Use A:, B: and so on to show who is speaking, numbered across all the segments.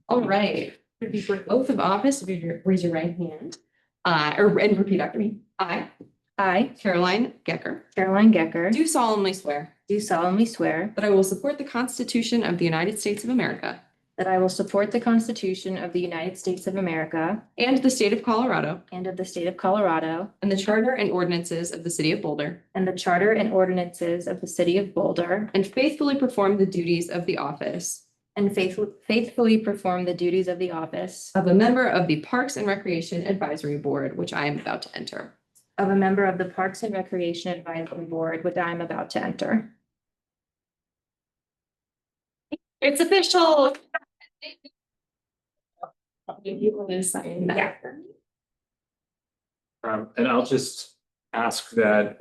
A: All right. For the oath of office, raise your right hand. And repeat after me. I, Caroline Gecker,
B: Caroline Gecker,
A: do solemnly swear
B: do solemnly swear
A: that I will support the Constitution of the United States of America
B: that I will support the Constitution of the United States of America
A: and the state of Colorado
B: and of the state of Colorado
A: and the charter and ordinances of the city of Boulder,
B: and the charter and ordinances of the city of Boulder,
A: and faithfully perform the duties of the office
B: and faithfully perform the duties of the office
A: of a member of the Parks and Recreation Advisory Board, which I am about to enter.
B: of a member of the Parks and Recreation Advisory Board, which I am about to enter.
A: It's official. You want to sign that?
C: And I'll just ask that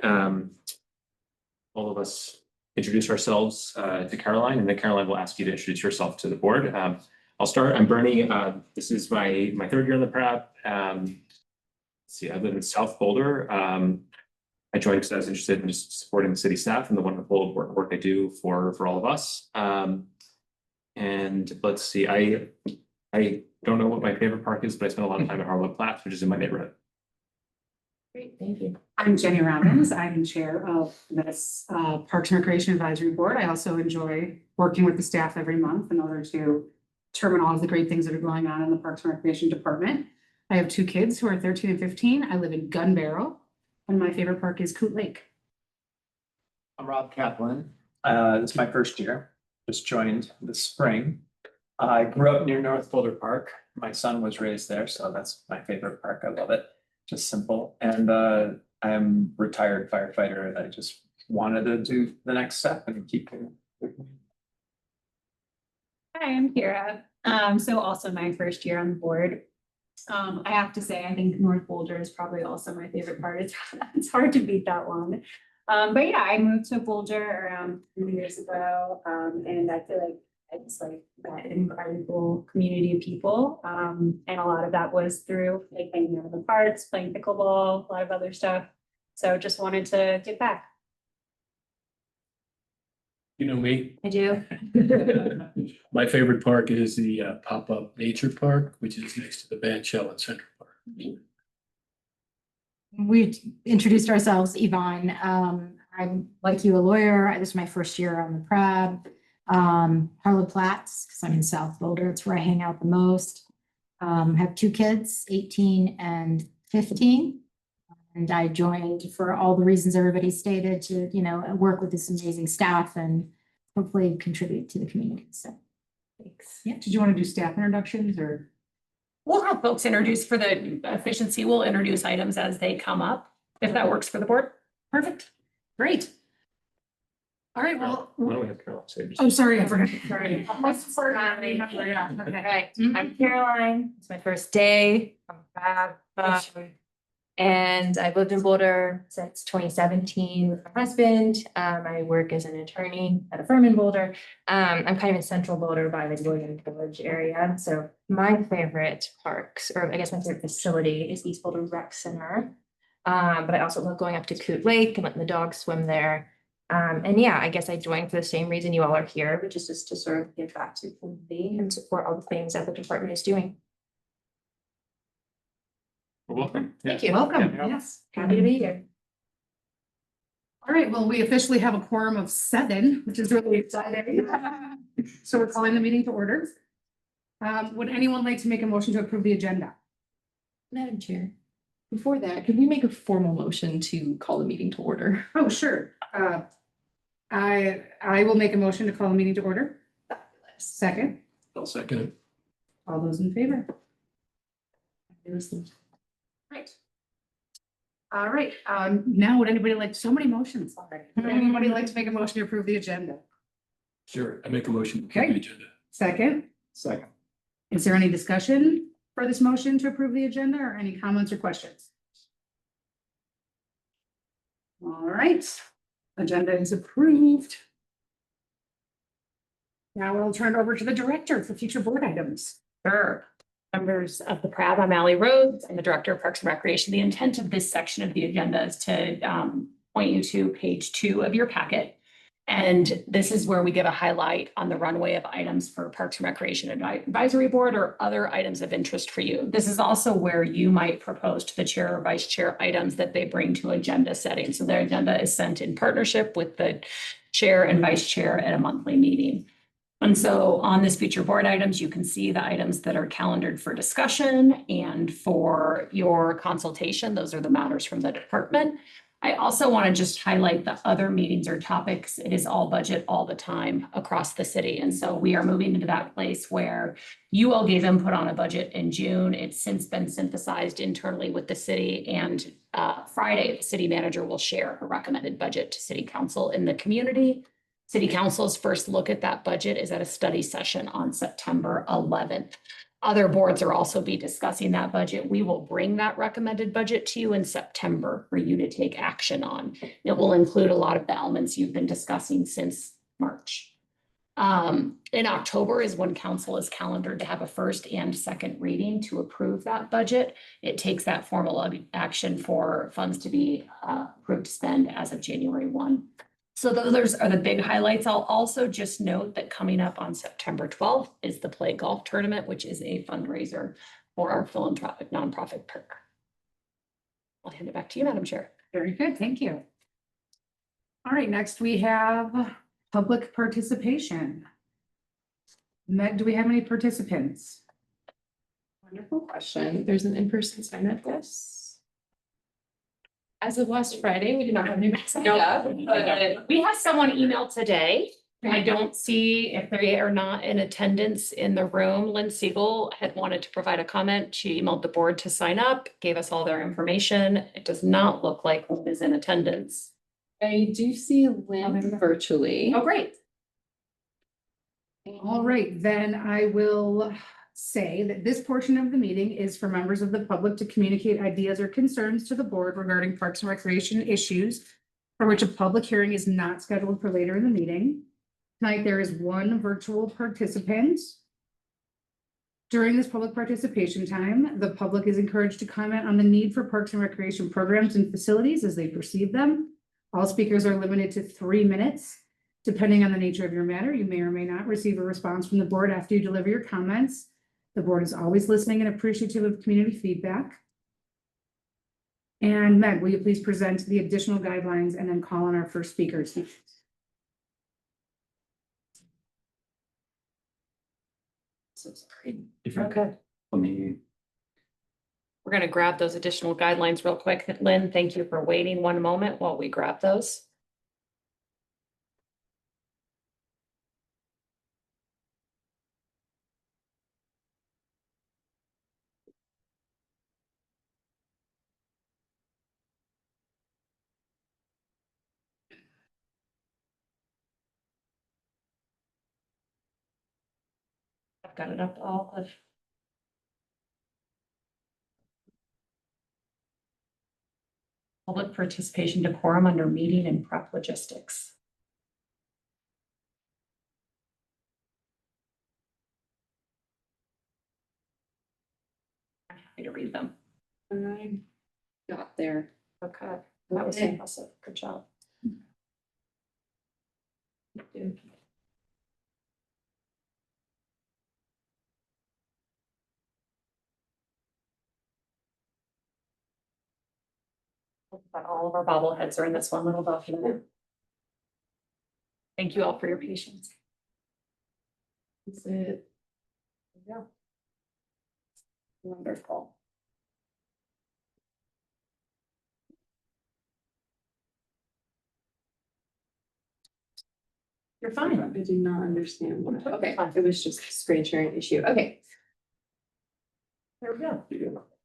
C: all of us introduce ourselves to Caroline, and then Caroline will ask you to introduce yourself to the board. I'll start. I'm Bernie. This is my third year in the prep. I live in South Boulder. I joined because I was interested in just supporting the city staff and the wonderful work they do for all of us. And let's see, I don't know what my favorite park is, but I spend a lot of time at Harlow Platts, which is in my neighborhood.
B: Great, thank you.
D: I'm Jenny Robbins. I'm chair of this Parks and Recreation Advisory Board. I also enjoy working with the staff every month in order to determine all of the great things that are going on in the Parks and Recreation Department. I have two kids who are 13 and 15. I live in Gun Barrel, and my favorite park is Coot Lake.
E: I'm Rob Kaplan. This is my first year, just joined this spring. I grew up near North Boulder Park. My son was raised there, so that's my favorite park. I love it. Just simple. And I'm retired firefighter. I just wanted to do the next step and keep going.
F: Hi, I'm Kira. So also my first year on the board. I have to say, I think North Boulder is probably also my favorite part. It's hard to beat that one. But yeah, I moved to Boulder around 3 years ago. And I feel like I just like that incredible community of people. And a lot of that was through like hanging out in the parks, playing pickleball, a lot of other stuff. So just wanted to get back.
G: You know me.
B: I do.
G: My favorite park is the pop-up nature park, which is next to the Van Shell and Central Park.
H: We introduced ourselves, Yvonne. I'm like you, a lawyer. This is my first year on the PRAB. Harlow Platts, because I'm in South Boulder. It's where I hang out the most. Have two kids, 18 and 15. And I joined for all the reasons everybody stated to, work with this amazing staff and hopefully contribute to the community. So thanks.
D: Yeah, did you want to do staff introductions or?
F: We'll have folks introduce for the efficiency. We'll introduce items as they come up, if that works for the board.
D: Perfect. Great. All right, well,
C: Why don't we have Caroline say?
D: oh, sorry, I forgot. Sorry.
B: Yeah, okay. I'm Caroline. It's my first day. I'm Fab. And I've lived in Boulder since 2017 with my husband. I work as an attorney at a firm in Boulder. I'm kind of in central Boulder by the William Village area. So my favorite parks, or I guess my favorite facility, is East Boulder Rec Center. But I also love going up to Coot Lake and letting the dogs swim there. And yeah, I guess I joined for the same reason you all are here, which is just to sort of give back to the community and support all the things that the department is doing.
C: Welcome.
B: Thank you.
D: Welcome,
C: Yeah.
D: yes.
B: Happy to be here.
D: All right, well, we officially have a quorum of 7, which is really exciting. So we're calling the meeting to order. Would anyone like to make a motion to approve the agenda?
A: Madam Chair, before that, could we make a formal motion to call the meeting to order?
D: Oh, sure. I will make a motion to call the meeting to order. Second,
G: I'll second it.
D: all those in favor? Right. All right, now would anybody like, so many motions already. Would anybody like to make a motion to approve the agenda?
G: Sure, I make a motion to approve the agenda.
D: Second,
E: Second.
D: is there any discussion for this motion to approve the agenda or any comments or questions? All right, agenda is approved. Now we'll turn it over to the director for future board items.
F: Sure. Members of the PRAB, I'm Allie Rhodes. I'm the Director of Parks and Recreation. The intent of this section of the agenda is to point you to page 2 of your packet.
I: And this is where we give a highlight on the runway of items for Parks and Recreation Advisory Board or other items of interest for you. This is also where you might propose to the chair or vice chair items that they bring to agenda setting. So their agenda is sent in partnership with the chair and vice chair at a monthly meeting. And so on this future board items, you can see the items that are calendared for discussion and for your consultation. Those are the matters from the department. I also want to just highlight the other meetings or topics. It is all budget all the time across the city. And so we are moving into that place where you all gave input on a budget in June. It's since been synthesized internally with the city, and Friday, the city manager will share a recommended budget to city council in the community. City council's first look at that budget is at a study session on September 11th. Other boards are also be discussing that budget. We will bring that recommended budget to you in September for you to take action on. It will include a lot of the elements you've been discussing since March. In October is when council is calendared to have a first and second reading to approve that budget. It takes that formal action for funds to be approved to spend as of January 1. So those are the big highlights. I'll also just note that coming up on September 12th is the Play Golf Tournament, which is a fundraiser for our philanthropic nonprofit park. I'll hand it back to you, Madam Chair.
D: Very good, thank you. All right, next we have public participation. Meg, do we have any participants?
A: Wonderful question. There's an in-person sign up list. As of last Friday, we did not have anybody signed up, but
I: We had someone email today. I don't see if they are not in attendance in the room. Lynn Siegel had wanted to provide a comment. She emailed the board to sign up, gave us all their information. It does not look like Lynn is in attendance.
A: I do see Lynn virtually.
I: Oh, great.
D: All right, then I will say that this portion of the meeting is for members of the public to communicate ideas or concerns to the board regarding Parks and Recreation issues for which a public hearing is not scheduled for later in the meeting. Tonight, there is one virtual participant. During this public participation time, the public is encouraged to comment on the need for Parks and Recreation programs and facilities as they perceive them. All speakers are limited to 3 minutes. Depending on the nature of your matter, you may or may not receive a response from the board after you deliver your comments. The board is always listening and appreciative of community feedback. And Meg, will you please present the additional guidelines and then call on our first speakers?
I: So sorry.
C: Okay. Let me.
I: We're going to grab those additional guidelines real quick. Lynn, thank you for waiting one moment while we grab those. I've got it up all of. Public participation decorum under meeting and prep logistics. I'm happy to read them.
A: I got there.
I: Okay, that was
A: Okay.
I: impressive. Good job. But all of our bobbleheads are in this one little document. Thank you all for your patience.
A: Is it?
I: Yeah. Wonderful. You're fine.
A: I do not understand. Okay, it was just a screen sharing issue. Okay.
I: There we go.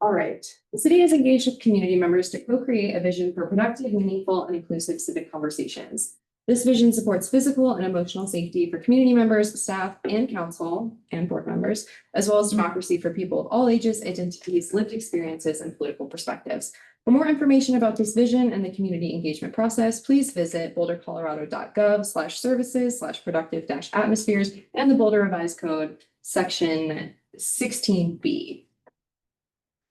A: All right. The city has engaged with community members to co-create a vision for productive, meaningful, and inclusive civic conversations. This vision supports physical and emotional safety for community members, staff, and council and board members, as well as democracy for people of all ages, identities, lived experiences, and political perspectives. For more information about this vision and the community engagement process, please visit bouldercolorado.gov/services/productive-atmospheres and the Boulder Revised Code, section 16B.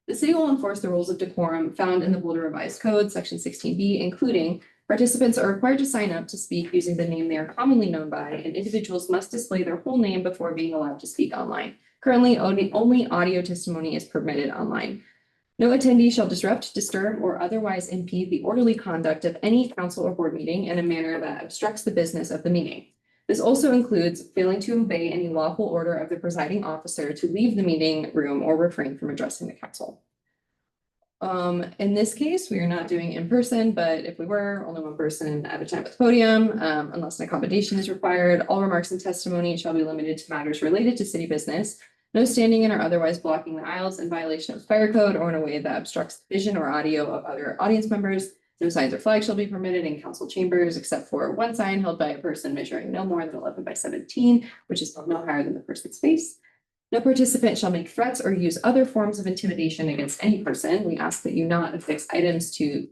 A: The city will enforce the rules of decorum found in the Boulder Revised Code, section 16B, including Participants are required to sign up to speak using the name they are commonly known by, and individuals must display their whole name before being allowed to speak online. Currently, only audio testimony is permitted online. No attendee shall disrupt, disturb, or otherwise impede the orderly conduct of any council or board meeting in a manner that obstructs the business of the meeting. This also includes failing to obey any lawful order of the presiding officer to leave the meeting room or refrain from addressing the council. In this case, we are not doing in person, but if we were, only one person at a time at the podium, unless an accommodation is required. All remarks and testimony shall be limited to matters related to city business. No standing in or otherwise blocking the aisles in violation of fire code or in a way that obstructs the vision or audio of other audience members. No signs or flags shall be permitted in council chambers except for one sign held by a person measuring no more than 11 by 17, which is no higher than the person's face. No participant shall make threats or use other forms of intimidation against any person. We ask that you not affix items to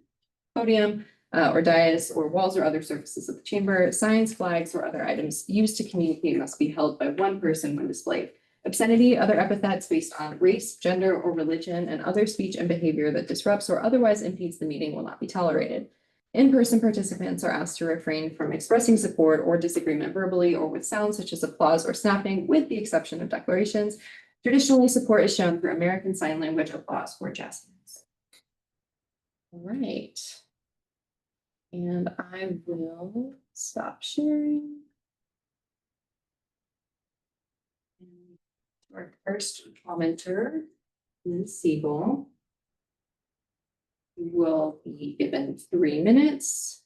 A: podium or dais or walls or other surfaces of the chamber. Signs, flags, or other items used to communicate must be held by one person when displayed. Obscenity, other epithets based on race, gender, or religion, and other speech and behavior that disrupts or otherwise impedes the meeting will not be tolerated. In-person participants are asked to refrain from expressing support or disagreement verbally or with sounds such as applause or snapping, with the exception of declarations. Traditionally, support is shown through American Sign Language, applause, or jazz hands. All right. And I will stop sharing. Our first commenter, Ms. Siegel, will be given 3 minutes.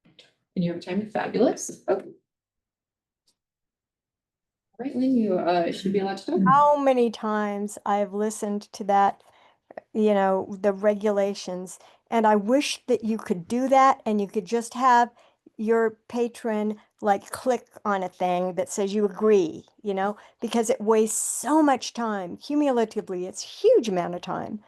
A: And you have time, fabulous. Okay. All right, Lynn, you should be allowed to talk.
J: How many times I've listened to that, the regulations, and I wish that you could do that and you could just have your patron like click on a thing that says you agree, because it wastes so much time. Cumulatively, it's a huge amount of time.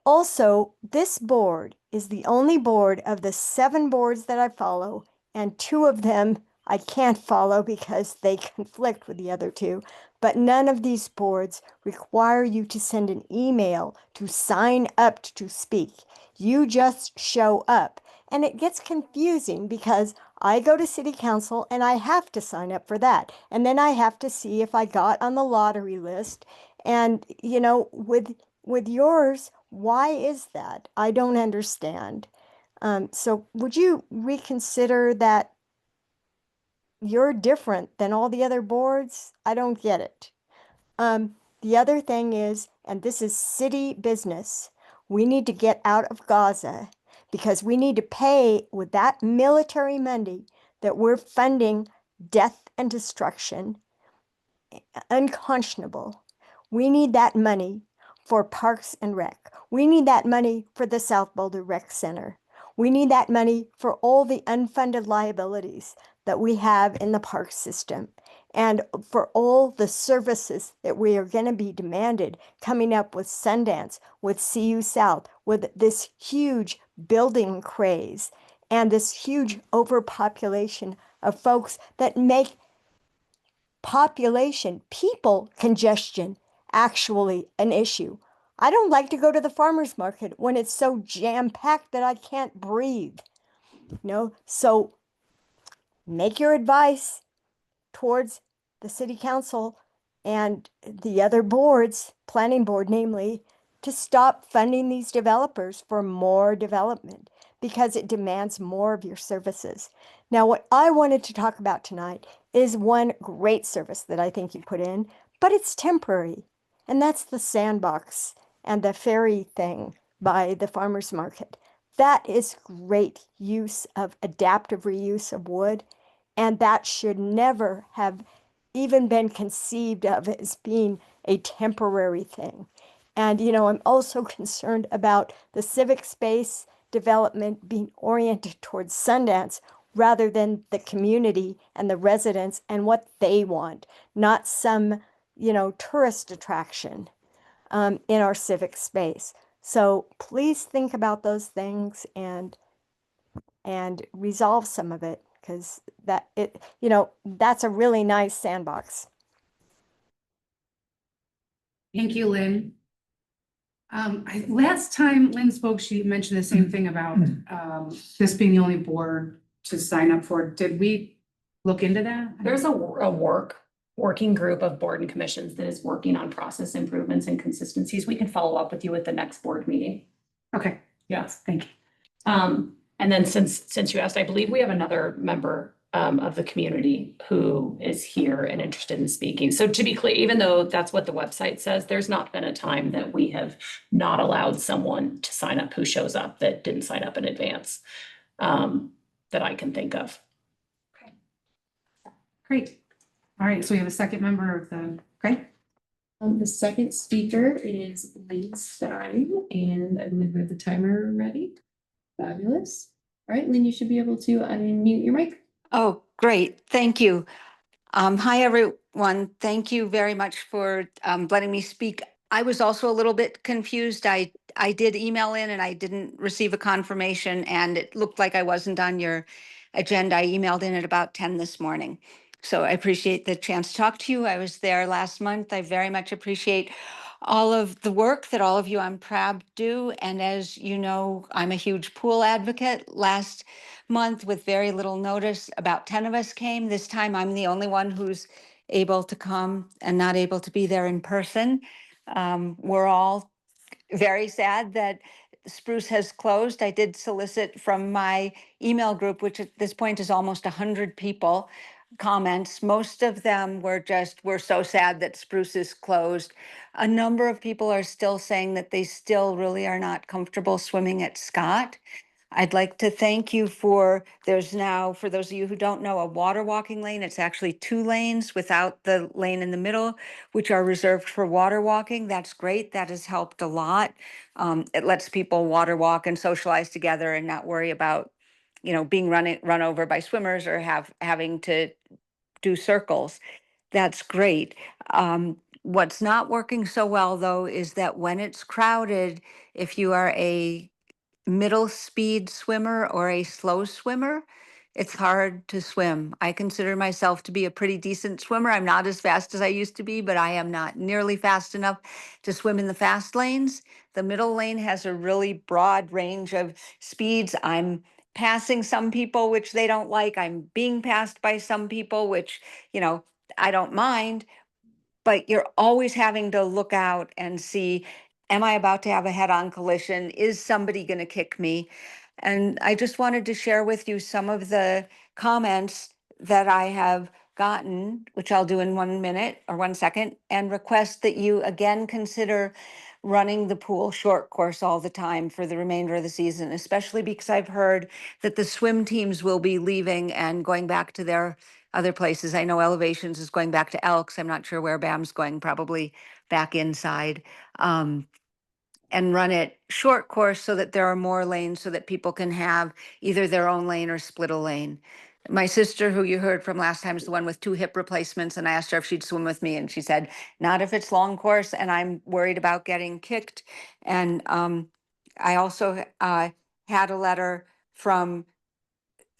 J: Also, this board is the only board of the 7 boards that I follow, and 2 of them I can't follow because they conflict with the other 2. But none of these boards require you to send an email to sign up to speak. You just show up. And it gets confusing because I go to city council and I have to sign up for that. And then I have to see if I got on the lottery list. And, with yours, why is that? I don't understand. So would you reconsider that you're different than all the other boards? I don't get it. The other thing is, and this is city business, we need to get out of Gaza because we need to pay with that military money that we're funding death and destruction, unconscionable. We need that money for Parks and Rec. We need that money for the South Boulder Rec Center. We need that money for all the unfunded liabilities that we have in the park system and for all the services that we are going to be demanded coming up with Sundance, with CU South, with this huge building craze and this huge overpopulation of folks that make people congestion actually an issue. I don't like to go to the farmer's market when it's so jam-packed that I can't breathe. So make your advice towards the city council and the other boards, planning board namely, to stop funding these developers for more development because it demands more of your services. Now, what I wanted to talk about tonight is one great service that I think you put in, but it's temporary, and that's the sandbox and the ferry thing by the farmer's market. That is great use of adaptive reuse of wood, and that should never have even been conceived of as being a temporary thing. And, I'm also concerned about the civic space development being oriented towards Sundance rather than the community and the residents and what they want, not some, tourist attraction in our civic space. So please think about those things and resolve some of it, because that's a really nice sandbox.
D: Thank you, Lynn. Last time Lynn spoke, she mentioned the same thing about, this being the only board to sign up for. Did we look into that?
I: There's a working group of board and commissions that is working on process improvements and consistencies. We can follow up with you at the next board meeting.
D: Okay,
I: Yes.
D: thank you.
I: And then since you asked, I believe we have another member of the community who is here and interested in speaking. So to be clear, even though that's what the website says, there's not been a time that we have not allowed someone to sign up who shows up that didn't sign up in advance, that I can think of.
D: Great. All right, so we have a second member of the, okay?
A: The second speaker is Lynn Stein, and I believe we have the timer ready. Fabulous. All right, Lynn, you should be able to unmute your mic.
K: Oh, great. Thank you. Hi, everyone. Thank you very much for letting me speak. I was also a little bit confused. I did email in and I didn't receive a confirmation, and it looked like I wasn't on your agenda. I emailed in at about 10 this morning. So I appreciate the chance to talk to you. I was there last month. I very much appreciate all of the work that all of you on PRAB do. And as you know, I'm a huge pool advocate. Last month, with very little notice, about 10 of us came. This time, I'm the only one who's able to come and not able to be there in person. We're all very sad that Spruce has closed. I did solicit from my email group, which at this point is almost 100 people, comments. Most of them were just, we're so sad that Spruce is closed. A number of people are still saying that they still really are not comfortable swimming at Scott. I'd like to thank you for, there's now, for those of you who don't know, a water walking lane. It's actually 2 lanes without the lane in the middle, which are reserved for water walking. That's great. That has helped a lot. It lets people water walk and socialize together and not worry about, being run over by swimmers or having to do circles. That's great. What's not working so well, though, is that when it's crowded, if you are a middle speed swimmer or a slow swimmer, it's hard to swim. I consider myself to be a pretty decent swimmer. I'm not as fast as I used to be, but I am not nearly fast enough to swim in the fast lanes. The middle lane has a really broad range of speeds. I'm passing some people, which they don't like. I'm being passed by some people, which, I don't mind. But you're always having to look out and see, am I about to have a head-on collision? Is somebody going to kick me? And I just wanted to share with you some of the comments that I have gotten, which I'll do in 1 minute or 1 second, and request that you again consider running the pool short course all the time for the remainder of the season, especially because I've heard that the swim teams will be leaving and going back to their other places. I know Elevations is going back to Elks. I'm not sure where BAM's going, probably back inside. And run it short course so that there are more lanes so that people can have either their own lane or split a lane. My sister, who you heard from last time, is the one with 2 hip replacements, and I asked her if she'd swim with me, and she said, not if it's long course, and I'm worried about getting kicked. And I also had a letter from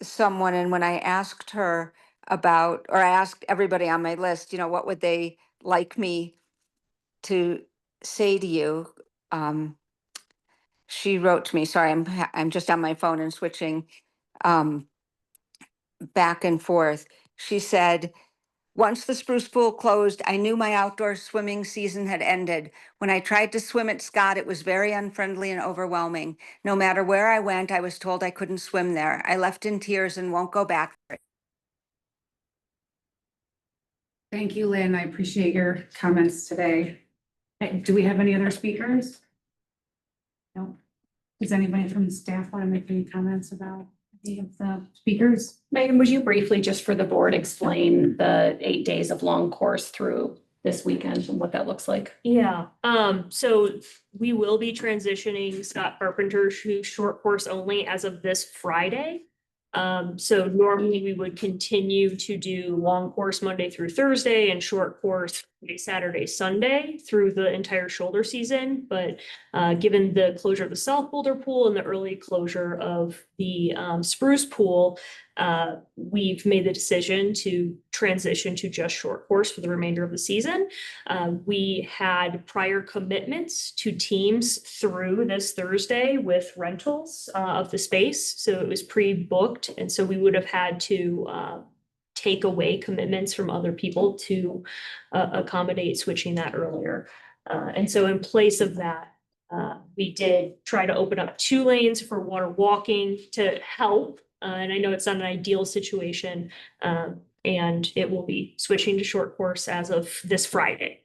K: someone, and when I asked her about, or I asked everybody on my list, what would they like me to say to you? She wrote to me, sorry, I'm just on my phone and switching back and forth. She said, once the Spruce Pool closed, I knew my outdoor swimming season had ended. When I tried to swim at Scott, it was very unfriendly and overwhelming. No matter where I went, I was told I couldn't swim there. I left in tears and won't go back.
D: Thank you, Lynn. I appreciate your comments today. Do we have any other speakers? No. Does anybody from the staff want to make any comments about any of the speakers?
I: Megan, would you briefly, just for the board, explain the 8 days of long course through this weekend and what that looks like?
L: Yeah, so we will be transitioning Scott Carpenter to short course only as of this Friday. So normally we would continue to do long course Monday through Thursday and short course Saturday, Sunday through the entire shoulder season. But given the closure of the South Boulder Pool and the early closure of the Spruce Pool, we've made the decision to transition to just short course for the remainder of the season. We had prior commitments to teams through this Thursday with rentals of the space. So it was pre-booked. And so we would have had to take away commitments from other people to accommodate switching that earlier. And so in place of that, we did try to open up 2 lanes for water walking to help. And I know it's not an ideal situation, and it will be switching to short course as of this Friday.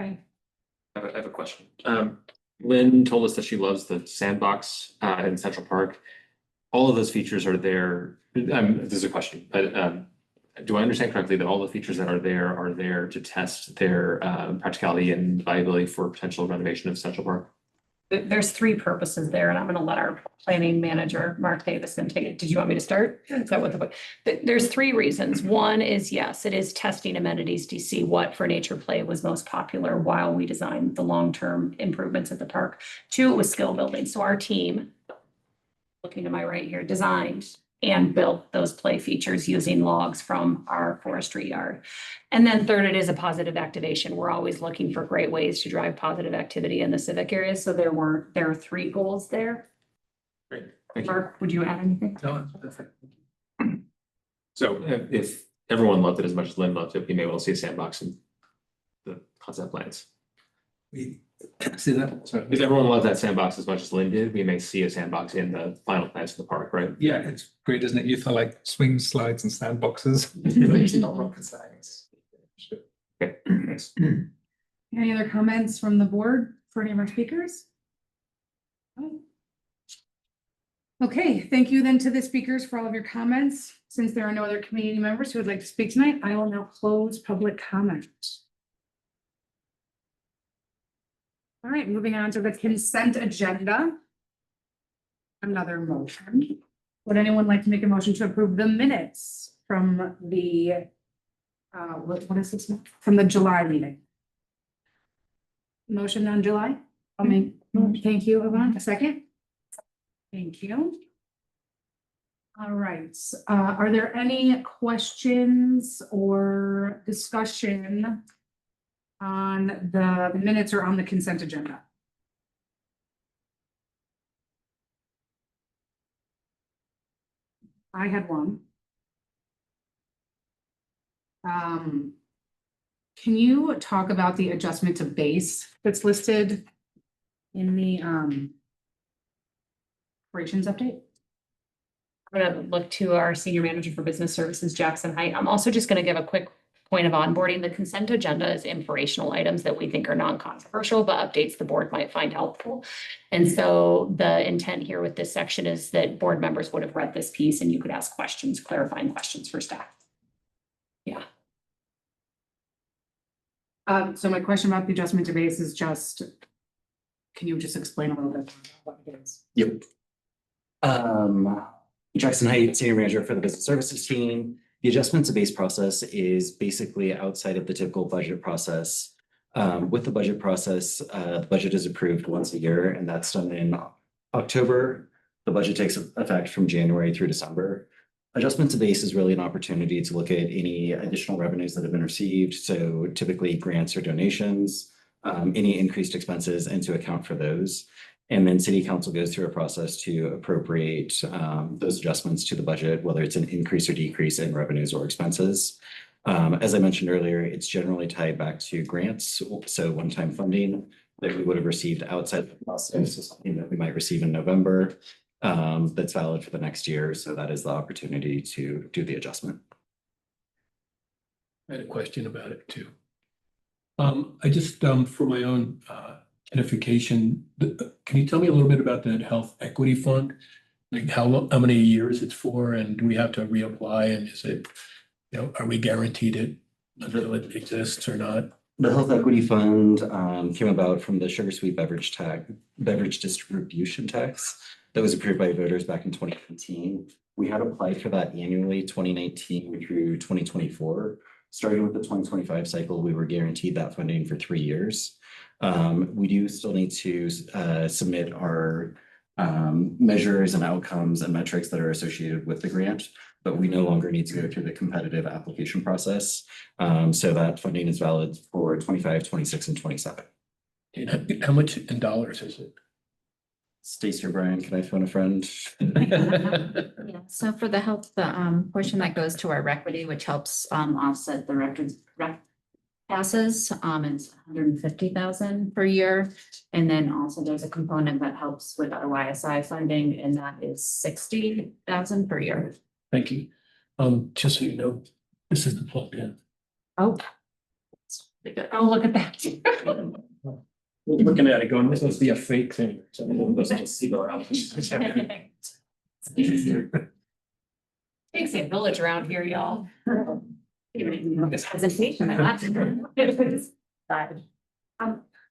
D: Okay.
C: I have a question. Lynn told us that she loves the sandbox in Central Park. All of those features are there. This is a question, but do I understand correctly that all the features that are there to test their practicality and viability for potential renovation of Central Park?
I: There's 3 purposes there, and I'm gonna let our planning manager, Mark Davison, take it. Did you want me to start? Is that what there's 3 reasons. One is, yes, it is testing amenities to see what for nature play was most popular while we designed the long-term improvements at the park. 2, it was skill building. So our team, looking to my right here, designed and built those play features using logs from our forestry yard. And then 3rd, it is a positive activation. We're always looking for great ways to drive positive activity in the civic area. So there are 3 goals there.
C: Great, thank you.
I: Mark, would you add anything?
G: No, it's perfect.
C: So if everyone loved it as much as Lynn loved it, we may well see a sandbox in the concept plans.
G: We see that. Sorry.
C: If everyone loved that sandbox as much as Lynn did, we may see a sandbox in the final plans for the park, right?
M: Yeah, it's great, isn't it? You feel like swing slides and sandboxes.
E: It's not rocket science.
C: Okay, thanks.
D: Any other comments from the board for any of our speakers? Okay, thank you then to the speakers for all of your comments. Since there are no other community members who would like to speak tonight, I will now close public comment. All right, moving on to the consent agenda. Another motion. Would anyone like to make a motion to approve the minutes from the what is this? From the July meeting? Motion on July? I'll make, thank you, Yvonne. A second? Thank you. All right, are there any questions or discussion on the minutes or on the consent agenda? I had one. Can you talk about the adjustment to base that's listed in the operations update?
I: I'm gonna look to our senior manager for business services, Jackson Height. I'm also just gonna give a quick point of onboarding. The consent agenda is informational items that we think are non-controversial, but updates the board might find helpful. And so the intent here with this section is that board members would have read this piece and you could ask questions, clarifying questions for staff. Yeah.
D: So my question about the adjustment to base is just, can you just explain a little bit what it is?
N: Yep. Jackson Height, senior manager for the business services team. The adjustment to base process is basically outside of the typical budget process. With the budget process, the budget is approved once a year, and that's done in October. The budget takes effect from January through December. Adjustment to base is really an opportunity to look at any additional revenues that have been received. So typically grants or donations, any increased expenses, and to account for those. And then city council goes through a process to appropriate those adjustments to the budget, whether it's an increase or decrease in revenues or expenses. As I mentioned earlier, it's generally tied back to grants, so one-time funding that we would have received outside of the process, so something that we might receive in November that's valid for the next year. So that is the opportunity to do the adjustment.
G: I had a question about it too. I just, for my own edification, can you tell me a little bit about that health equity fund? Like how many years it's for, and do we have to reapply, and is it, you know, are we guaranteed it until it exists or not?
N: The health equity fund came about from the sugar sweet beverage distribution tax that was approved by voters back in 2019. We had applied for that annually 2019 through 2024. starting with the 2025 cycle, we were guaranteed that funding for 3 years. We do still need to submit our measures and outcomes and metrics that are associated with the grant, but we no longer need to go through the competitive application process. So that funding is valid for 25, 26, and 27.
G: And how much in dollars is it?
N: Stacy or Brian, can I phone a friend?
O: Yeah, so for the health, the portion that goes to our equity, which helps offset the rec passes, it's 150,000 per year. And then also there's a component that helps with our YSI funding, and that is 60,000 per year.
G: Thank you. Just so you know, this is the plug in.
O: Oh. Oh, look at that.
G: Looking at it going, this must be a fake thing. So let's just see our
I: Takes a village around here, y'all.
B: This presentation.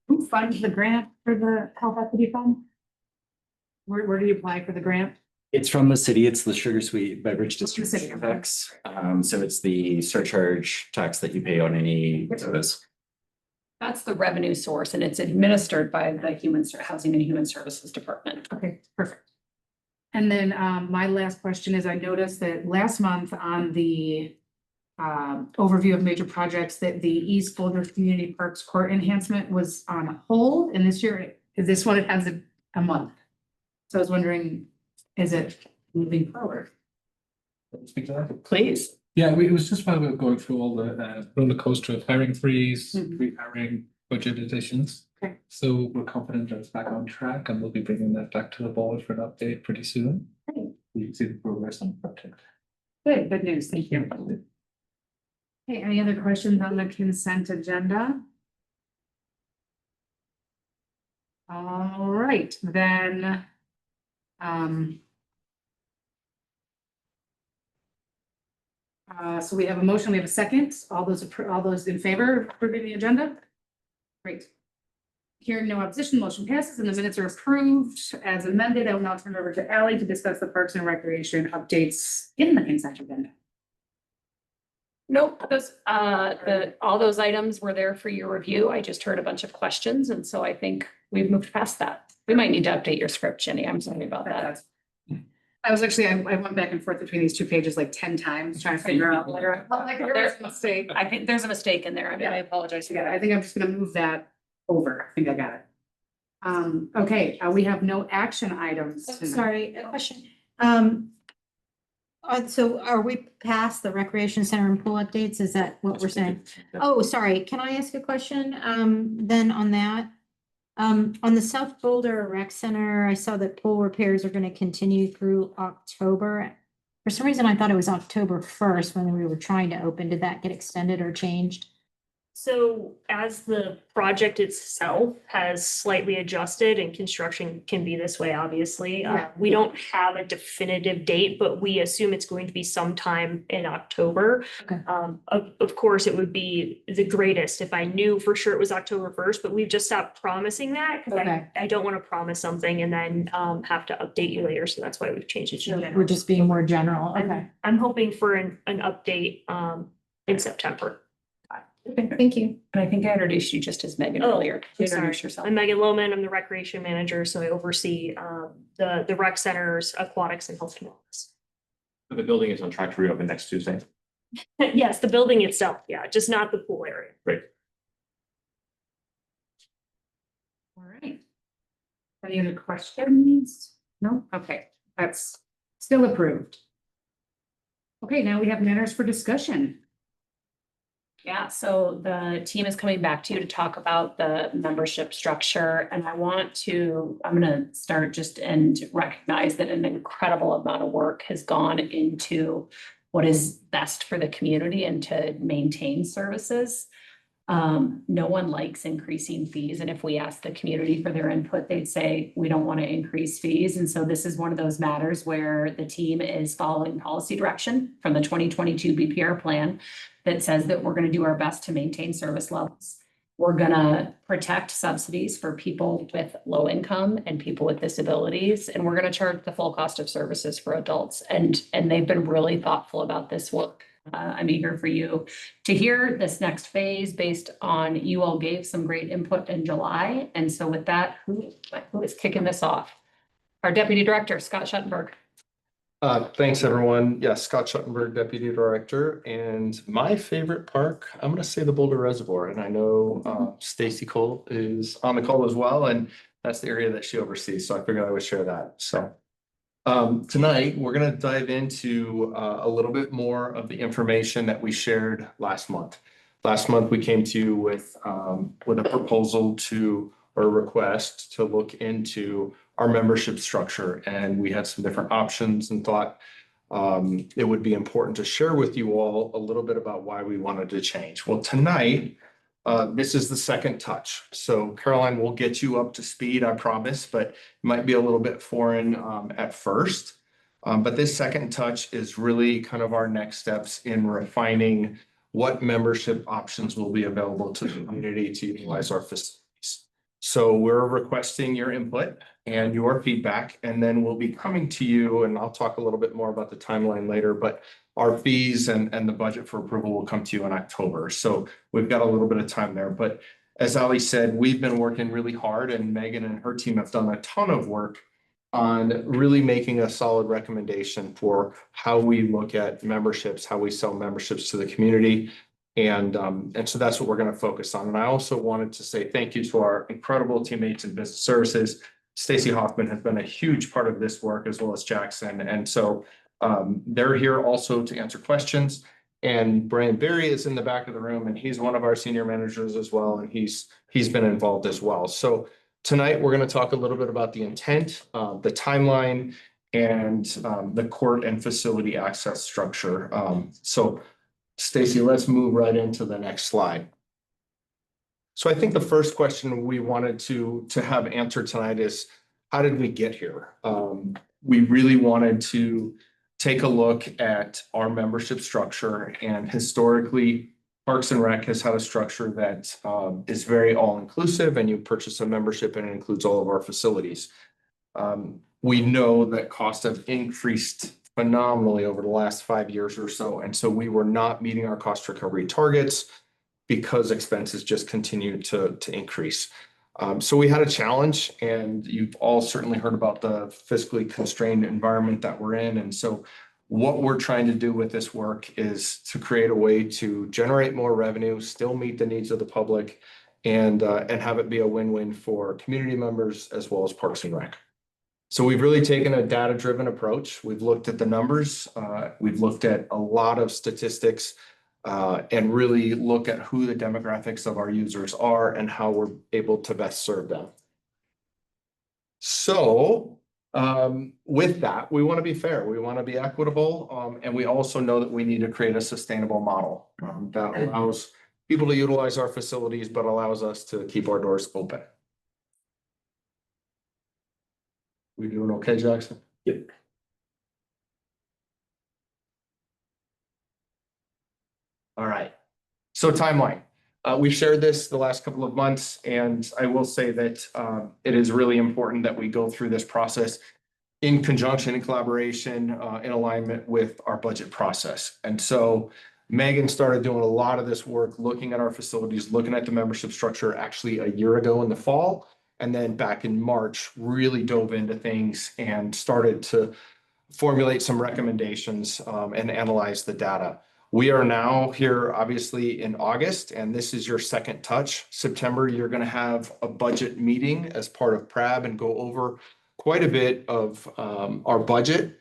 D: Who funds the grant for the health equity fund? Where do you apply for the grant?
N: It's from the city. It's the Sugar Sweet Beverage
D: city,
N: Distribution
D: okay.
N: Tax. So it's the surcharge tax that you pay on any sodas.
I: That's the revenue source, and it's administered by the Housing and Human Services Department.
D: Okay, perfect. And then my last question is, I noticed that last month on the overview of major projects that the East Boulder Community Parks Court enhancement was on hold, and this year, this one, it has a month. So I was wondering, is it moving forward?
M: Speak to that.
I: Please.
M: Yeah, it was just while we were going through all the roller coaster of hiring freeze,
D: Mhm.
M: rehiring, budget additions.
D: Okay.
M: So we're confident that it's back on track, and we'll be bringing that back to the board for an update pretty soon.
D: Great.
M: You can see the progress on the project.
D: Good news, thank you. Okay, any other questions on the consent agenda? All right, then. So we have a motion, we have a second. All those in favor of approving the agenda? Great. Hearing no opposition, motion passes and the minutes are approved as amended. I will now turn it over to Ally to discuss the Parks and Recreation updates in the consent agenda.
I: Nope, all those items were there for your review. I just heard a bunch of questions, and so I think we've moved past that. We might need to update your script, Jenny. I'm sorry about that.
D: I was actually, I went back and forth between these 2 pages like 10 times trying to figure out where. There's a mistake.
I: I think there's a mistake in there. I apologize.
D: Yeah, I think I'm just gonna move that over. I think I got it. Okay, we have no action items tonight.
H: Sorry, a question. So are we past the recreation center and pool updates? Is that what we're saying? Oh, sorry. Can I ask a question? Then on that? On the South Boulder Rec Center, I saw that pool repairs are going to continue through October. For some reason, I thought it was October 1st when we were trying to open. Did that get extended or changed?
L: So as the project itself has slightly adjusted, and construction can be this way, obviously.
D: Yeah.
L: We don't have a definitive date, but we assume it's going to be sometime in October.
H: Okay.
L: Of course, it would be the greatest if I knew for sure it was October 1st, but we've just stopped promising that because
H: Okay.
L: I don't want to promise something and then have to update you later. So that's why we've changed it. to
H: We're just being more general. Okay.
L: I'm hoping for an update in September.
B: Okay, thank you.
I: And I think I introduced you just as Megan
L: Oh,
I: earlier.
L: I'm sorry.
I: Introduce yourself.
L: I'm Megan Lohman. I'm the recreation manager, so I oversee the rec centers, aquatics and health and wellness.
C: The building is on track to reopen next Tuesday.
L: Yes, the building itself, yeah, just not the pool area.
C: Great.
D: All right. Any other questions? No? Okay, that's still approved. Okay, now we have matters for discussion.
I: Yeah, so the team is coming back to you to talk about the membership structure, and I'm gonna start just and recognize that an incredible amount of work has gone into what is best for the community and to maintain services. No one likes increasing fees, and if we ask the community for their input, they'd say, we don't want to increase fees. And so this is one of those matters where the team is following policy direction from the 2022 BPR plan that says that we're going to do our best to maintain service levels. We're going to protect subsidies for people with low income and people with disabilities, and we're going to charge the full cost of services for adults. And they've been really thoughtful about this work. I'm eager for you to hear this next phase based on, you all gave some great input in July. And so with that, who is kicking this off? Our Deputy Director, Scott Schuttenberg.
P: Thanks, everyone. Yeah, Scott Schuttenberg, Deputy Director, and my favorite park, I'm gonna say the Boulder Reservoir, and I know Stacy Cole is on the call as well, and that's the area that she oversees, so I figured I would share that, so. Tonight, we're gonna dive into a little bit more of the information that we shared last month. Last month, we came to you with a proposal or a request to look into our membership structure, and we had some different options and thought it would be important to share with you all a little bit about why we wanted to change. Well, tonight, this is the second touch. So Caroline will get you up to speed, I promise, but it might be a little bit foreign at first. But this second touch is really kind of our next steps in refining what membership options will be available to the community to utilize our facilities. So we're requesting your input and your feedback, and then we'll be coming to you, and I'll talk a little bit more about the timeline later, but our fees and the budget for approval will come to you in October. So we've got a little bit of time there. But as Ali said, we've been working really hard, and Megan and her team have done a ton of work on really making a solid recommendation for how we look at memberships, how we sell memberships to the community. And so that's what we're going to focus on. And I also wanted to say thank you to our incredible teammates in business services. Stacy Hoffman has been a huge part of this work, as well as Jackson. And so they're here also to answer questions. And Brian Berry is in the back of the room, and he's one of our senior managers as well. And he's been involved as well. So tonight, we're going to talk a little bit about the intent, the timeline, and the court and facility access structure. So Stacy, let's move right into the next slide. So I think the first question we wanted to have answered tonight is, how did we get here? We really wanted to take a look at our membership structure, and historically, Parks and Rec has had a structure that is very all-inclusive, and you purchase a membership and it includes all of our facilities. We know that costs have increased phenomenally over the last 5 years or so. And so we were not meeting our cost recovery targets because expenses just continued to increase. So we had a challenge, and you've all certainly heard about the fiscally constrained environment that we're in. And so what we're trying to do with this work is to create a way to generate more revenue, still meet the needs of the public, and have it be a win-win for community members as well as Parks and Rec. So we've really taken a data-driven approach. We've looked at the numbers. We've looked at a lot of statistics and really look at who the demographics of our users are and how we're able to best serve them. So with that, we want to be fair. We want to be equitable. And we also know that we need to create a sustainable model that allows people to utilize our facilities, but allows us to keep our doors open. We doing okay, Jackson? Yep. All right. So timeline. We've shared this the last couple of months, and I will say that it is really important that we go through this process in conjunction, in collaboration, in alignment with our budget process. And so Megan started doing a lot of this work, looking at our facilities, looking at the membership structure actually a year ago in the fall. And then back in March, really dove into things and started to formulate some recommendations and analyze the data. We are now here, obviously, in August, and this is your second touch. September, you're going to have a budget meeting as part of PRAB and go over quite a bit of our budget.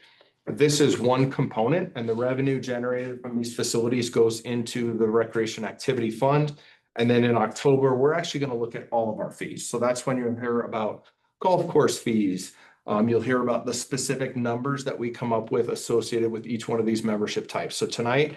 P: This is one component, and the revenue generated from these facilities goes into the Recreation Activity Fund. And then in October, we're actually going to look at all of our fees. So that's when you'll hear about golf course fees. You'll hear about the specific numbers that we come up with associated with each one of these membership types. So tonight,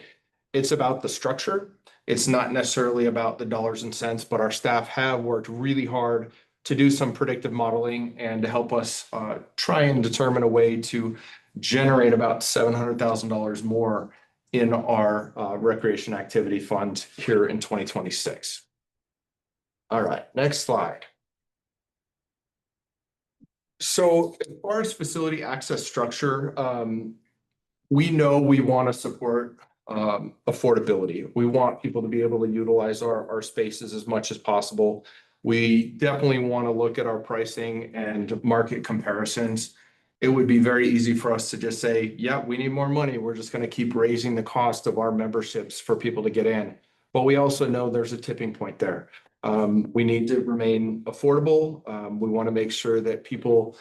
P: it's about the structure. It's not necessarily about the dollars and cents, but our staff have worked really hard to do some predictive modeling and to help us try and determine a way to generate about $700,000 more in our Recreation Activity Fund here in 2026. All right, next slide. So as far as facility access structure, we know we want to support affordability. We want people to be able to utilize our spaces as much as possible. We definitely want to look at our pricing and market comparisons. It would be very easy for us to just say, yeah, we need more money. We're just going to keep raising the cost of our memberships for people to get in. But we also know there's a tipping point there. We need to remain affordable. We want to make sure that people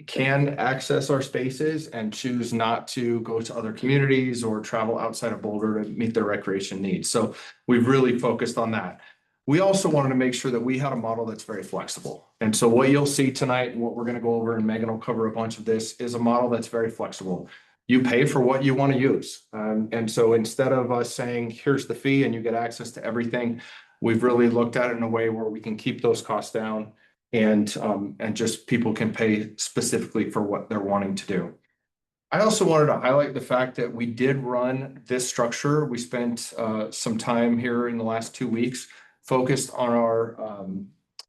P: can access our spaces and choose not to go to other communities or travel outside of Boulder to meet their recreation needs. So we've really focused on that. We also wanted to make sure that we had a model that's very flexible. And so what you'll see tonight and what we're going to go over, and Megan will cover a bunch of this, is a model that's very flexible. You pay for what you want to use. And so instead of us saying, here's the fee and you get access to everything, we've really looked at it in a way where we can keep those costs down and just people can pay specifically for what they're wanting to do. I also wanted to highlight the fact that we did run this structure. We spent some time here in the last 2 weeks focused on our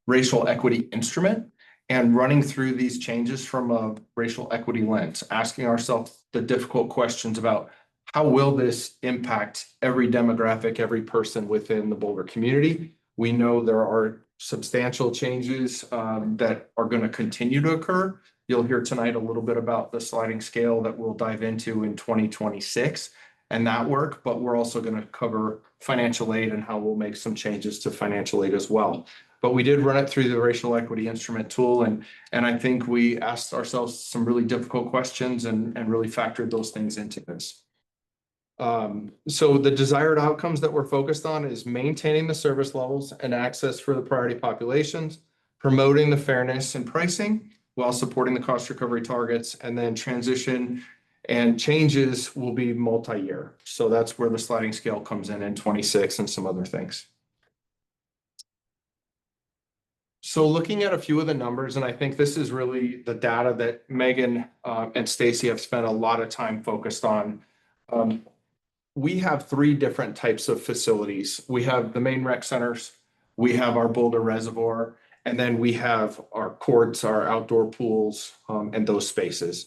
P: racial equity instrument and running through these changes from a racial equity lens, asking ourselves the difficult questions about how will this impact every demographic, every person within the Boulder community. We know there are substantial changes that are going to continue to occur. You'll hear tonight a little bit about the sliding scale that we'll dive into in 2026 and that work, but we're also going to cover financial aid and how we'll make some changes to financial aid as well. But we did run it through the racial equity instrument tool, and I think we asked ourselves some really difficult questions and really factored those things into this. So the desired outcomes that we're focused on is maintaining the service levels and access for the priority populations, promoting the fairness in pricing while supporting the cost recovery targets, and then transition and changes will be multi-year. So that's where the sliding scale comes in 26 and some other things. So looking at a few of the numbers, and I think this is really the data that Megan and Stacy have spent a lot of time focused on. We have 3 different types of facilities. We have the main rec centers, we have our Boulder Reservoir, and then we have our courts, our outdoor pools, and those spaces.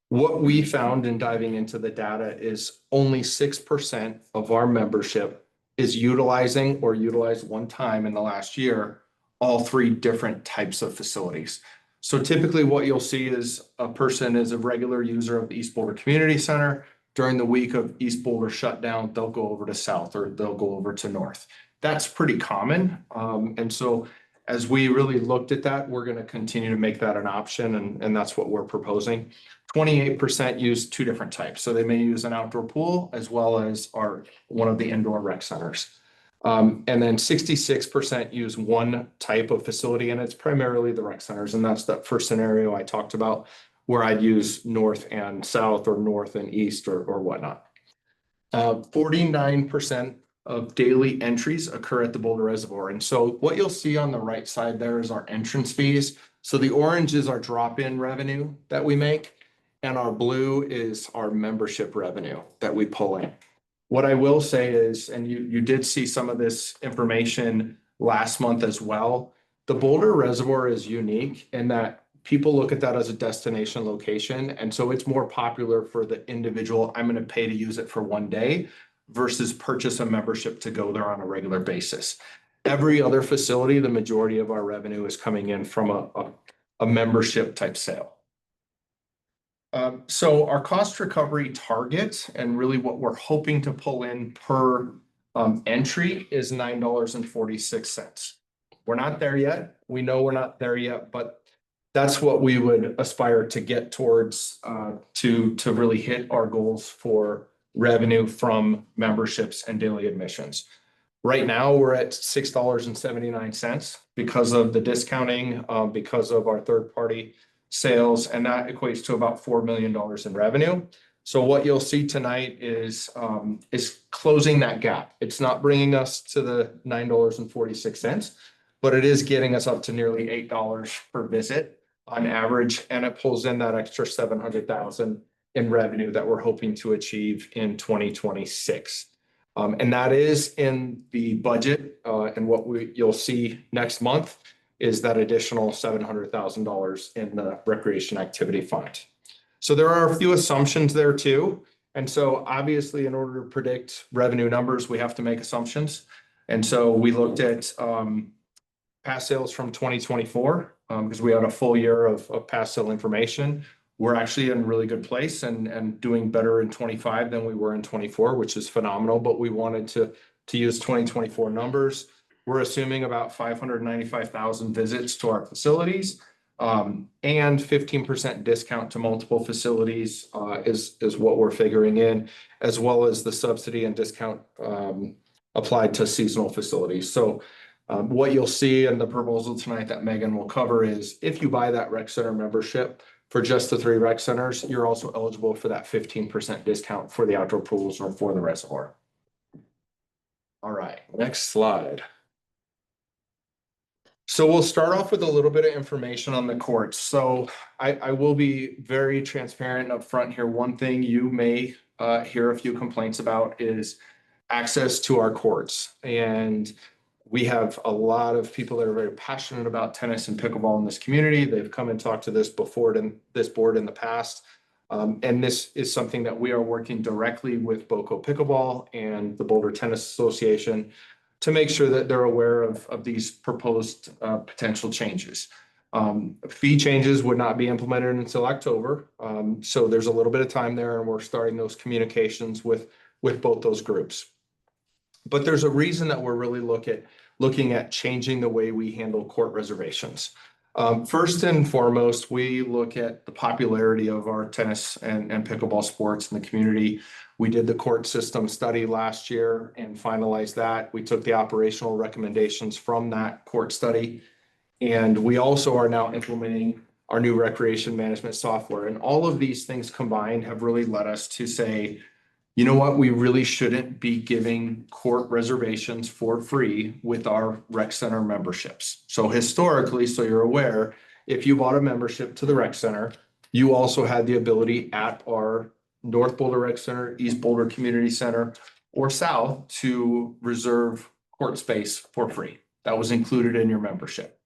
P: What we found in diving into the data is only 6% of our membership is utilizing or utilized one time in the last year all 3 different types of facilities. So typically what you'll see is a person is a regular user of the East Boulder Community Center. During the week of East Boulder shutdown, they'll go over to South or they'll go over to North. That's pretty common. And so as we really looked at that, we're going to continue to make that an option, and that's what we're proposing. 28% use 2 different types. So they may use an outdoor pool as well as one of the indoor rec centers. And then 66% use one type of facility, and it's primarily the rec centers. And that's that first scenario I talked about, where I'd use North and South or North and East or whatnot. 49% of daily entries occur at the Boulder Reservoir. And so what you'll see on the right side there is our entrance fees. So the orange is our drop-in revenue that we make, and our blue is our membership revenue that we pull in. What I will say is, and you did see some of this information last month as well, the Boulder Reservoir is unique in that people look at that as a destination location. And so it's more popular for the individual, I'm going to pay to use it for one day versus purchase a membership to go there on a regular basis. Every other facility, the majority of our revenue is coming in from a membership type sale. So our cost recovery target and really what we're hoping to pull in per entry is $9.46. We're not there yet. We know we're not there yet, but that's what we would aspire to get towards to really hit our goals for revenue from memberships and daily admissions. Right now, we're at $6.79 because of the discounting, because of our third-party sales, and that equates to about $4 million in revenue. So what you'll see tonight is closing that gap. It's not bringing us to the $9.46, but it is getting us up to nearly $8 per visit on average, and it pulls in that extra $700,000 in revenue that we're hoping to achieve in 2026. And that is in the budget, and what you'll see next month is that additional $700,000 in the recreation activity fund. So there are a few assumptions there too. And so obviously, in order to predict revenue numbers, we have to make assumptions. And so we looked at past sales from 2024 because we had a full year of past sale information. We're actually in a really good place and doing better in 25 than we were in 24, which is phenomenal. But we wanted to use 2024 numbers. We're assuming about 595,000 visits to our facilities. And 15% discount to multiple facilities is what we're figuring in, as well as the subsidy and discount applied to seasonal facilities. So what you'll see in the proposal tonight that Megan will cover is if you buy that rec center membership for just the 3 rec centers, you're also eligible for that 15% discount for the outdoor pools or for the reservoir. All right, next slide. So we'll start off with a little bit of information on the courts. So I will be very transparent up front here. One thing you may hear a few complaints about is access to our courts. And we have a lot of people that are very passionate about tennis and pickleball in this community. They've come and talked to this board in the past. And this is something that we are working directly with Boco Pickleball and the Boulder Tennis Association to make sure that they're aware of these proposed potential changes. Fee changes would not be implemented until October. So there's a little bit of time there, and we're starting those communications with both those groups. But there's a reason that we're really looking at changing the way we handle court reservations. First and foremost, we look at the popularity of our tennis and pickleball sports in the community. We did the court system study last year and finalized that. We took the operational recommendations from that court study. And we also are now implementing our new recreation management software. And all of these things combined have really led us to say, you know what, we really shouldn't be giving court reservations for free with our rec center memberships. So historically, so you're aware, if you bought a membership to the rec center, you also had the ability at our North Boulder Rec Center, East Boulder Community Center, or South to reserve court space for free. That was included in your membership.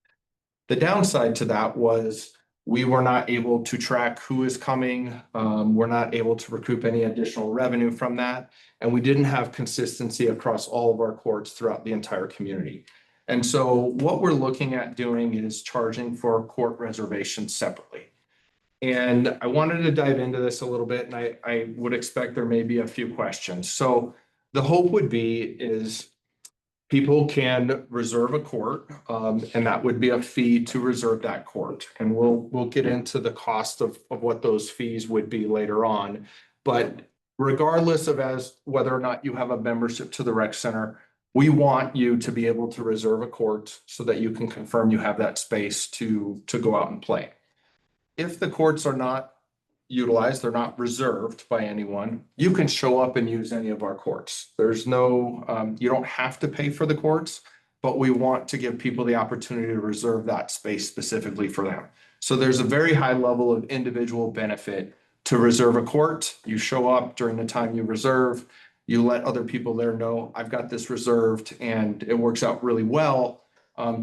P: The downside to that was we were not able to track who is coming. We're not able to recoup any additional revenue from that. And we didn't have consistency across all of our courts throughout the entire community. And so what we're looking at doing is charging for court reservations separately. And I wanted to dive into this a little bit, and I would expect there may be a few questions. So the hope would be is people can reserve a court, and that would be a fee to reserve that court. And we'll get into the cost of what those fees would be later on. But regardless of whether or not you have a membership to the rec center, we want you to be able to reserve a court so that you can confirm you have that space to go out and play. If the courts are not utilized, they're not reserved by anyone, you can show up and use any of our courts. There's no, you don't have to pay for the courts, but we want to give people the opportunity to reserve that space specifically for them. So there's a very high level of individual benefit to reserve a court. You show up during the time you reserve, you let other people there know, I've got this reserved, and it works out really well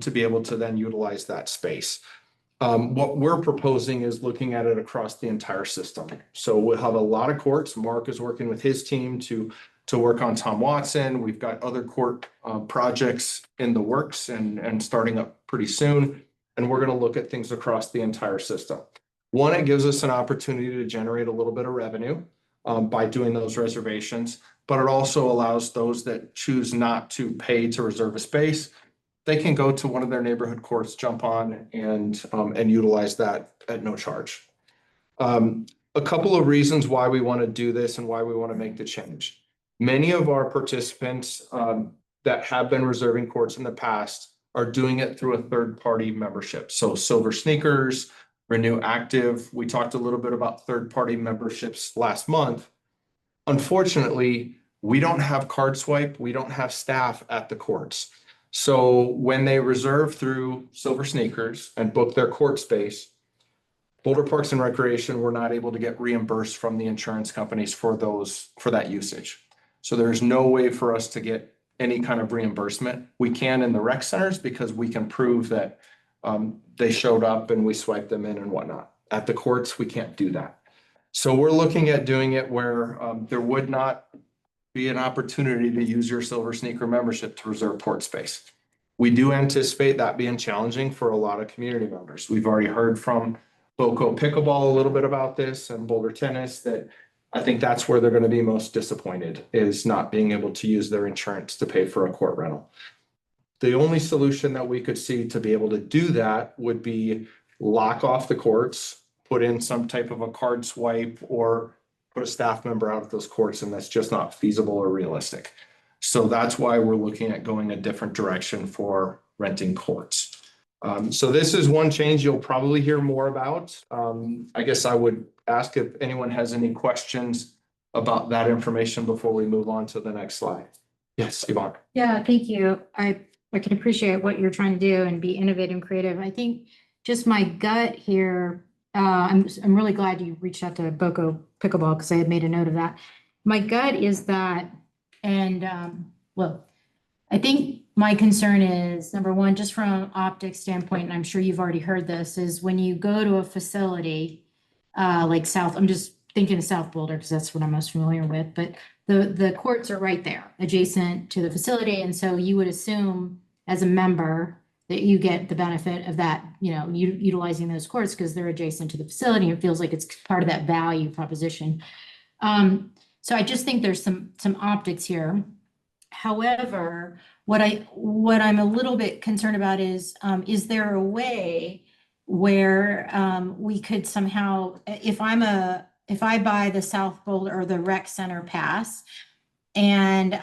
P: to be able to then utilize that space. What we're proposing is looking at it across the entire system. So we'll have a lot of courts. Mark is working with his team to work on Tom Watson. We've got other court projects in the works and starting up pretty soon. And we're going to look at things across the entire system. One, it gives us an opportunity to generate a little bit of revenue by doing those reservations, but it also allows those that choose not to pay to reserve a space, they can go to one of their neighborhood courts, jump on and utilize that at no charge. A couple of reasons why we want to do this and why we want to make the change. Many of our participants that have been reserving courts in the past are doing it through a third-party membership. So Silver Sneakers, Renew Active. We talked a little bit about third-party memberships last month. Unfortunately, we don't have card swipe. We don't have staff at the courts. So when they reserve through Silver Sneakers and book their court space, Boulder Parks and Recreation were not able to get reimbursed from the insurance companies for that usage. So there's no way for us to get any kind of reimbursement. We can in the rec centers because we can prove that they showed up and we swiped them in and whatnot. At the courts, we can't do that. So we're looking at doing it where there would not be an opportunity to use your Silver Sneaker membership to reserve court space. We do anticipate that being challenging for a lot of community members. We've already heard from Boco Pickleball a little bit about this and Boulder Tennis that I think that's where they're going to be most disappointed, is not being able to use their insurance to pay for a court rental. The only solution that we could see to be able to do that would be lock off the courts, put in some type of a card swipe, or put a staff member out at those courts, and that's just not feasible or realistic. So that's why we're looking at going a different direction for renting courts. So this is one change you'll probably hear more about. I guess I would ask if anyone has any questions about that information before we move on to the next slide. Yes, Yvonne.
H: Yeah, thank you. I can appreciate what you're trying to do and be innovative and creative. I think just my gut here, I'm really glad you reached out to Boco Pickleball because I had made a note of that. My gut is that, and well, I think my concern is, number one, just from an optics standpoint, and I'm sure you've already heard this, is when you go to a facility like I'm just thinking of South Boulder because that's what I'm most familiar with, but the courts are right there adjacent to the facility. And so you would assume as a member that you get the benefit of that, utilizing those courts because they're adjacent to the facility. It feels like it's part of that value proposition. So I just think there's some optics here. However, what I'm a little bit concerned about is there a way where we could somehow, if I buy the South Boulder or the rec center pass, and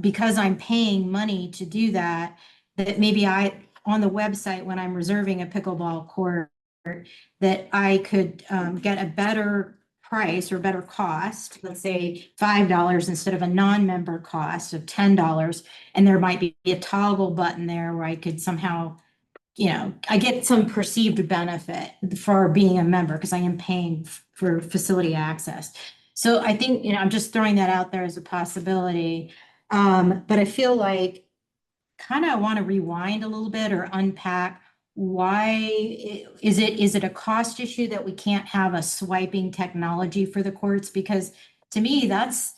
H: because I'm paying money to do that, that maybe on the website when I'm reserving a pickleball court, that I could get a better price or better cost, let's say $5 instead of a non-member cost of $10. And there might be a toggle button there where I could somehow, I get some perceived benefit for being a member because I am paying for facility access. So I think, I'm just throwing that out there as a possibility. But I feel like kind of want to rewind a little bit or unpack why is it a cost issue that we can't have a swiping technology for the courts? Because to me, that's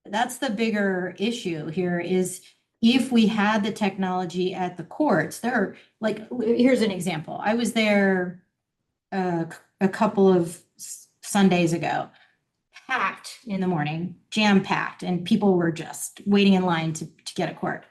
H: the bigger issue here is if we had the technology at the courts, here's an example. I was there a couple of Sundays ago, packed in the morning, jam packed, and people were just waiting in line to get a court.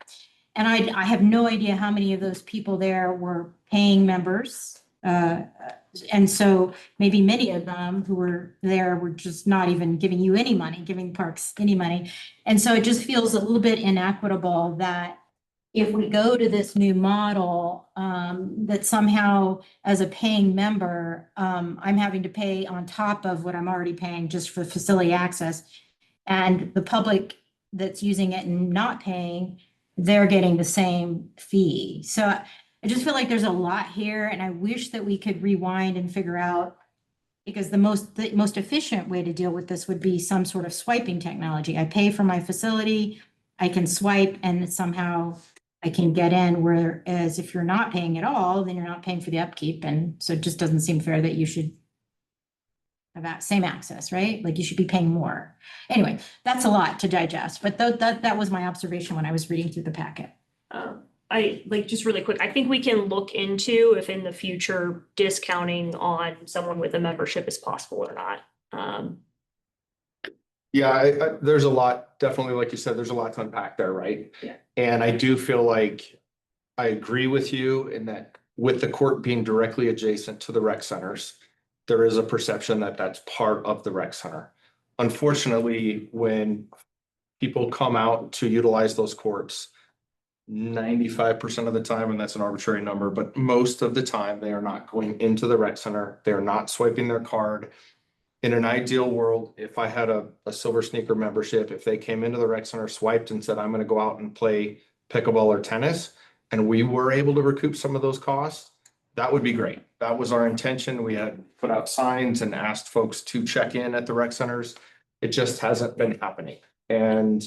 H: And I have no idea how many of those people there were paying members. And so maybe many of them who were there were just not even giving you any money, giving parks any money. And so it just feels a little bit inequitable that if we go to this new model, that somehow as a paying member, I'm having to pay on top of what I'm already paying just for facility access. And the public that's using it and not paying, they're getting the same fee. So I just feel like there's a lot here, and I wish that we could rewind and figure out, because the most efficient way to deal with this would be some sort of swiping technology. I pay for my facility, I can swipe, and somehow I can get in, whereas if you're not paying at all, then you're not paying for the upkeep. And so it just doesn't seem fair that you should have that same access, right? Like you should be paying more. Anyway, that's a lot to digest, but that was my observation when I was reading through the packet.
L: Just really quick, I think we can look into if in the future discounting on someone with a membership is possible or not.
P: Yeah, there's a lot, definitely, like you said, there's a lot to unpack there, right?
L: Yeah.
P: And I do feel like I agree with you in that with the court being directly adjacent to the rec centers, there is a perception that that's part of the rec center. Unfortunately, when people come out to utilize those courts, 95% of the time, and that's an arbitrary number, but most of the time, they are not going into the rec center. They're not swiping their card. In an ideal world, if I had a Silver Sneaker membership, if they came into the rec center, swiped and said, I'm going to go out and play pickleball or tennis, and we were able to recoup some of those costs, that would be great. That was our intention. We had put out signs and asked folks to check in at the rec centers. It just hasn't been happening. And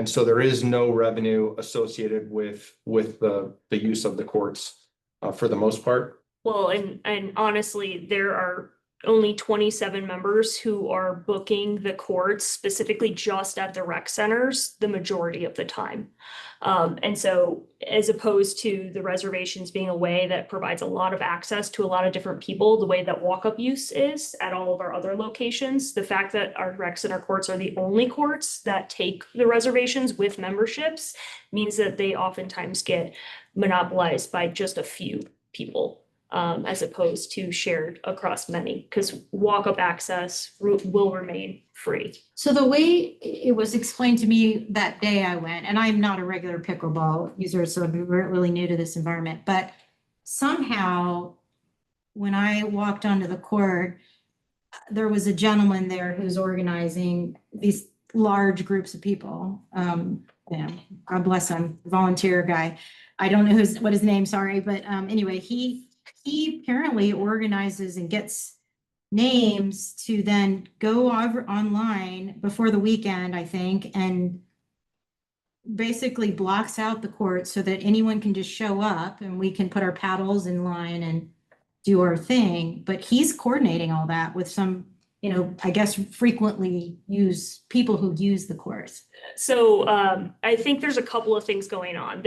P: so there is no revenue associated with the use of the courts for the most part.
L: Well, and honestly, there are only 27 members who are booking the courts specifically just at the rec centers the majority of the time. And so as opposed to the reservations being a way that provides a lot of access to a lot of different people, the way that walk-up use is at all of our other locations, the fact that our rec center courts are the only courts that take the reservations with memberships means that they oftentimes get monopolized by just a few people, as opposed to shared across many, because walk-up access will remain free.
H: So the way it was explained to me that day I went, and I'm not a regular pickleball user, so I'm really new to this environment, but somehow when I walked onto the court, there was a gentleman there who's organizing these large groups of people. God bless him, volunteer guy. I don't know what his name, sorry, but anyway, he apparently organizes and gets names to then go over online before the weekend, I think, and basically blocks out the court so that anyone can just show up and we can put our paddles in line and do our thing. But he's coordinating all that with some, I guess frequently people who use the course.
L: So I think there's a couple of things going on.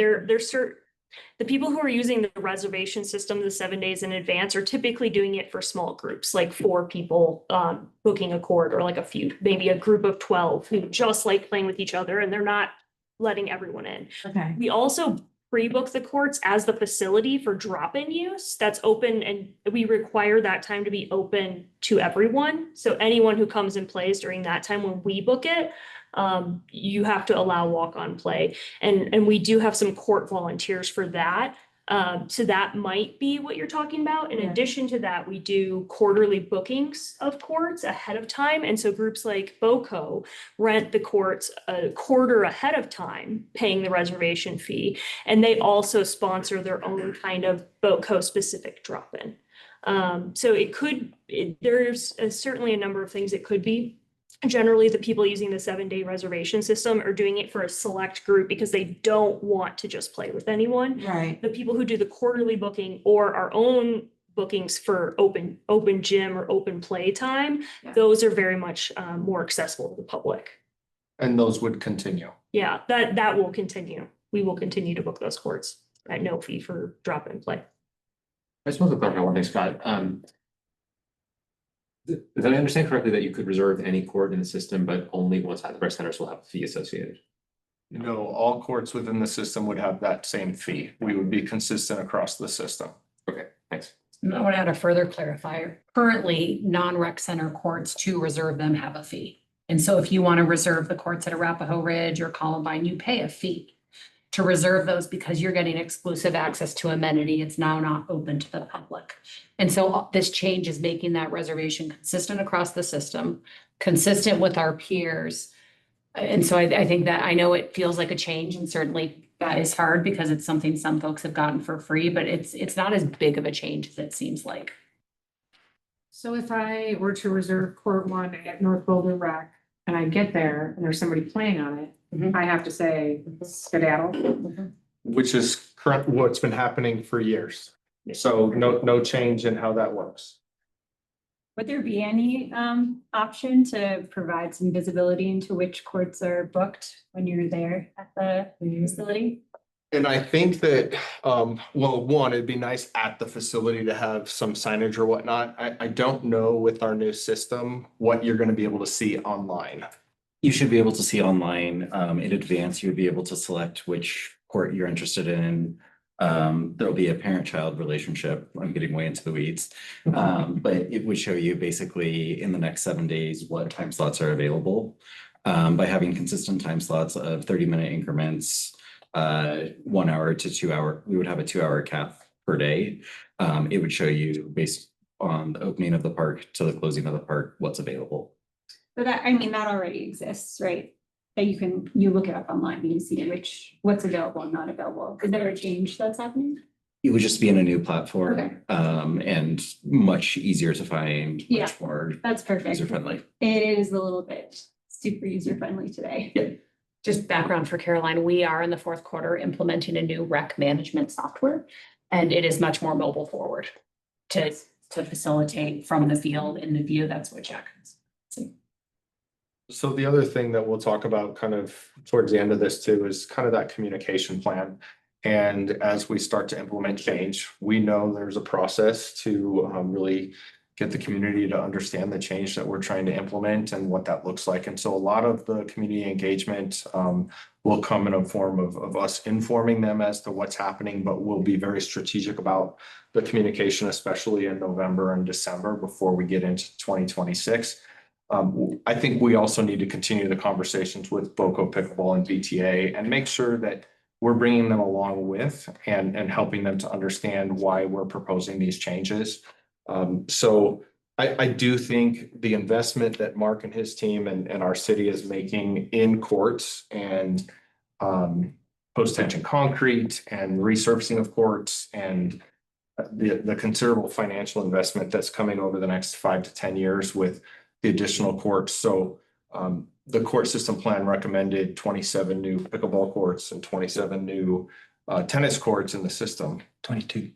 L: The people who are using the reservation system the 7 days in advance are typically doing it for small groups, like 4 people booking a court, or like maybe a group of 12 who just like playing with each other, and they're not letting everyone in.
H: Okay.
L: We also pre-book the courts as the facility for drop-in use that's open, and we require that time to be open to everyone. So anyone who comes and plays during that time when we book it, you have to allow walk-on play. And we do have some court volunteers for that. So that might be what you're talking about. In addition to that, we do quarterly bookings of courts ahead of time. And so groups like BOCO rent the courts a quarter ahead of time, paying the reservation fee. And they also sponsor their own kind of BOCO specific drop-in. So there's certainly a number of things it could be. Generally, the people using the 7-day reservation system are doing it for a select group because they don't want to just play with anyone.
H: Right.
L: The people who do the quarterly booking or our own bookings for open gym or open play time, those are very much more accessible to the public.
P: And those would continue.
L: Yeah, that will continue. We will continue to book those courts at no fee for drop-in play.
C: I just want to clarify one thing, Scott. Did I understand correctly that you could reserve any court in the system, but only ones at the rec centers will have a fee associated?
P: No, all courts within the system would have that same fee. We would be consistent across the system.
C: Okay, thanks.
I: I want to add a further clarifier. Currently, non-rec center courts to reserve them have a fee. And so if you want to reserve the courts at Arapahoe Ridge or Columbine, you pay a fee to reserve those because you're getting exclusive access to amenity. It's now not open to the public. And so this change is making that reservation consistent across the system, consistent with our peers. And so I think that, I know it feels like a change, and certainly that is hard because it's something some folks have gotten for free, but it's not as big of a change as it seems like.
D: So if I were to reserve court 1 at North Boulder Rec and I get there and there's somebody playing on it, I have to say skedaddle.
P: Which is what's been happening for years. So no change in how that works.
F: Would there be any option to provide some visibility into which courts are booked when you're there at the facility?
P: And I think that, one, it'd be nice at the facility to have some signage or whatnot. I don't know with our new system what you're gonna be able to see online.
N: You should be able to see online in advance. You would be able to select which court you're interested in. There'll be a parent-child relationship. I'm getting way into the weeds. But it would show you basically in the next 7 days what time slots are available. By having consistent time slots of 30-minute increments, 1 hour to 2 hour, we would have a 2-hour cap per day. It would show you based on the opening of the park to the closing of the park, what's available.
F: But that already exists, right? That you look it up online and you see what's available and not available. Is there a change that's happening?
N: It would just be in a new platform,
F: Okay.
N: And much easier to find,
F: Yeah,
N: much more
F: that's perfect.
N: user friendly.
F: It is a little bit super user friendly today.
I: Just background for Caroline, we are in the fourth quarter implementing a new rec management software, and it is much more mobile forward to to facilitate from the field in the view. That's what Jack is.
P: So the other thing that we'll talk about kind of towards the end of this too is kind of that communication plan. And as we start to implement change, we know there's a process to really get the community to understand the change that we're trying to implement and what that looks like. And so a lot of the community engagement will come in a form of us informing them as to what's happening, but we'll be very strategic about the communication, especially in November and December before we get into 2026. I think we also need to continue the conversations with BOCO Pickleball and VTA and make sure that we're bringing them along with and helping them to understand why we're proposing these changes. So I do think the investment that Mark and his team and our city is making in courts and post-tension concrete and resurfacing of courts and the considerable financial investment that's coming over the next 5 to 10 years with the additional courts. So the court system plan recommended 27 new pickleball courts and 27 new tennis courts in the system. 22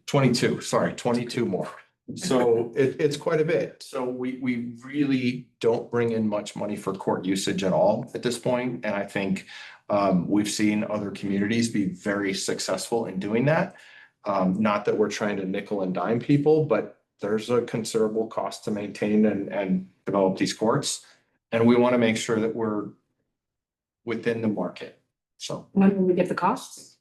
P: more. So it's quite a bit. So we really don't bring in much money for court usage at all at this point. And I think we've seen other communities be very successful in doing that. Not that we're trying to nickel and dime people, but there's a considerable cost to maintain and develop these courts. And we want to make sure that we're within the market. So
D: When will we get the costs?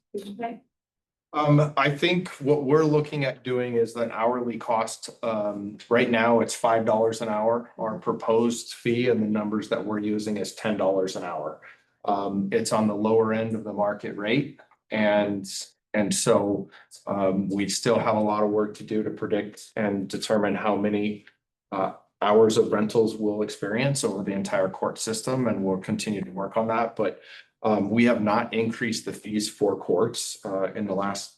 P: I think what we're looking at doing is an hourly cost. Right now, it's $5 an hour. Our proposed fee and the numbers that we're using is $10 an hour. It's on the lower end of the market rate. And so we still have a lot of work to do to predict and determine how many hours of rentals we'll experience over the entire court system, and we'll continue to work on that. But we have not increased the fees for courts in the last,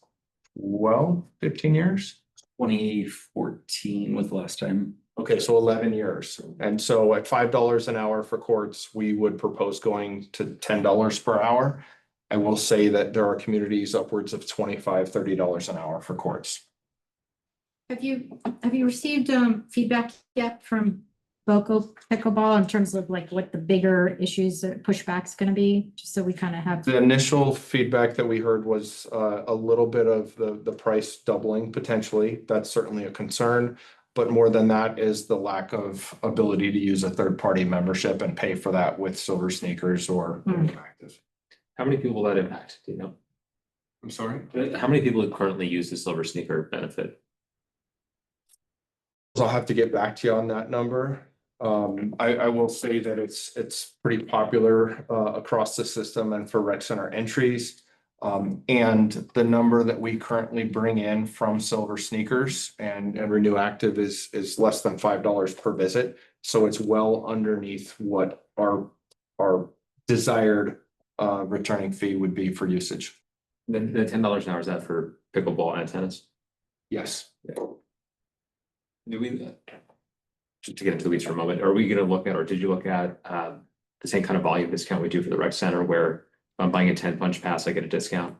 P: 15 years.
N: 2014 was the last time.
P: Okay, so 11 years. And so at $5 an hour for courts, we would propose going to $10 per hour. I will say that there are communities upwards of $25, $30 an hour for courts.
H: Have you received feedback yet from BOCO Pickleball in terms of like what the bigger issues or pushback's gonna be? Just so we kind of have.
P: The initial feedback that we heard was a little bit of the price doubling potentially. That's certainly a concern. But more than that is the lack of ability to use a third-party membership and pay for that with Silver Sneakers or Active.
C: How many people will that impact? Do you know?
P: I'm sorry?
C: How many people currently use the Silver Sneaker benefit?
P: So I'll have to get back to you on that number. I will say that it's pretty popular across the system and for rec center entries. And the number that we currently bring in from Silver Sneakers and Renew Active is less than $5 per visit. So it's well underneath what our desired returning fee would be for usage.
C: The $10 an hour, is that for pickleball and tennis?
P: Yes.
C: Do we, just to get into the weeds for a moment, are we gonna look at, or did you look at the same kind of volume discount we do for the rec center where if I'm buying a 10 punch pass, I get a discount?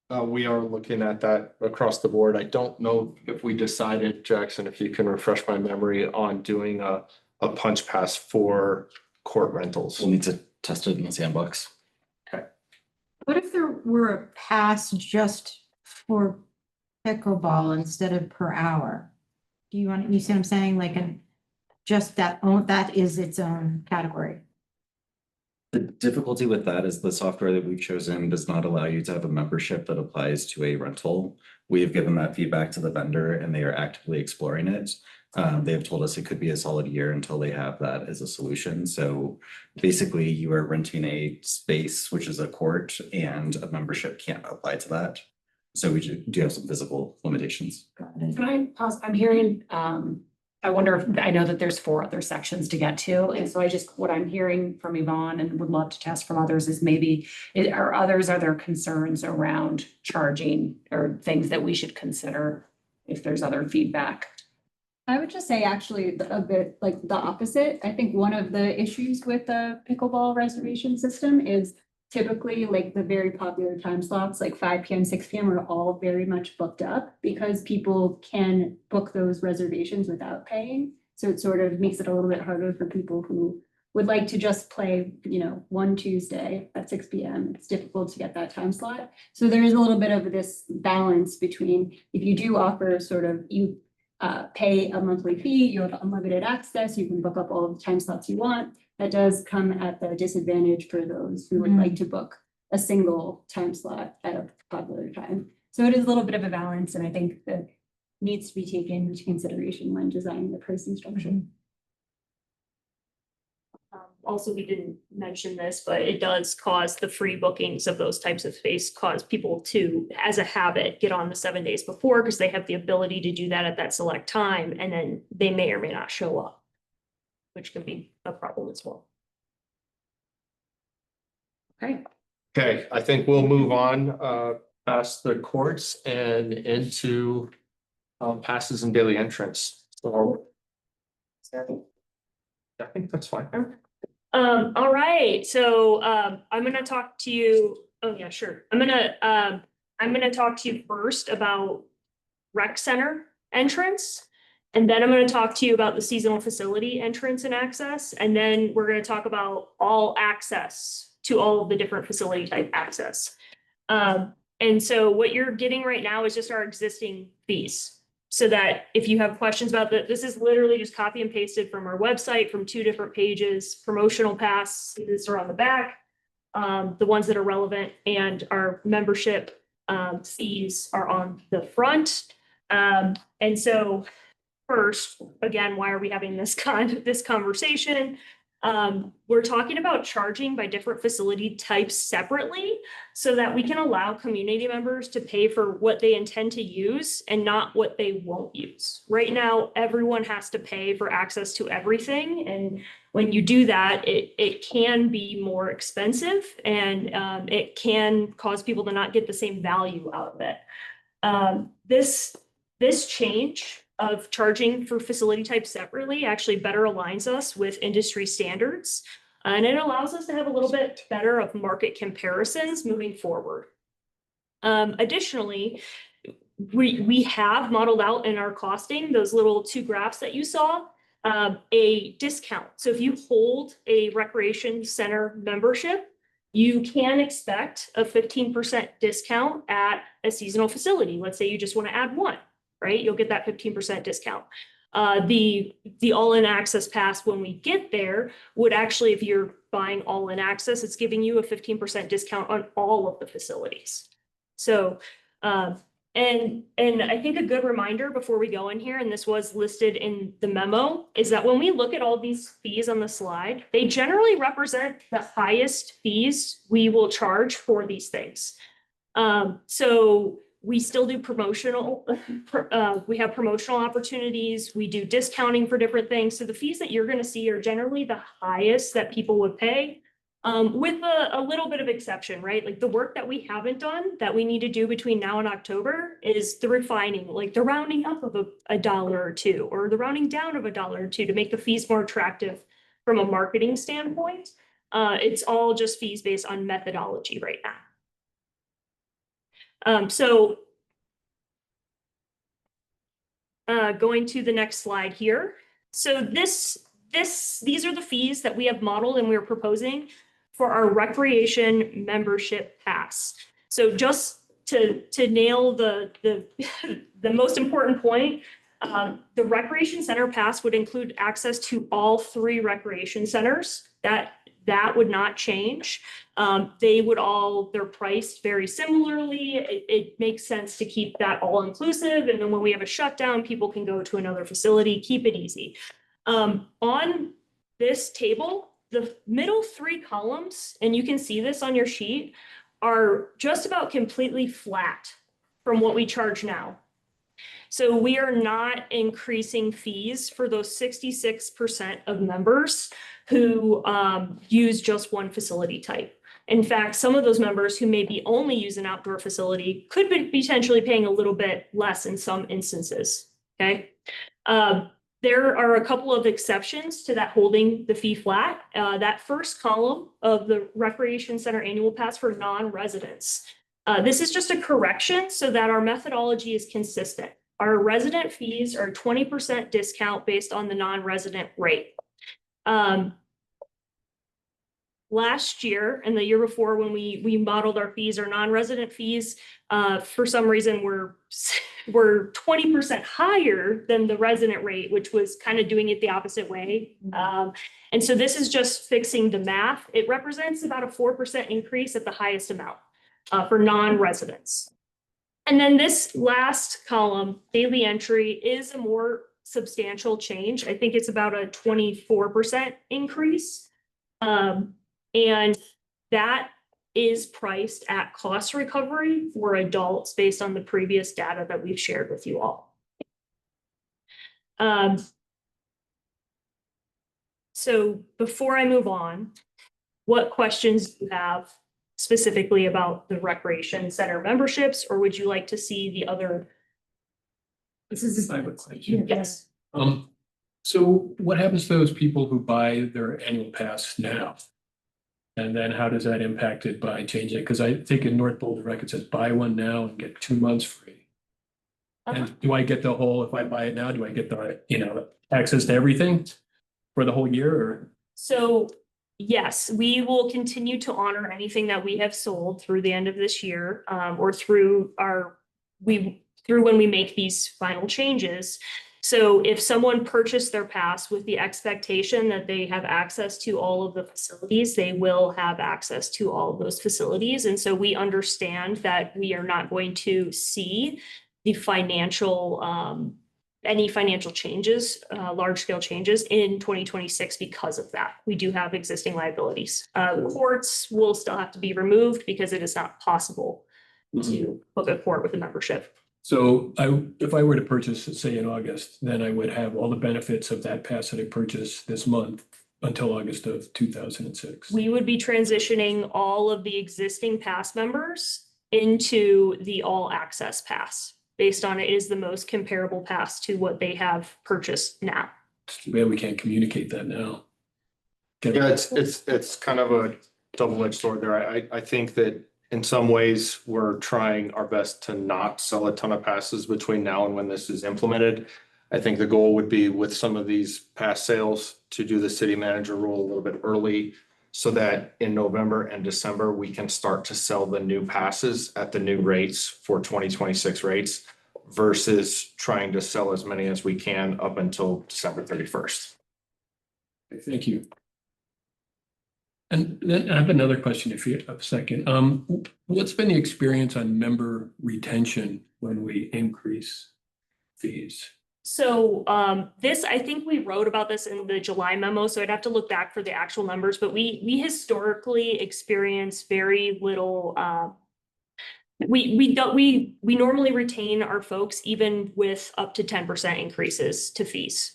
P: We are looking at that across the board. I don't know if we decided, Jackson, if you can refresh my memory on doing a punch pass for court rentals.
N: We'll need to test it in the sandbox.
H: What if there were a pass just for pickleball instead of per hour? Do you want, you see what I'm saying? Like, just that is its own category.
N: The difficulty with that is the software that we've chosen does not allow you to have a membership that applies to a rental. We have given that feedback to the vendor and they are actively exploring it. They have told us it could be a solid year until they have that as a solution. So basically you are renting a space, which is a court, and a membership can't apply to that. So we do have some physical limitations.
I: Can I pause? I'm hearing, I wonder if, I know that there's 4 other sections to get to. And so what I'm hearing from Yvonne and would love to test from others is maybe, are there concerns around charging or things that we should consider if there's other feedback?
F: I would just say actually a bit like the opposite. I think one of the issues with the pickleball reservation system is typically like the very popular time slots, like 5 p.m., 6 p.m. are all very much booked up because people can book those reservations without paying. So it sort of makes it a little bit harder for people who would like to just play, one Tuesday at 6 p.m. It's difficult to get that time slot. So there is a little bit of this balance between if you do offer sort of you pay a monthly fee, you have unlimited access, you can book up all of the time slots you want. That does come at the disadvantage for those who would like to book a single time slot at a popular time. So it is a little bit of a balance, and I think that needs to be taken into consideration when designing the pricing structure.
L: Also, we didn't mention this, but it does cause the free bookings of those types of space, cause people to, as a habit, get on the 7 days before because they have the ability to do that at that select time, and then they may or may not show up, which can be a problem as well. Okay.
P: Okay, I think we'll move on past the courts and into passes and daily entrance. So I think that's fine.
L: All right, so I'm gonna talk to you. Oh yeah, sure. I'm gonna talk to you first about rec center entrance. And then I'm gonna talk to you about the seasonal facility entrance and access. And then we're gonna talk about all access to all of the different facility type access. And so what you're getting right now is just our existing fees. So that if you have questions about that, this is literally just copy and pasted from our website from 2 different pages. Promotional passes are on the back, the ones that are relevant, and our membership fees are on the front. And so first, again, why are we having this conversation? We're talking about charging by different facility types separately so that we can allow community members to pay for what they intend to use and not what they won't use. Right now, everyone has to pay for access to everything. And when you do that, it can be more expensive, and it can cause people to not get the same value out of it. This change of charging for facility types separately actually better aligns us with industry standards. And it allows us to have a little bit better of market comparisons moving forward. Additionally, we have modeled out in our costing, those little 2 graphs that you saw, a discount. So if you hold a recreation center membership, you can expect a 15% discount at a seasonal facility. Let's say you just want to add one. Right? You'll get that 15% discount. The all-in access pass when we get there would actually, if you're buying all-in access, it's giving you a 15% discount on all of the facilities. So, and I think a good reminder before we go in here, and this was listed in the memo, is that when we look at all these fees on the slide, they generally represent the highest fees we will charge for these things. So we still do promotional, we have promotional opportunities, we do discounting for different things. So the fees that you're gonna see are generally the highest that people would pay, with a little bit of exception, right? Like the work that we haven't done that we need to do between now and October is the refining, like the rounding up of a $1 or $2, or the rounding down of $1 or $2 to make the fees more attractive from a marketing standpoint. It's all just fees based on methodology right now. Going to the next slide here. So these are the fees that we have modeled and we're proposing for our recreation membership pass. So just to nail the most important point, the recreation center pass would include access to all 3 recreation centers. That would not change. They're priced very similarly. It makes sense to keep that all inclusive. And then when we have a shutdown, people can go to another facility, keep it easy. On this table, the middle 3 columns, and you can see this on your sheet, are just about completely flat from what we charge now. So we are not increasing fees for those 66% of members who use just one facility type. In fact, some of those members who maybe only use an outdoor facility could be potentially paying a little bit less in some instances, okay? There are a couple of exceptions to that holding the fee flat. That first column of the Recreation Center annual pass for non-residents. This is just a correction so that our methodology is consistent. Our resident fees are 20% discount based on the non-resident rate. Last year and the year before, when we modeled our fees, our non-resident fees, for some reason were 20% higher than the resident rate, which was kind of doing it the opposite way. And so this is just fixing the math. It represents about a 4% increase at the highest amount for non-residents. And then this last column, daily entry, is a more substantial change. I think it's about a 24% increase. And that is priced at cost recovery for adults based on the previous data that we've shared with you all. So before I move on, what questions do you have specifically about the Recreation Center memberships, or would you like to see the other?
G: This is a question.
L: Yes.
G: So what happens to those people who buy their annual pass now? And then how does that impact it by changing it? Because I think in North Boulder Rec, it says buy one now and get 2 months free. And do I get the whole, if I buy it now, do I get the, access to everything for the whole year or?
L: So yes, we will continue to honor anything that we have sold through the end of this year, or through when we make these final changes. So if someone purchased their pass with the expectation that they have access to all of the facilities, they will have access to all of those facilities. And so we understand that we are not going to see the any financial changes, large scale changes in 2026 because of that. We do have existing liabilities. Courts will still have to be removed because it is not possible to book a court with a membership.
G: So if I were to purchase, say in August, then I would have all the benefits of that pass that I purchased this month until August of 2006.
L: We would be transitioning all of the existing pass members into the all access pass based on it is the most comparable pass to what they have purchased now.
G: It's too bad we can't communicate that now.
P: Yeah, it's kind of a double-edged sword there. I think that in some ways, we're trying our best to not sell a ton of passes between now and when this is implemented. I think the goal would be with some of these pass sales to do the city manager role a little bit early so that in November and December, we can start to sell the new passes at the new rates for 2026 rates versus trying to sell as many as we can up until December 31st.
G: Thank you. And then I have another question if you have a second. What's been the experience on member retention when we increase fees?
L: So I think we wrote about this in the July memo, so I'd have to look back for the actual numbers, but we historically experience very little. We normally retain our folks even with up to 10% increases to fees.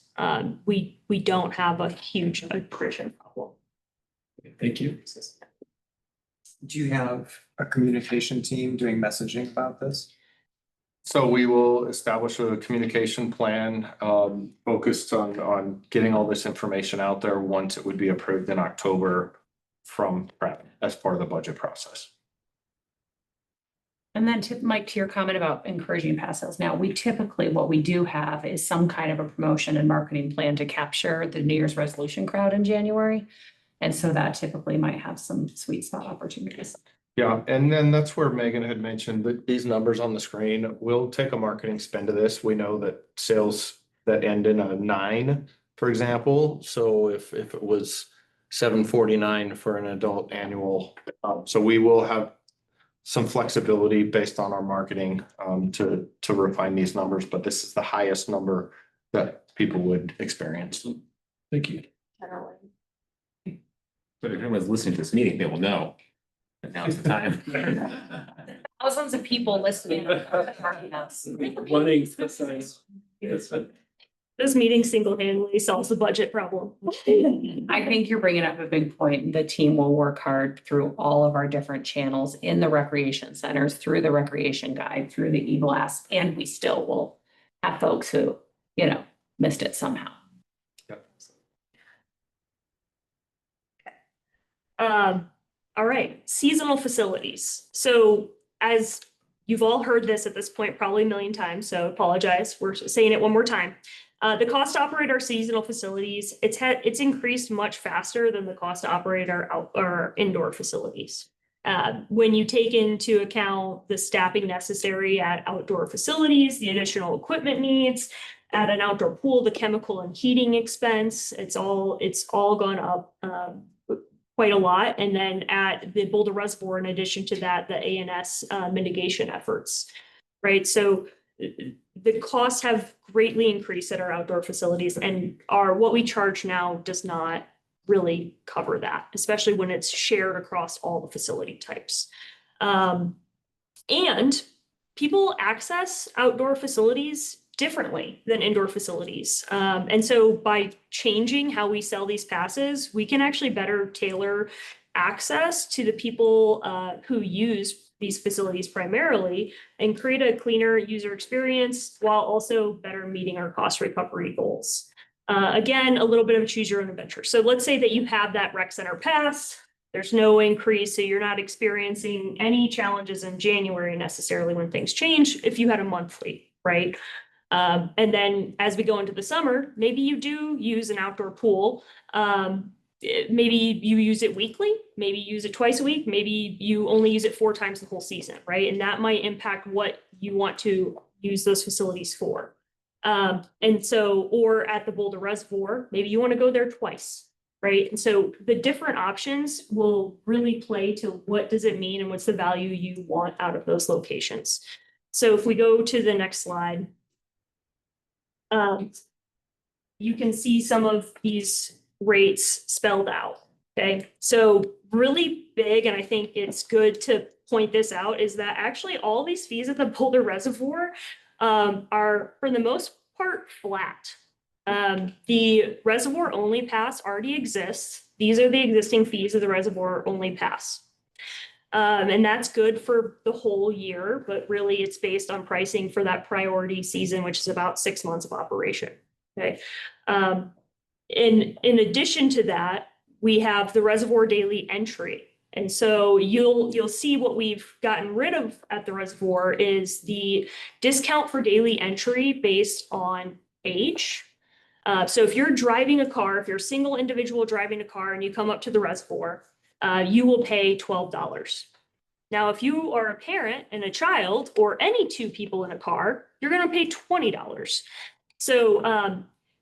L: We don't have a huge attrition problem.
G: Thank you.
E: Do you have a communication team doing messaging about this?
P: So we will establish a communication plan focused on getting all this information out there once it would be approved in October from PrEP as part of the budget process.
I: And then Mike, to your comment about encouraging pass sales. Now, what we do have is some kind of a promotion and marketing plan to capture the New Year's resolution crowd in January. And so that typically might have some sweet spot opportunities.
P: Yeah, and then that's where Megan had mentioned that these numbers on the screen, we'll take a marketing spend of this. We know that sales that end in a 9, for example. So if it was $749 for an adult annual, so we will have some flexibility based on our marketing to refine these numbers, but this is the highest number that people would experience.
G: Thank you.
C: But if anyone's listening to this meeting, they will know. And now's the time.
I: Thousands of people listening.
L: This meeting single-handedly solves the budget problem.
I: I think you're bringing up a big point. The team will work hard through all of our different channels in the recreation centers, through the recreation guide, through the e-blast, and we still will have folks who, missed it somehow.
L: All right, seasonal facilities. So as you've all heard this at this point probably a million times, so apologize. We're saying it one more time. The cost to operate our seasonal facilities, it's increased much faster than the cost to operate our indoor facilities. When you take into account the staffing necessary at outdoor facilities, the additional equipment needs, at an outdoor pool, the chemical and heating expense, it's all gone up quite a lot. And then at the Boulder Reservoir, in addition to that, the ANS mitigation efforts, right? So the costs have greatly increased at our outdoor facilities, and what we charge now does not really cover that, especially when it's shared across all the facility types. And people access outdoor facilities differently than indoor facilities. And so by changing how we sell these passes, we can actually better tailor access to the people who use these facilities primarily and create a cleaner user experience while also better meeting our cost recovery goals. Again, a little bit of a choose your own adventure. So let's say that you have that rec center pass. There's no increase, so you're not experiencing any challenges in January necessarily when things change if you had a monthly, right? And then as we go into the summer, maybe you do use an outdoor pool. Maybe you use it weekly, maybe you use it twice a week, maybe you only use it 4 times the whole season, right? And that might impact what you want to use those facilities for. And so, or at the Boulder Reservoir, maybe you want to go there twice, right? And so the different options will really play to what does it mean and what's the value you want out of those locations. So if we go to the next slide, you can see some of these rates spelled out, okay? So really big, and I think it's good to point this out, is that actually all these fees at the Boulder Reservoir are for the most part flat. The reservoir only pass already exists. These are the existing fees of the reservoir only pass. And that's good for the whole year, but really it's based on pricing for that priority season, which is about 6 months of operation, okay? In addition to that, we have the reservoir daily entry. And so you'll see what we've gotten rid of at the reservoir is the discount for daily entry based on age. So if you're driving a car, if you're a single individual driving a car and you come up to the reservoir, you will pay $12. Now, if you are a parent and a child or any 2 people in a car, you're going to pay $20.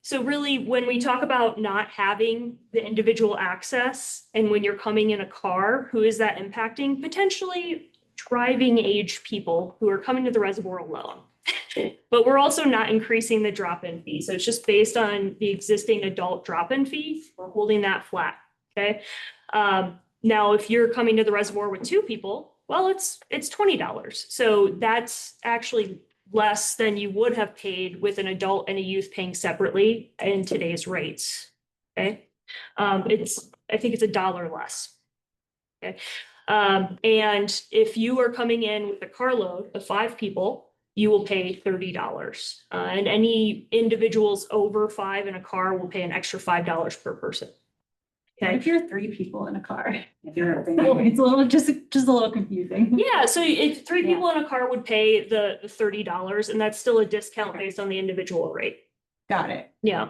L: So really, when we talk about not having the individual access and when you're coming in a car, who is that impacting? Potentially driving age people who are coming to the reservoir alone. But we're also not increasing the drop-in fee. So it's just based on the existing adult drop-in fee. We're holding that flat, okay? Now, if you're coming to the reservoir with 2 people, well, it's $20. So that's actually less than you would have paid with an adult and a youth paying separately in today's rates, okay? I think it's $1 less, okay? And if you are coming in with a carload of 5 people, you will pay $30. And any individuals over 5 in a car will pay an extra $5 per person. Okay.
F: If you're 3 people in a car, it's a little just a little confusing.
L: Yeah, so if 3 people in a car would pay the $30, and that's still a discount based on the individual rate.
F: Got it.
L: Yeah.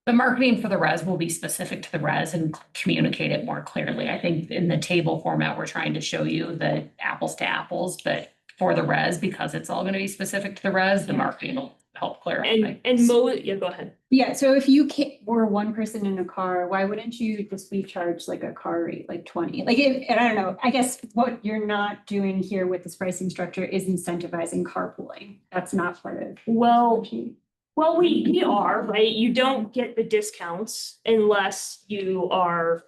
I: The marketing for the res will be specific to the res and communicate it more clearly. I think in the table format, we're trying to show you the apples to apples, but for the res, because it's all going to be specific to the res, the marketing will help clarify.
L: Yeah, go ahead.
F: Yeah, so if you were 1 person in a car, why wouldn't you just be charged like a car rate, like 20? Like, and I don't know, I guess what you're not doing here with this pricing structure is incentivizing carpooling. That's not part of.
L: Well, we are, right? You don't get the discounts unless you are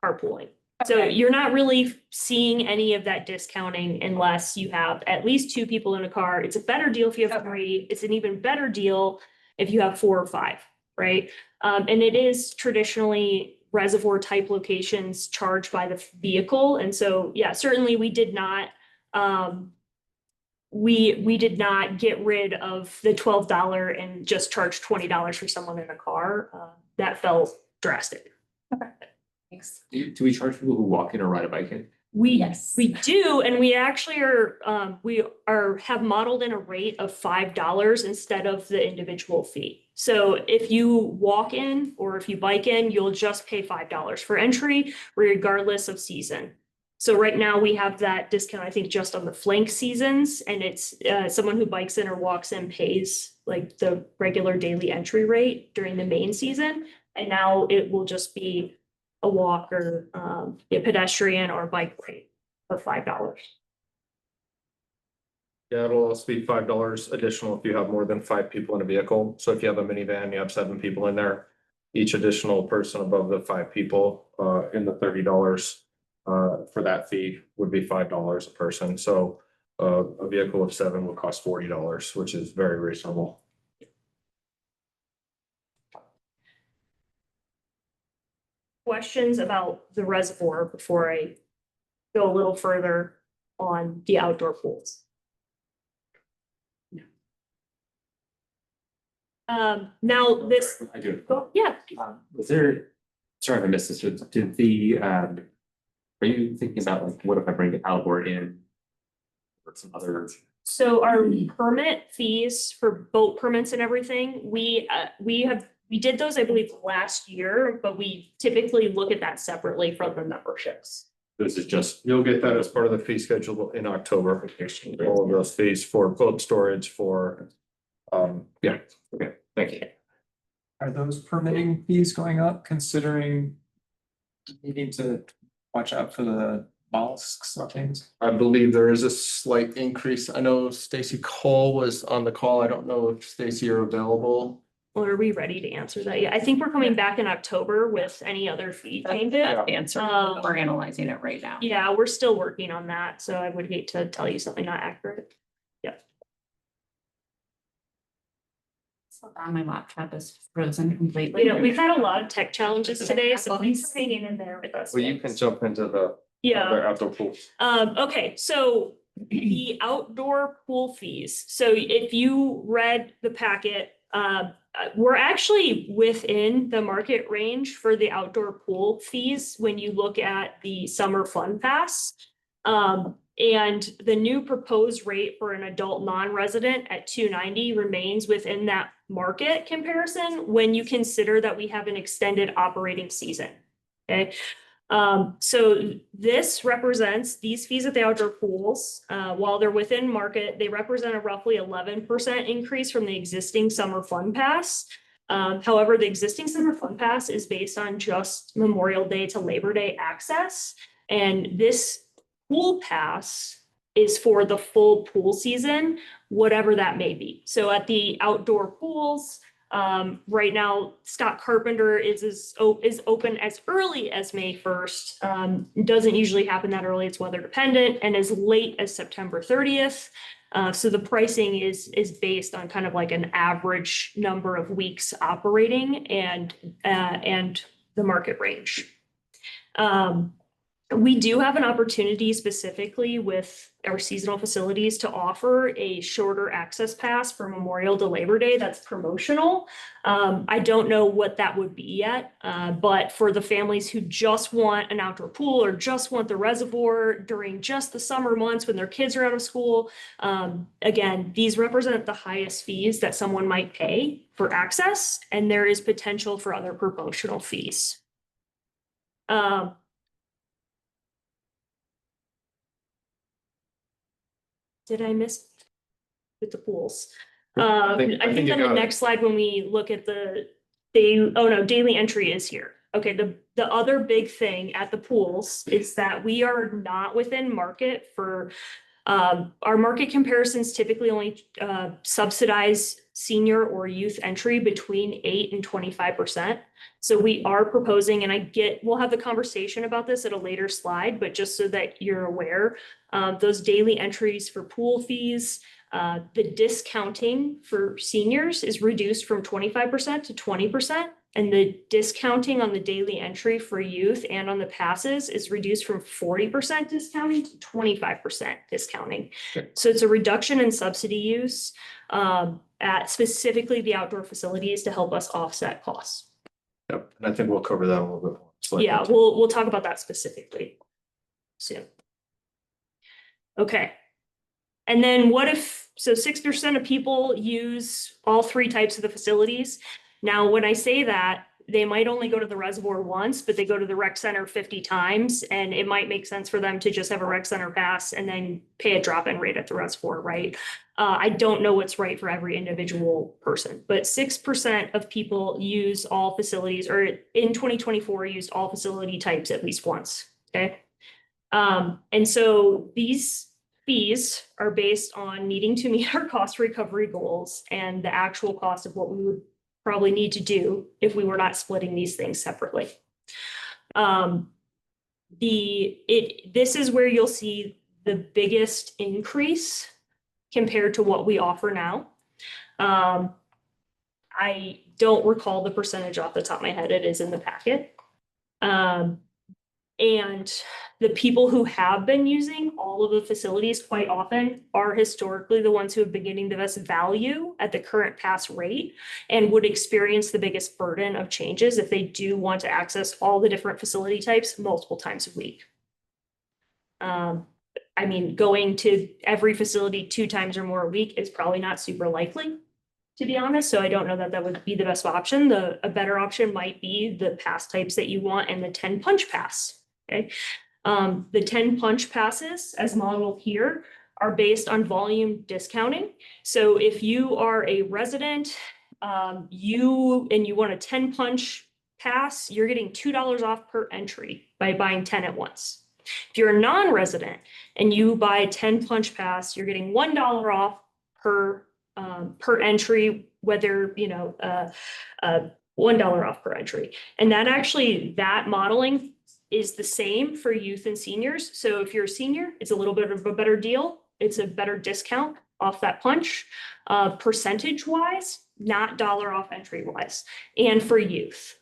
L: carpooling. So you're not really seeing any of that discounting unless you have at least 2 people in a car. It's a better deal if you have 3. It's an even better deal if you have 4 or 5, right? And it is traditionally reservoir type locations charged by the vehicle. And so, yeah, certainly we did not we did not get rid of the $12 and just charge $20 for someone in a car. That felt drastic.
B: Thanks.
C: Do we charge people who walk in or ride a bike in?
L: We do, and we actually have modeled in a rate of $5 instead of the individual fee. So if you walk in or if you bike in, you'll just pay $5 for entry regardless of season. So right now we have that discount, I think, just on the flank seasons, and it's someone who bikes in or walks in pays like the regular daily entry rate during the main season. And now it will just be a walk or a pedestrian or bike rate of $5.
P: Yeah, it'll also be $5 additional if you have more than 5 people in a vehicle. So if you have a minivan, you have 7 people in there. Each additional person above the 5 people in the $30 for that fee would be $5 a person. So a vehicle of 7 would cost $40, which is very reasonable.
L: Questions about the reservoir before I go a little further on the outdoor pools? Now this,
C: I do.
L: oh, yeah,
C: Was there, sorry if I missed this, did the, are you thinking about like, what if I bring an outboard in? Or some other,
L: so our permit fees for boat permits and everything, we did those, I believe, last year, but we typically look at that separately from the memberships.
C: this is just,
P: You'll get that as part of the fee schedule in October. All of those fees for boat storage, for, yeah.
C: okay, thank you.
E: Are those permitting fees going up considering needing to watch out for the mollusks and things?
P: I believe there is a slight increase. I know Stacy Cole was on the call. I don't know if Stacy, you're available.
L: Well, are we ready to answer that? Yeah, I think we're coming back in October with any other fee changes.
I: Answer, we're analyzing it right now.
L: Yeah, we're still working on that, so I would hate to tell you something not accurate.
O: My laptop is frozen completely.
L: You know, we've had a lot of tech challenges today, so thanks for hanging in there with us.
P: Well, you can jump into the
L: Yeah.
P: other outdoor pools.
L: Okay, so the outdoor pool fees. So if you read the packet, we're actually within the market range for the outdoor pool fees when you look at the summer fun pass. And the new proposed rate for an adult non-resident at $290 remains within that market comparison when you consider that we have an extended operating season. Okay. So this represents these fees at the outdoor pools. While they're within market, they represent a roughly 11% increase from the existing summer fun pass. However, the existing summer fun pass is based on just Memorial Day to Labor Day access. And this pool pass is for the full pool season, whatever that may be. So at the outdoor pools, right now, Scott Carpenter is open as early as May 1st. It doesn't usually happen that early, it's weather dependent, and as late as September 30th. So the pricing is based on kind of like an average number of weeks operating and the market range. We do have an opportunity specifically with our seasonal facilities to offer a shorter access pass for Memorial to Labor Day that's promotional. I don't know what that would be yet, but for the families who just want an outdoor pool or just want the reservoir during just the summer months when their kids are out of school, again, these represent the highest fees that someone might pay for access, and there is potential for other promotional fees. Did I miss with the pools? I think on the next slide, when we look at daily entry is here. Okay, the other big thing at the pools is that we are not within market for our market comparisons typically only subsidize senior or youth entry between 8 and 25%. So we are proposing, and we'll have the conversation about this at a later slide, but just so that you're aware, those daily entries for pool fees, the discounting for seniors is reduced from 25% to 20%. And the discounting on the daily entry for youth and on the passes is reduced from 40% discounting to 25% discounting.
C: Okay.
L: So it's a reduction in subsidy use at specifically the outdoor facilities to help us offset costs.
P: Yep, and I think we'll cover that a little bit more. So
L: Yeah, we'll talk about that specifically soon. Okay. And then what if, so 6% of people use all three types of the facilities. Now, when I say that, they might only go to the reservoir once, but they go to the rec center 50 times, and it might make sense for them to just have a rec center pass and then pay a drop-in rate at the reservoir, right? I don't know what's right for every individual person, but 6% of people use all facilities, or in 2024 used all facility types at least once, okay? And so these fees are based on needing to meet our cost recovery goals and the actual cost of what we would probably need to do if we were not splitting these things separately. This is where you'll see the biggest increase compared to what we offer now. I don't recall the percentage off the top of my head. It is in the packet. And the people who have been using all of the facilities quite often are historically the ones who have been getting the best value at the current pass rate and would experience the biggest burden of changes if they do want to access all the different facility types multiple times a week. I mean, going to every facility 2 times or more a week is probably not super likely, to be honest. So I don't know that that would be the best option. A better option might be the pass types that you want and the 10 punch pass. Okay. The 10 punch passes, as modeled here, are based on volume discounting. So if you are a resident, you want a 10 punch pass, you're getting $2 off per entry by buying 10 at once. If you're a non-resident and you buy a 10 punch pass, you're getting $1 off per entry, whether, $1 off per entry. And that modeling is the same for youth and seniors. So if you're a senior, it's a little bit of a better deal. It's a better discount off that punch, percentage wise, not dollar off entry wise. And for youth,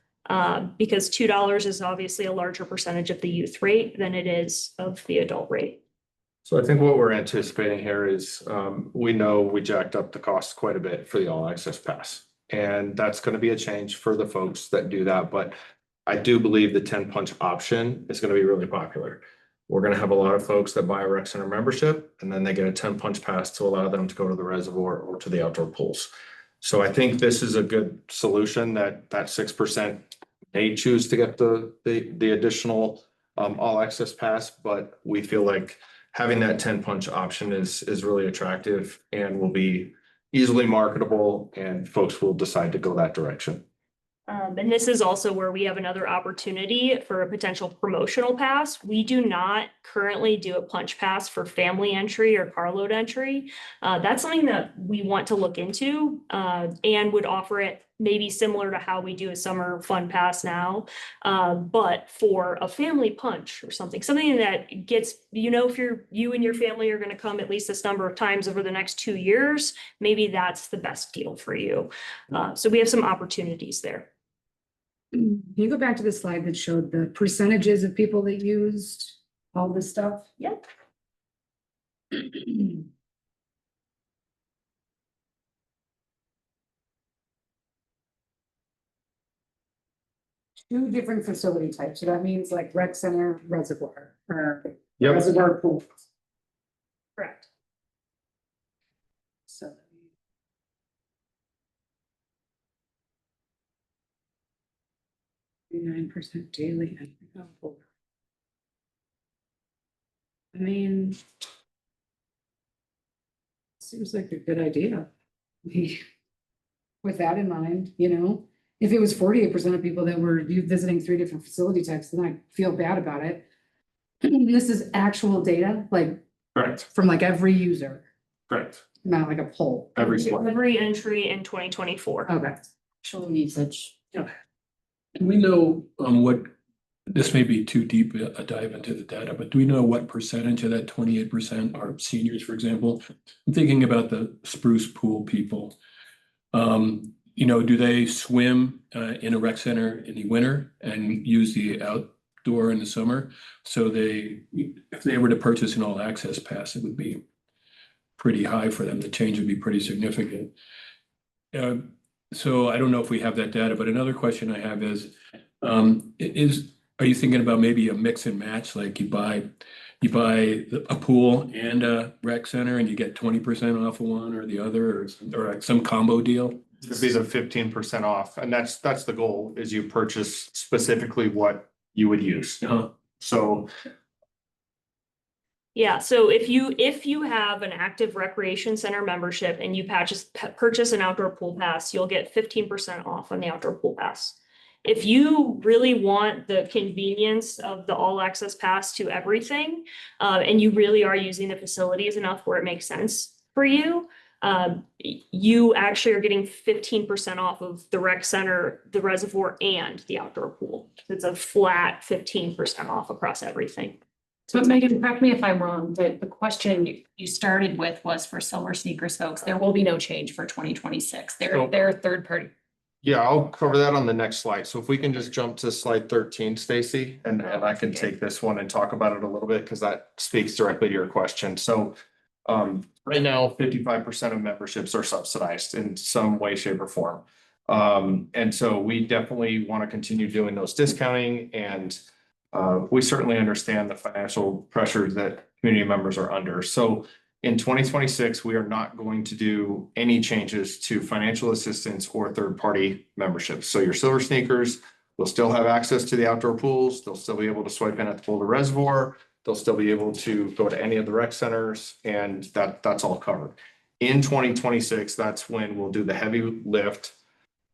L: because $2 is obviously a larger percentage of the youth rate than it is of the adult rate.
P: So I think what we're anticipating here is, we know we jacked up the cost quite a bit for the all access pass. And that's going to be a change for the folks that do that. But I do believe the 10 punch option is going to be really popular. We're going to have a lot of folks that buy a rec center membership and then they get a 10 punch pass to allow them to go to the reservoir or to the outdoor pools. So I think this is a good solution that 6% may choose to get the additional all access pass, but we feel like having that 10 punch option is really attractive and will be easily marketable, and folks will decide to go that direction.
L: And this is also where we have another opportunity for a potential promotional pass. We do not currently do a punch pass for family entry or carload entry. That's something that we want to look into and would offer it maybe similar to how we do a summer fun pass now, but for a family punch or something that gets, if you and your family are going to come at least this number of times over the next 2 years, maybe that's the best deal for you. So we have some opportunities there.
D: Can you go back to the slide that showed the percentages of people that used all this stuff?
L: Yep.
D: Two different facility types. So that means like rec center, reservoir, or
P: Yep.
D: reservoir pool.
L: Correct.
D: So 9% daily. I mean, seems like a good idea. With that in mind, if it was 48% of people that were visiting 3 different facility types, then I feel bad about it. This is actual data,
P: Correct.
D: from every user.
P: Correct.
D: Not like a poll.
P: Every slide.
L: Every entry in 2024.
D: Okay.
O: Actual usage.
G: Do we know what, this may be too deep a dive into the data, but do we know what percentage of that 28% are seniors, for example? I'm thinking about the Spruce Pool people. Do they swim in a rec center in the winter and use the outdoor in the summer? So if they were to purchase an all access pass, it would be pretty high for them. The change would be pretty significant. So I don't know if we have that data, but another question I have is, are you thinking about maybe a mix and match, like you buy a pool and a rec center and you get 20% off of one or the other, or like some combo deal?
P: It'd be the 15% off, and that's the goal, is you purchase specifically what you would use. So
L: Yeah, so if you have an active recreation center membership and you purchase an outdoor pool pass, you'll get 15% off on the outdoor pool pass. If you really want the convenience of the all access pass to everything, and you really are using the facilities enough where it makes sense for you, you actually are getting 15% off of the rec center, the reservoir, and the outdoor pool. It's a flat 15% off across everything.
I: So Megan, correct me if I'm wrong, but the question you started with was for Silver Sneakers folks, there will be no change for 2026. They're third party.
P: yeah, I'll cover that on the next slide. So if we can just jump to slide 13, Stacy, and I can take this one and talk about it a little bit because that speaks directly to your question. So right now, 55% of memberships are subsidized in some way, shape, or form. And so we definitely want to continue doing those discounting, and we certainly understand the financial pressures that community members are under. So in 2026, we are not going to do any changes to financial assistance or third-party memberships. So your Silver Sneakers will still have access to the outdoor pools. They'll still be able to swipe in at the Boulder Reservoir. They'll still be able to go to any of the rec centers, and that's all covered. In 2026, that's when we'll do the heavy lift,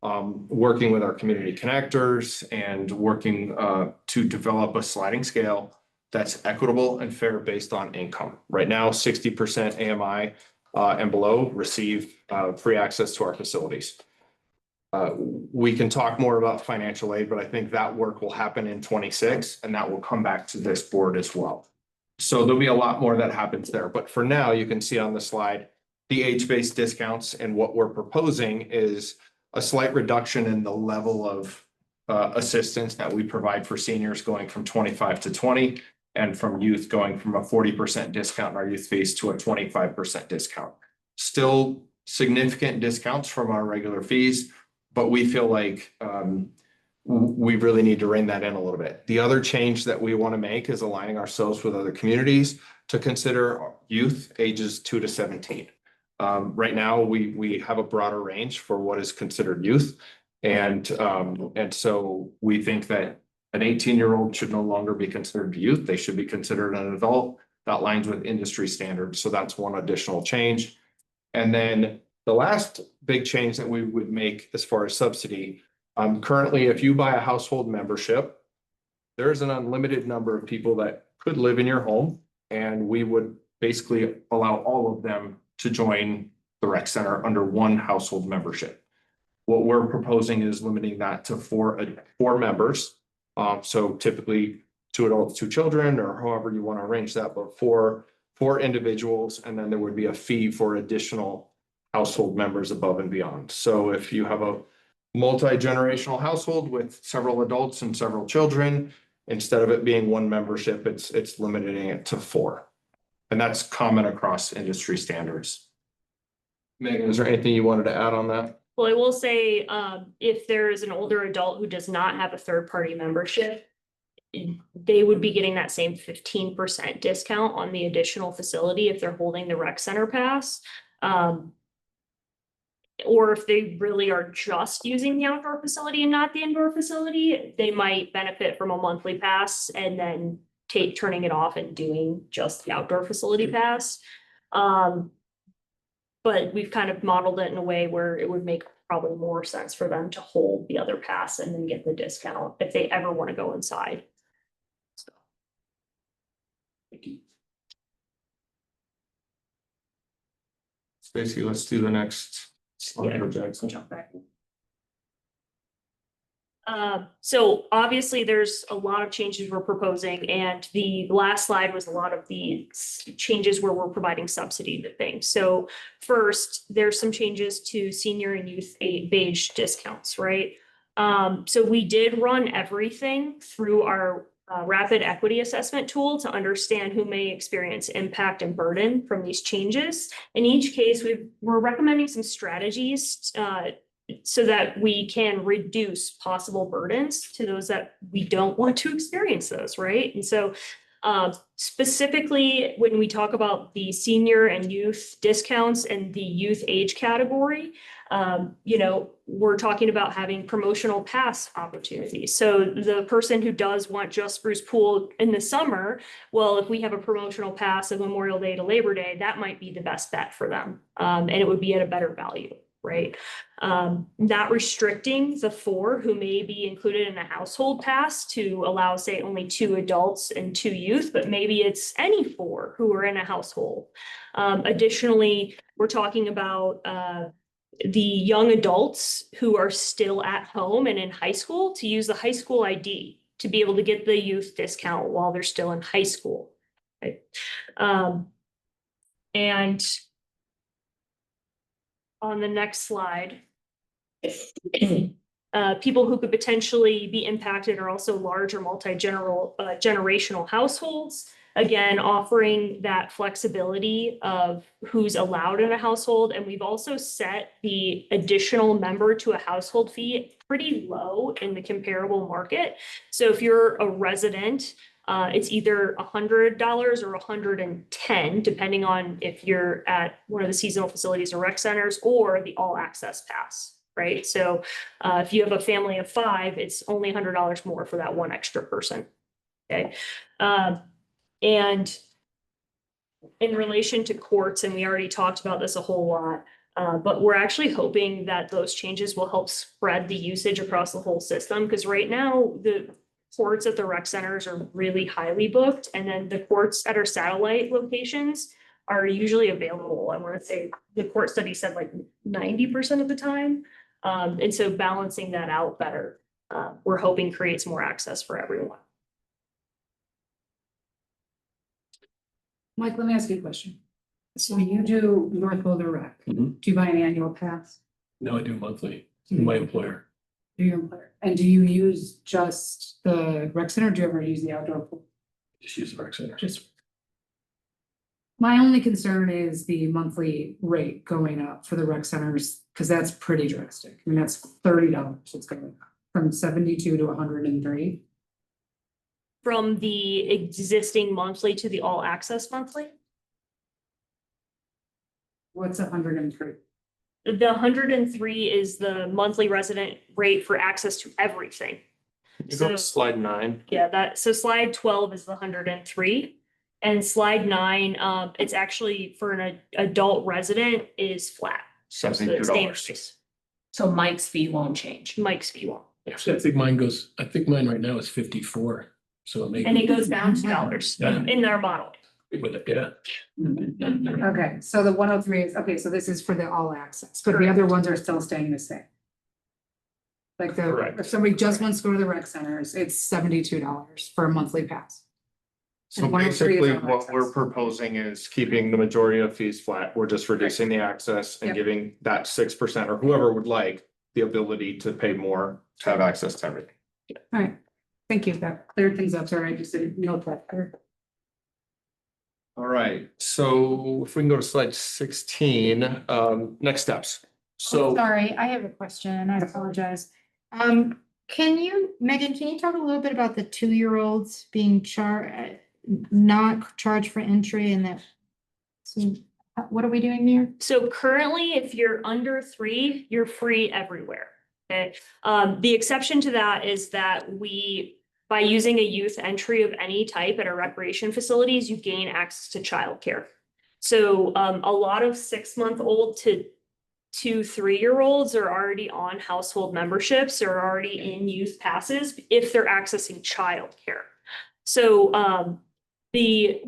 P: working with our community connectors and working to develop a sliding scale that's equitable and fair based on income. Right now, 60% AMI and below receive free access to our facilities. We can talk more about financial aid, but I think that work will happen in 26, and that will come back to this board as well. So there'll be a lot more that happens there. But for now, you can see on the slide, the age-based discounts, and what we're proposing is a slight reduction in the level of assistance that we provide for seniors, going from 25 to 20, and from youth going from a 40% discount in our youth fees to a 25% discount. Still significant discounts from our regular fees, but we feel like we really need to rein that in a little bit. The other change that we want to make is aligning ourselves with other communities to consider youth ages 2 to 17. Right now, we have a broader range for what is considered youth. And so we think that an 18-year-old should no longer be considered youth. They should be considered an adult. That aligns with industry standards. So that's one additional change. And then the last big change that we would make as far as subsidy, currently, if you buy a household membership, there is an unlimited number of people that could live in your home, and we would basically allow all of them to join the rec center under one household membership. What we're proposing is limiting that to four members. So typically 2 adults, 2 children, or however you want to arrange that, but four individuals, and then there would be a fee for additional household members above and beyond. So if you have a multi-generational household with several adults and several children, instead of it being one membership, it's limiting it to 4. And that's common across industry standards. Megan, is there anything you wanted to add on that?
L: Well, I will say, if there is an older adult who does not have a third-party membership, they would be getting that same 15% discount on the additional facility if they're holding the rec center pass. Or if they really are just using the outdoor facility and not the indoor facility, they might benefit from a monthly pass and then turning it off and doing just the outdoor facility pass. But we've kind of modeled it in a way where it would make probably more sense for them to hold the other pass and then get the discount if they ever want to go inside.
G: Thank you.
P: Stacy, let's do the next slide. or Jackson.
L: Jump back. So obviously there's a lot of changes we're proposing, and the last slide was a lot of the changes where we're providing subsidy to things. So first, there's some changes to senior and youth wage discounts, right? So we did run everything through our rapid equity assessment tool to understand who may experience impact and burden from these changes. In each case, we're recommending some strategies so that we can reduce possible burdens to those that we don't want to experience those, right? And so specifically, when we talk about the senior and youth discounts and the youth age category, we're talking about having promotional pass opportunities. So the person who does want just Spruce Pool in the summer, well, if we have a promotional pass of Memorial Day to Labor Day, that might be the best bet for them. And it would be at a better value, right? Not restricting the 4 who may be included in a household pass to allow, say, only 2 adults and 2 youth, but maybe it's any 4 who are in a household. Additionally, we're talking about the young adults who are still at home and in high school to use the high school ID to be able to get the youth discount while they're still in high school. Right? And on the next slide, people who could potentially be impacted are also large or multi-generational households. Again, offering that flexibility of who's allowed in a household. And we've also set the additional member to a household fee pretty low in the comparable market. So if you're a resident, it's either $100 or $110, depending on if you're at one of the seasonal facilities or rec centers or the all access pass, right? So if you have a family of 5, it's only $100 more for that one extra person, okay? And in relation to courts, and we already talked about this a whole lot, but we're actually hoping that those changes will help spread the usage across the whole system. Because right now, the courts at the rec centers are really highly booked. And then the courts at our satellite locations are usually available. I want to say the court study said like 90% of the time. And so balancing that out better, we're hoping creates more access for everyone.
D: Mike, let me ask you a question. So you do North Boulder Rec. Do you buy an annual pass?
G: No, I do monthly through my employer.
D: Do your employer? And do you use just the rec center? Or do you ever use the outdoor pool?
G: Just use the rec center.
D: Just. My only concern is the monthly rate going up for the rec centers, because that's pretty drastic. I mean, that's $30. It's going up from 72 to 103.
L: From the existing monthly to the all access monthly?
D: What's 103?
L: The 103 is the monthly resident rate for access to everything.
P: You go to slide 9.
L: Yeah, so slide 12 is the 103. And slide 9, it's actually for an adult resident is flat.
P: $72.
I: So Mike's fee won't change.
L: Mike's fee won't.
G: Actually, I think mine right now is 54. So
L: And it goes down to dollars
G: Yeah.
L: in their model.
G: with it, yeah.
D: Okay, so the 103 is, okay, so this is for the all access, but the other ones are still staying the same. Like
P: Correct.
D: if somebody just wants to go to the rec centers, it's $72 for a monthly pass.
P: So
D: And 103 is
P: basically,
D: all
P: what we're
D: access.
P: proposing is keeping the majority of fees flat. We're just reducing the access and
D: Yep.
P: giving that 6% or whoever would like the ability to pay more to have access to everything.
D: All right, thank you, that cleared things up, sorry, I just didn't know that.
P: All right, so if we can go to slide 16, next steps. So
H: Sorry, I have a question. I apologize. Megan, can you talk a little bit about the 2-year-olds being not charged for entry and that? So what are we doing there?
L: So currently, if you're under 3, you're free everywhere. Okay. The exception to that is that by using a youth entry of any type at our recreation facilities, you gain access to childcare. So a lot of 6-month-old to 2-3-year-olds are already on household memberships or already in youth passes if they're accessing childcare. So the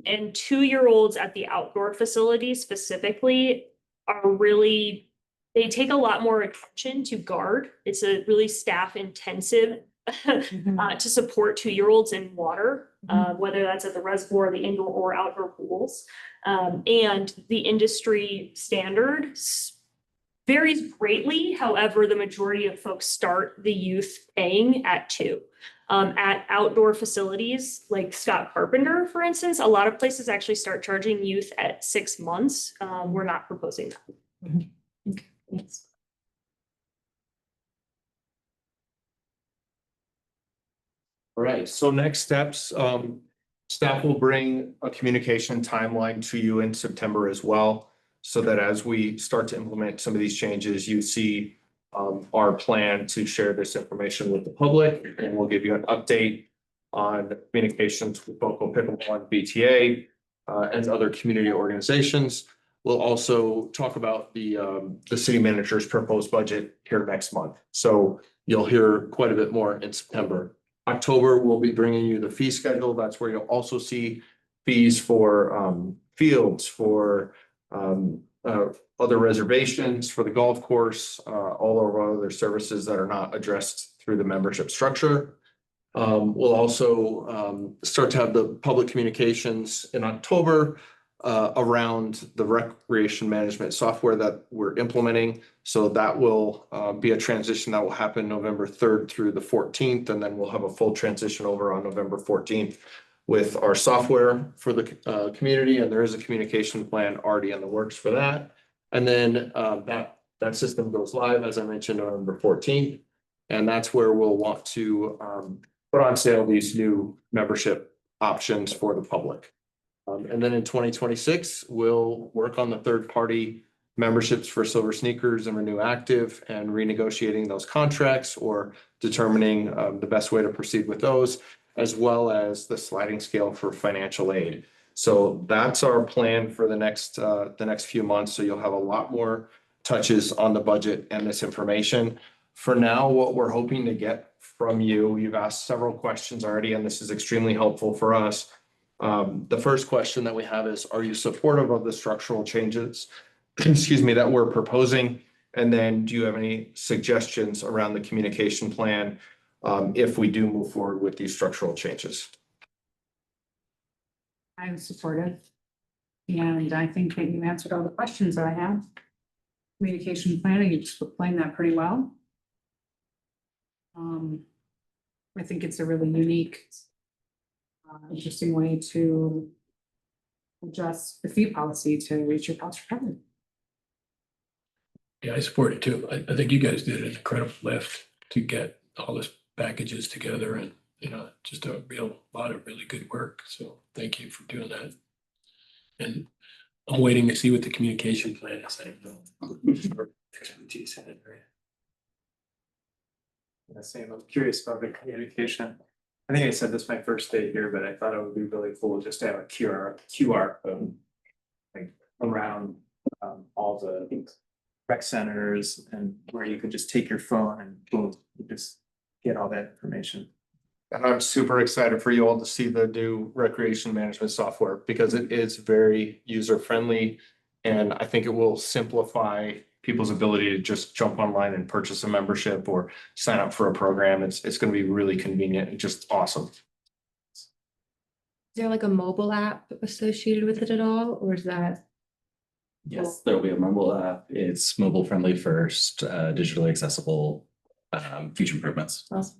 L: And 2-year-olds at the outdoor facilities specifically are really, they take a lot more attention to guard. It's a really staff intensive to support 2-year-olds in water, whether that's at the reservoir, the indoor or outdoor pools. And the industry standard varies greatly. However, the majority of folks start the youth paying at 2. At outdoor facilities like Scott Carpenter, for instance, a lot of places actually start charging youth at 6 months. We're not proposing that.
O: Okay, thanks.
P: All right, so next steps, staff will bring a communication timeline to you in September as well. So that as we start to implement some of these changes, you see our plan to share this information with the public, and we'll give you an update on communications with Boco Pickleball and BTA and other community organizations. We'll also talk about the city manager's proposed budget here next month. So you'll hear quite a bit more in September. October, we'll be bringing you the fee schedule. That's where you'll also see fees for fields, for other reservations, for the golf course, all of our other services that are not addressed through the membership structure. We'll also start to have the public communications in October around the recreation management software that we're implementing. So that will be a transition that will happen November 3rd through the 14th, and then we'll have a full transition over on November 14th with our software for the community, and there is a communication plan already in the works for that. And then that system goes live, as I mentioned, on November 14th, and that's where we'll want to put on sale these new membership options for the public. And then in 2026, we'll work on the third-party memberships for Silver Sneakers and Renew Active and renegotiating those contracts or determining the best way to proceed with those, as well as the sliding scale for financial aid. So that's our plan for the next few months. So you'll have a lot more touches on the budget and this information. For now, what we're hoping to get from you, you've asked several questions already, and this is extremely helpful for us. The first question that we have is, are you supportive of the structural changes, excuse me, that we're proposing? And then do you have any suggestions around the communication plan if we do move forward with these structural changes?
D: I'm supportive. And I think that you answered all the questions that I have. Communication planning, you explained that pretty well. I think it's a really unique, interesting way to adjust the fee policy to reach your cost recovery.
G: Yeah, I support it too. I think you guys did an incredible lift to get all this packages together, and just a lot of really good work. So thank you for doing that. And I'm waiting to see what the communication plan is. Expertise in it, right?
E: Yeah, same. I'm curious about the communication. I think I said this my first day here, but I thought it would be really cool just to have a QR code like around all the rec centers, and where you could just take your phone and boom, you just get all that information.
P: And I'm super excited for you all to see the new recreation management software because it is very user friendly. And I think it will simplify people's ability to just jump online and purchase a membership or sign up for a program. It's going to be really convenient and just awesome.
A: Is there like a mobile app associated with it at all, or is that?
N: Yes, there'll be a mobile app. It's mobile friendly first, digitally accessible, future improvements.
A: Awesome.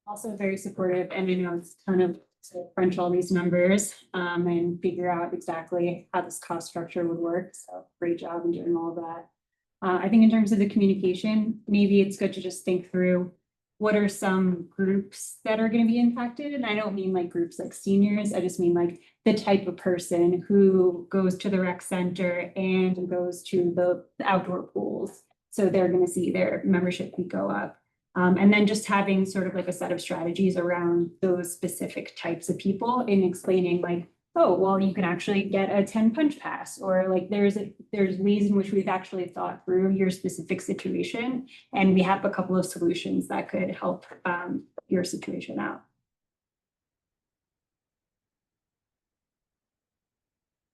F: Also very supportive, and I know it's kind of to crunch all these numbers and figure out exactly how this cost structure would work. So great job in doing all of that. I think in terms of the communication, maybe it's good to just think through what are some groups that are going to be impacted. And I don't mean like groups like seniors. I just mean like the type of person who goes to the rec center and goes to the outdoor pools. So they're going to see their membership fee go up. And then just having sort of like a set of strategies around those specific types of people in explaining like, oh, well, you can actually get a 10 punch pass, or like there's ways in which we've actually thought through your specific situation. And we have a couple of solutions that could help your situation out.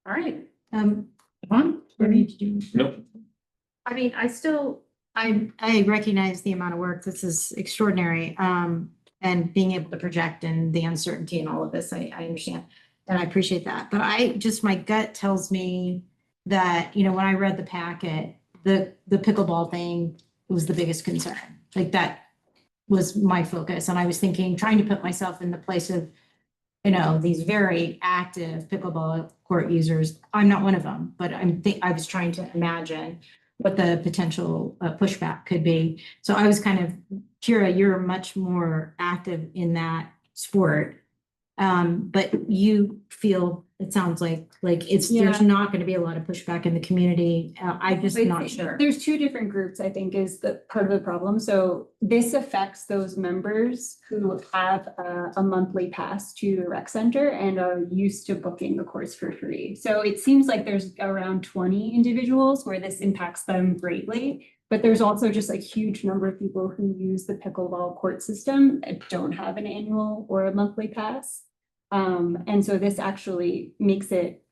I: All right.
H: Yvonne, what do you do?
C: Nope.
H: I mean, I recognize the amount of work. This is extraordinary. And being able to project and the uncertainty and all of this, I understand. And I appreciate that. But my gut tells me that, when I read the packet, the pickleball thing was the biggest concern. Like that was my focus. And I was trying to put myself in the place of, these very active pickleball court users. I'm not one of them, but I was trying to imagine what the potential pushback could be. So I was kind of, Kira, you're much more active in that sport. But you feel, it sounds like there's not going to be a lot of pushback in the community. I'm just not sure.
F: There's two different groups, I think, is the part of the problem. So this affects those members who have a monthly pass to the rec center and are used to booking the course for free. So it seems like there's around 20 individuals where this impacts them greatly. But there's also just a huge number of people who use the pickleball court system that don't have an annual or a monthly pass. And so this actually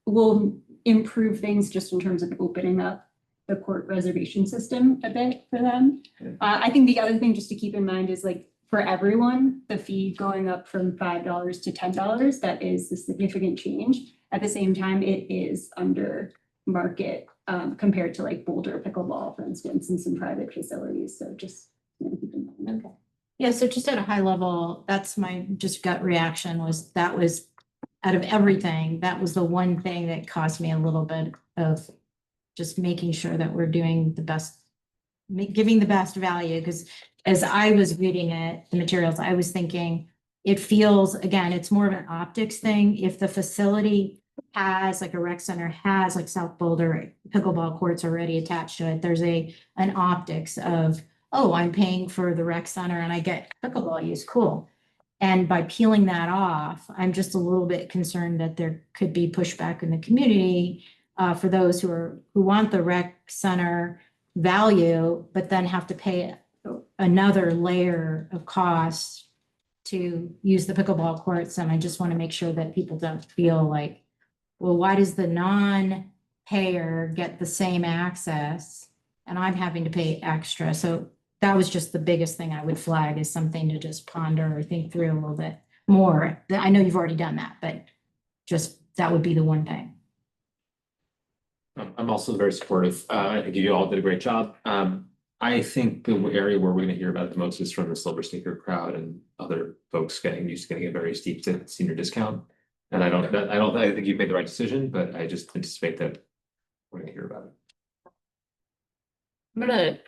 F: will improve things just in terms of opening up the court reservation system a bit for them. I think the other thing just to keep in mind is for everyone, the fee going up from $5 to $10, that is a significant change. At the same time, it is under market compared to Boulder pickleball, for instance, and some private facilities. So just keep in mind.
H: Okay. Yeah, so just at a high level, that's my just gut reaction was out of everything, that was the one thing that caused me a little bit of just making sure that we're doing the best, giving the best value. Because as I was reading the materials, I was thinking, it feels, again, it's more of an optics thing. If the facility has a rec center has South Boulder pickleball courts already attached to it, there's an optics of, oh, I'm paying for the rec center and I get pickleball use, cool. And by peeling that off, I'm just a little bit concerned that there could be pushback in the community for those who want the rec center value, but then have to pay another layer of cost to use the pickleball courts. And I just want to make sure that people don't feel like, well, why does the non-payer get the same access and I'm having to pay extra? So that was just the biggest thing I would flag as something to just ponder or think through a little bit more. I know you've already done that, but just that would be the one thing.
C: I'm also very supportive. I think you all did a great job. I think the area where we're going to hear about it the most is from the Silver Sneaker crowd and other folks getting used to getting a very steep senior discount. And I think you've made the right decision, but I just anticipate that we're going to hear about it.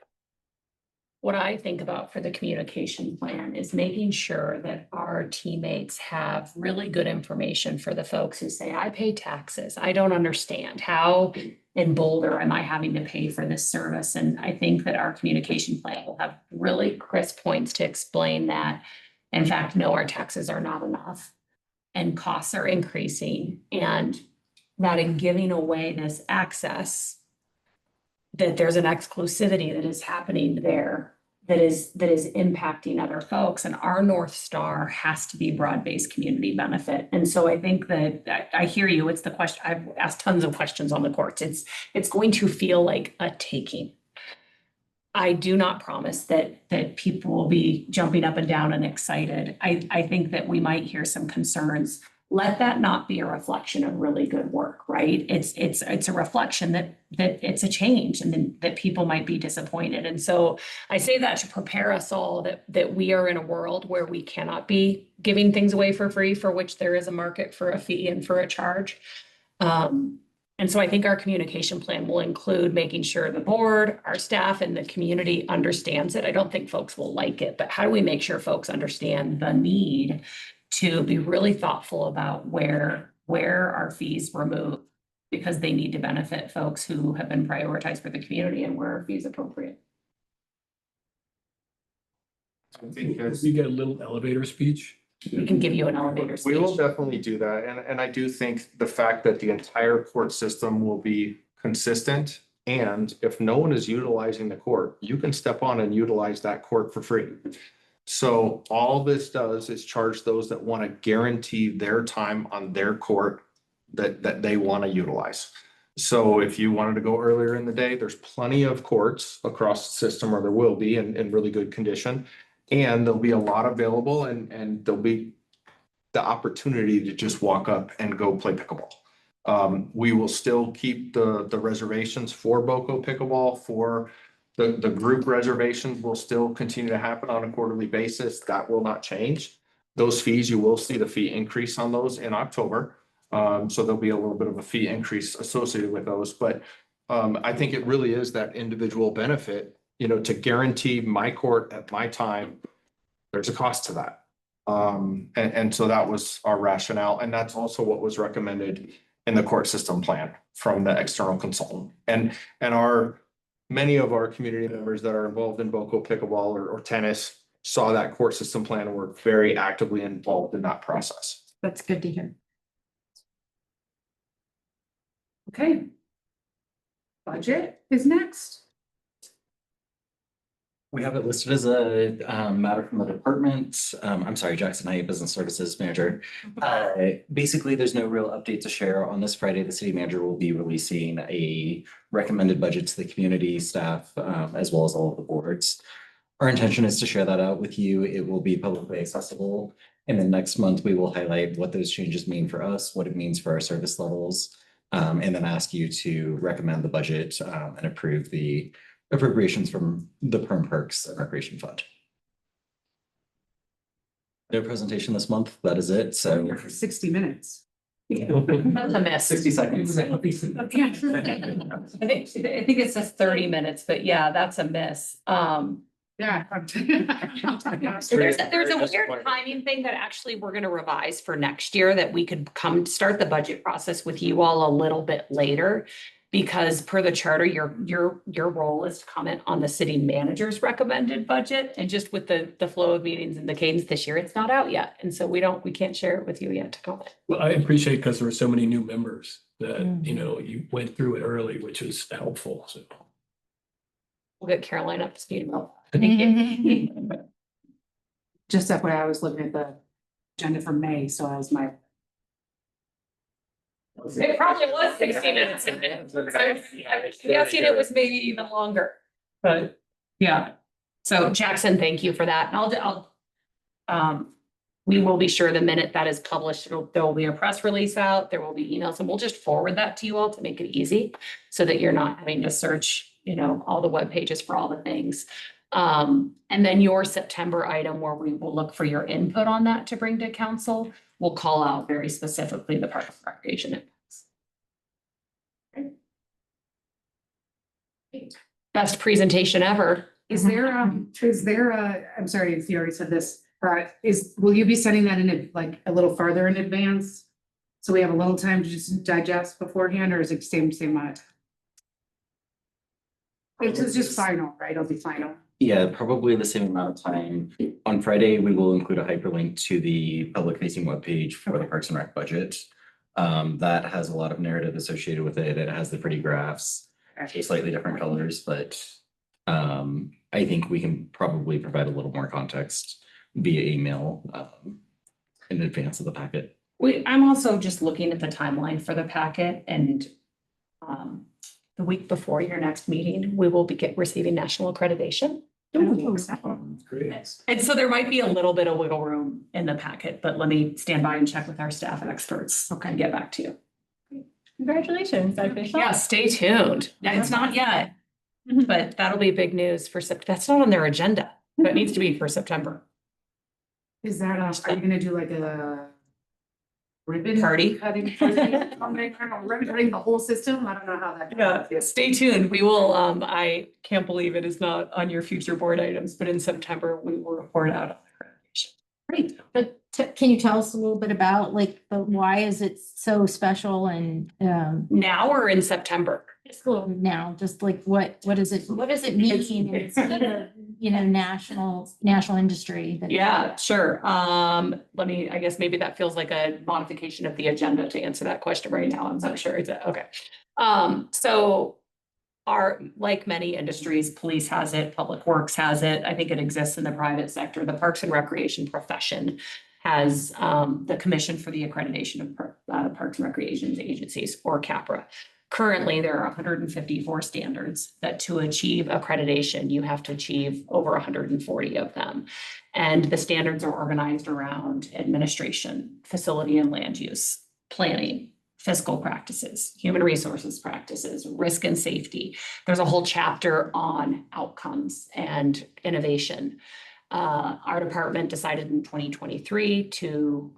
I: What I think about for the communication plan is making sure that our teammates have really good information for the folks who say, I pay taxes. I don't understand how in Boulder am I having to pay for this service? And I think that our communication plan will have really crisp points to explain that. In fact, no, our taxes are not enough and costs are increasing, and that in giving away this access, that there's an exclusivity that is happening there that is impacting other folks. And our North Star has to be broad-based community benefit. And so I think that I hear you. It's the question. I've asked tons of questions on the courts. It's going to feel like a taking. I do not promise that people will be jumping up and down and excited. I think that we might hear some concerns. Let that not be a reflection of really good work, right? It's a reflection that it's a change and that people might be disappointed. And so I say that to prepare us all that we are in a world where we cannot be giving things away for free, for which there is a market for a fee and for a charge. And so I think our communication plan will include making sure the board, our staff, and the community understands it. I don't think folks will like it, but how do we make sure folks understand the need to be really thoughtful about where our fees were moved, because they need to benefit folks who have been prioritized for the community and where our fees appropriate.
G: We get a little elevator speech.
I: We can give you an elevator speech.
P: We will definitely do that. And I do think the fact that the entire court system will be consistent. And if no one is utilizing the court, you can step on and utilize that court for free. So all this does is charge those that want to guarantee their time on their court that they want to utilize. So if you wanted to go earlier in the day, there's plenty of courts across the system, or there will be in really good condition. And there'll be a lot available, and there'll be the opportunity to just walk up and go play pickleball. We will still keep the reservations for BOCO pickleball. For the group reservations will still continue to happen on a quarterly basis. That will not change. Those fees, you will see the fee increase on those in October. So there'll be a little bit of a fee increase associated with those, but I think it really is that individual benefit, to guarantee my court at my time. There's a cost to that. And so that was our rationale, and that's also what was recommended in the court system plan from the external consultant. And many of our community members that are involved in BOCO pickleball or tennis saw that court system plan and were very actively involved in that process.
H: That's good to hear.
D: Okay. Budget is next.
N: We have it listed as a matter from the department. I'm sorry, Jackson Heights Business Services Manager. Basically, there's no real update to share. On this Friday, the city manager will be releasing a recommended budget to the community staff, as well as all of the boards. Our intention is to share that out with you. It will be publicly accessible. And then next month, we will highlight what those changes mean for us, what it means for our service levels, and then ask you to recommend the budget and approve the appropriations from the Perm Perks and Recreation Fund. No presentation this month. That is it. So
D: For 60 minutes.
B: That's a miss.
N: 60 seconds.
B: I think it says 30 minutes, but yeah, that's a miss.
D: Yeah.
B: There's a weird timing thing that actually we're gonna revise for next year, that we could come start the budget process with you all a little bit later. Because per the charter, your role is to comment on the city manager's recommended budget, and just with the flow of meetings and the cadence this year, it's not out yet. And so we can't share it with you yet to comment.
G: Well, I appreciate, because there were so many new members that, you went through it early, which is helpful, so.
B: We'll get Caroline up to speed about that. Thank you.
D: Just that way, I was looking at the agenda for May, so I was my.
B: It probably was 60 minutes. I'm guessing it was maybe even longer, but yeah. So Jackson, thank you for that. And we will be sure the minute that is published, there will be a press release out, there will be emails, and we'll just forward that to you all to make it easy so that you're not having to search, all the web pages for all the things. And then your September item, where we will look for your input on that to bring to council, we'll call out very specifically the Parks and Recreation. Best presentation ever.
D: Is there I'm sorry if you already said this, will you be sending that in a little farther in advance? So we have a little time to just digest beforehand, or is it same amount of time? It's just final, right? It'll be final.
N: Yeah, probably the same amount of time. On Friday, we will include a hyperlink to the public facing webpage for the Parks and Rec budget. That has a lot of narrative associated with it. It has the pretty graphs, slightly different colors, but I think we can probably provide a little more context via email in advance of the packet.
B: I'm also just looking at the timeline for the packet, and the week before your next meeting, we will be receiving national accreditation.
G: Great.
B: And so there might be a little bit of wiggle room in the packet, but let me stand by and check with our staff experts. Okay, and get back to you.
F: Congratulations.
B: Yeah, stay tuned. It's not yet, but that'll be big news for September. That's not on their agenda, but it needs to be for September.
D: Is that, are you gonna do like a ribbon
B: Party?
D: cutting? Ribbon cutting the whole system? I don't know how that.
B: Yeah, stay tuned. We will, I can't believe it is not on your future board items, but in September, we will report out on the accreditation.
H: Great. But can you tell us a little bit about why is it so special and
B: Now or in September?
H: now, just what does it mean? It's national industry.
B: Yeah, sure. I guess maybe that feels like a modification of the agenda to answer that question right now. I'm not sure. Okay. So like many industries, police has it, public works has it. I think it exists in the private sector. The Parks and Recreation profession
I: has the Commission for the Accreditation of Parks and Recreation Agencies, or CAPRA. Currently, there are 154 standards that to achieve accreditation, you have to achieve over 140 of them. And the standards are organized around administration, facility and land use, planning, fiscal practices, human resources practices, risk and safety. There's a whole chapter on outcomes and innovation. Our department decided in 2023 to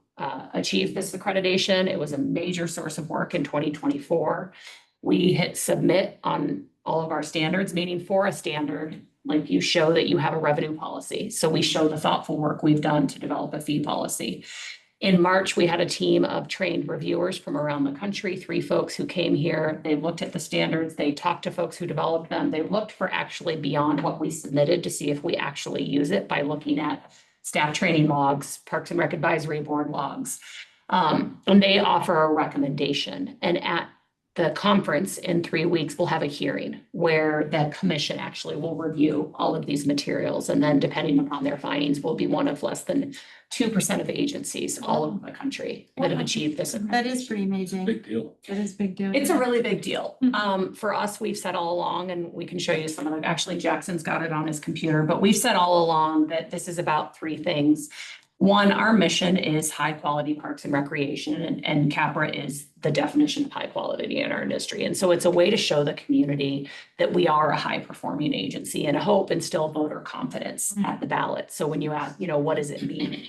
I: achieve this accreditation. It was a major source of work in 2024. We hit submit on all of our standards, meaning for a standard, like you show that you have a revenue policy. So we show the thoughtful work we've done to develop a fee policy. In March, we had a team of trained reviewers from around the country, 3 folks who came here. They looked at the standards, they talked to folks who developed them. They looked for actually beyond what we submitted to see if we actually use it by looking at staff training logs, Parks and Rec Advisory Board logs. And they offer a recommendation. And at the conference in 3 weeks, we'll have a hearing where the commission actually will review all of these materials. And then depending upon their findings, will be one of less than 2% of agencies all over the country that have achieved this.
H: That is pretty amazing.
G: Big deal.
H: That is a big deal.
I: It's a really big deal. For us, we've said all along, and we can show you some of them. Actually, Jackson's got it on his computer, but we've said all along that this is about 3 things. One, our mission is high quality parks and recreation, and CAPRA is the definition of high quality in our industry. And so it's a way to show the community that we are a high performing agency and hope instill voter confidence at the ballot. So when you ask, what does it mean?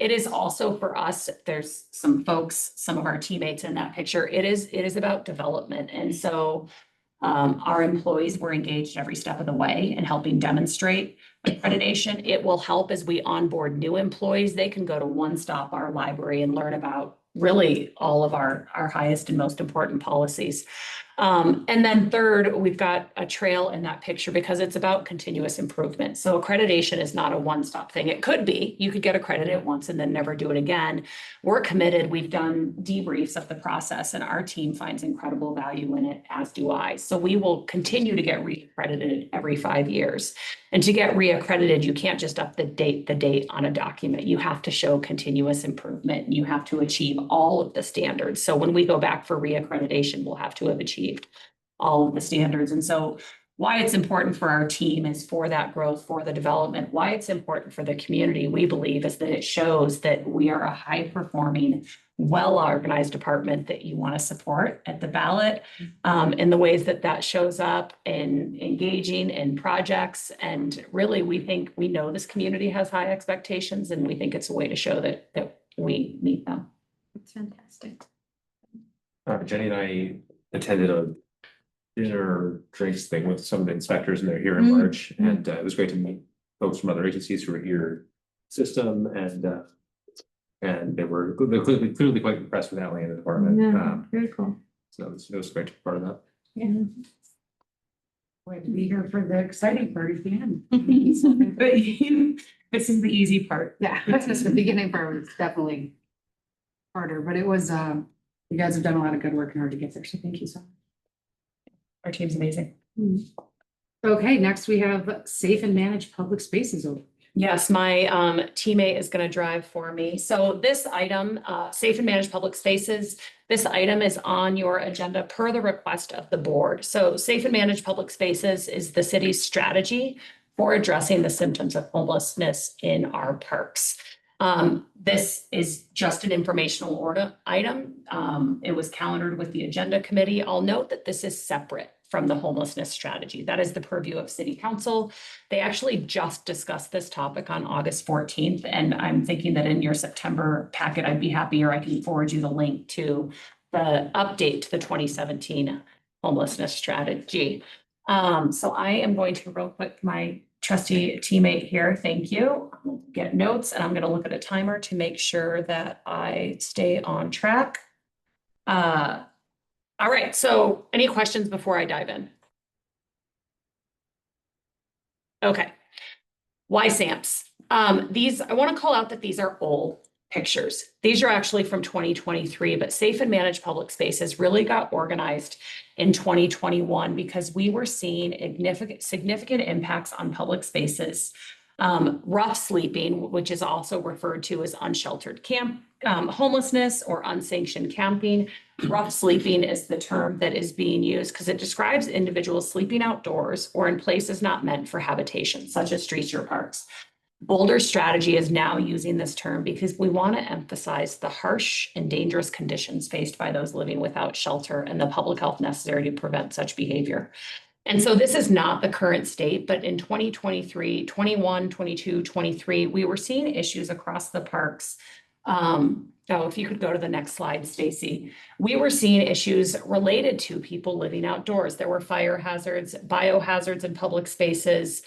I: It is also for us, there's some folks, some of our teammates in that picture. It is about development. And so our employees were engaged every step of the way in helping demonstrate accreditation. It will help as we onboard new employees. They can go to One Stop, our library, and learn about really all of our highest and most important policies. And then third, we've got a trail in that picture because it's about continuous improvement. So accreditation is not a one-stop thing. It could be, you could get accredited once and then never do it again. We're committed. We've done debriefs of the process and our team finds incredible value in it, as do I. So we will continue to get reaccredited every 5 years. And to get reaccredited, you can't just up the date on a document. You have to show continuous improvement. You have to achieve all of the standards. So when we go back for reaccreditation, we'll have to have achieved all of the standards. And so why it's important for our team is for that growth, for the development. Why it's important for the community, we believe, is that it shows that we are a high performing, well-organized department that you want to support at the ballot, in the ways that shows up in engaging in projects. And really, we know this community has high expectations, and we think it's a way to show that we meet them.
H: It's fantastic.
C: Jenny and I attended a dinner drinks thing with some of the inspectors, and they're here in March. And it was great to meet folks from other agencies who were here system, and they're clearly quite impressed with Ally and the department.
H: Yeah, very cool.
C: So it was great to be part of that.
H: Yeah.
D: Way to be here for the exciting part at the end. But
I: This is the easy part.
D: yeah, that's just the beginning part was definitely harder, but it was, you guys have done a lot of good work in order to get there. So thank you so much.
I: Our team's amazing.
D: Okay, next we have safe and managed public spaces.
I: Yes, my teammate is going to drive for me. So this item, safe and managed public spaces, this item is on your agenda per the request of the board. So safe and managed public spaces is the city's strategy for addressing the symptoms of homelessness in our parks. This is just an informational item. It was calendared with the agenda committee. I'll note that this is separate from the homelessness strategy. That is the purview of city council. They actually just discussed this topic on August 14th. And I'm thinking that in your September packet, I'd be happy, or I can forward you the link to the update to the 2017 homelessness strategy. So I am going to real quick, my trusty teammate here, thank you. I'll get notes, and I'm going to look at a timer to make sure that I stay on track. All right, so any questions before I dive in? Okay, why SAMPs? I want to call out that these are old pictures. These are actually from 2023, but safe and managed public spaces really got organized in 2021 because we were seeing significant impacts on public spaces Rough sleeping, which is also referred to as unsheltered camp, homelessness or unsanctioned camping. Rough sleeping is the term that is being used because it describes individuals sleeping outdoors or in places not meant for habitation, such as streets or parks. Boulder's strategy is now using this term because we want to emphasize the harsh and dangerous conditions faced by those living without shelter and the public health necessary to prevent such behavior. And so this is not the current state, but in 2023, 21, 22, 23, we were seeing issues across the parks. If you could go to the next slide, Stacy. We were seeing issues related to people living outdoors. There were fire hazards, biohazards in public spaces,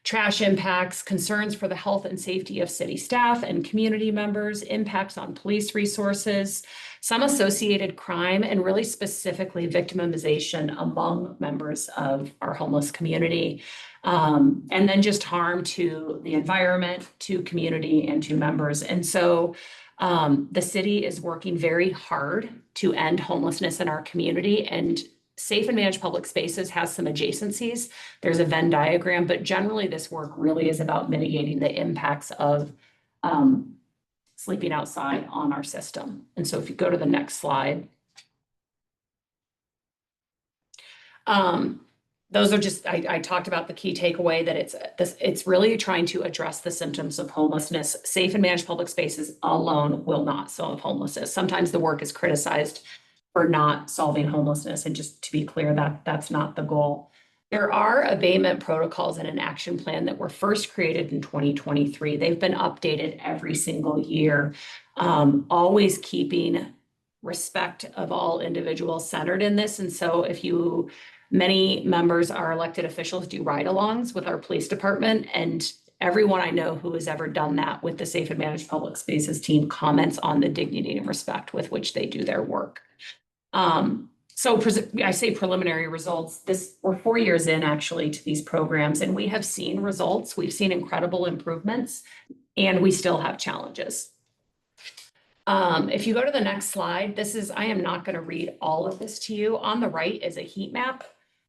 I: trash impacts, concerns for the health and safety of city staff and community members, impacts on police resources, some associated crime, and really specifically victimization among members of our homeless community. And then just harm to the environment, to community, and to members. And so the city is working very hard to end homelessness in our community, and Safe and Managed Public Spaces has some adjacencies. There's a Venn diagram, but generally this work really is about mitigating the impacts of sleeping outside on our system. And so if you go to the next slide. Those are just, I talked about the key takeaway that it's really trying to address the symptoms of homelessness. Safe and Managed Public Spaces alone will not solve homelessness. Sometimes the work is criticized for not solving homelessness. And just to be clear, that's not the goal. There are abatement protocols and an action plan that were first created in 2023. They've been updated every single year, always keeping respect of all individuals centered in this. And so many members, our elected officials, do ride-alongs with our police department, and everyone I know who has ever done that with the Safe and Managed Public Spaces team comments on the dignity and respect with which they do their work. I say preliminary results. We're 4 years in actually to these programs, and we have seen results. We've seen incredible improvements, and we still have challenges. If you go to the next slide, I am not going to read all of this to you. On the right is a heat map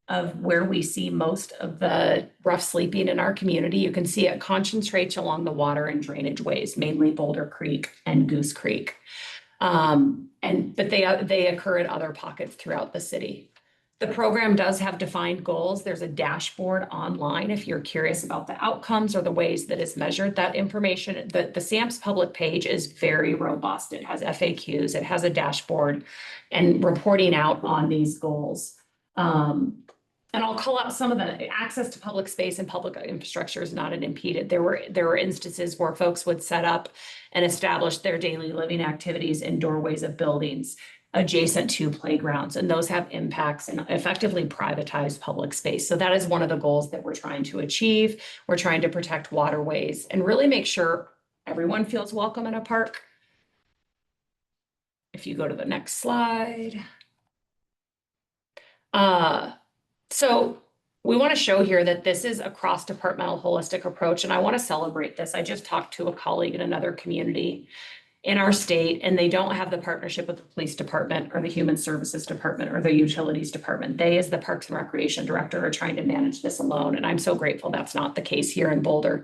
I: of where we see most of the rough sleeping in our community. You can see it concentrates along the water and drainage ways, mainly Boulder Creek and Goose Creek. But they occur in other pockets throughout the city. The program does have defined goals. There's a dashboard online if you're curious about the outcomes or the ways that it's measured. That information, the SAMPS public page is very robust. It has FAQs, it has a dashboard and reporting out on these goals. And I'll call out some of the access to public space and public infrastructure is not unimpeded. There were instances where folks would set up and establish their daily living activities in doorways of buildings adjacent to playgrounds, and those have impacts and effectively privatize public space. So that is one of the goals that we're trying to achieve. We're trying to protect waterways and really make sure everyone feels welcome in a park. If you go to the next slide. So we want to show here that this is a cross-departmental holistic approach, and I want to celebrate this. I just talked to a colleague in another community in our state, and they don't have the partnership with the police department or the human services department or the utilities department. They, as the Parks and Recreation director, are trying to manage this alone. And I'm so grateful that's not the case here in Boulder.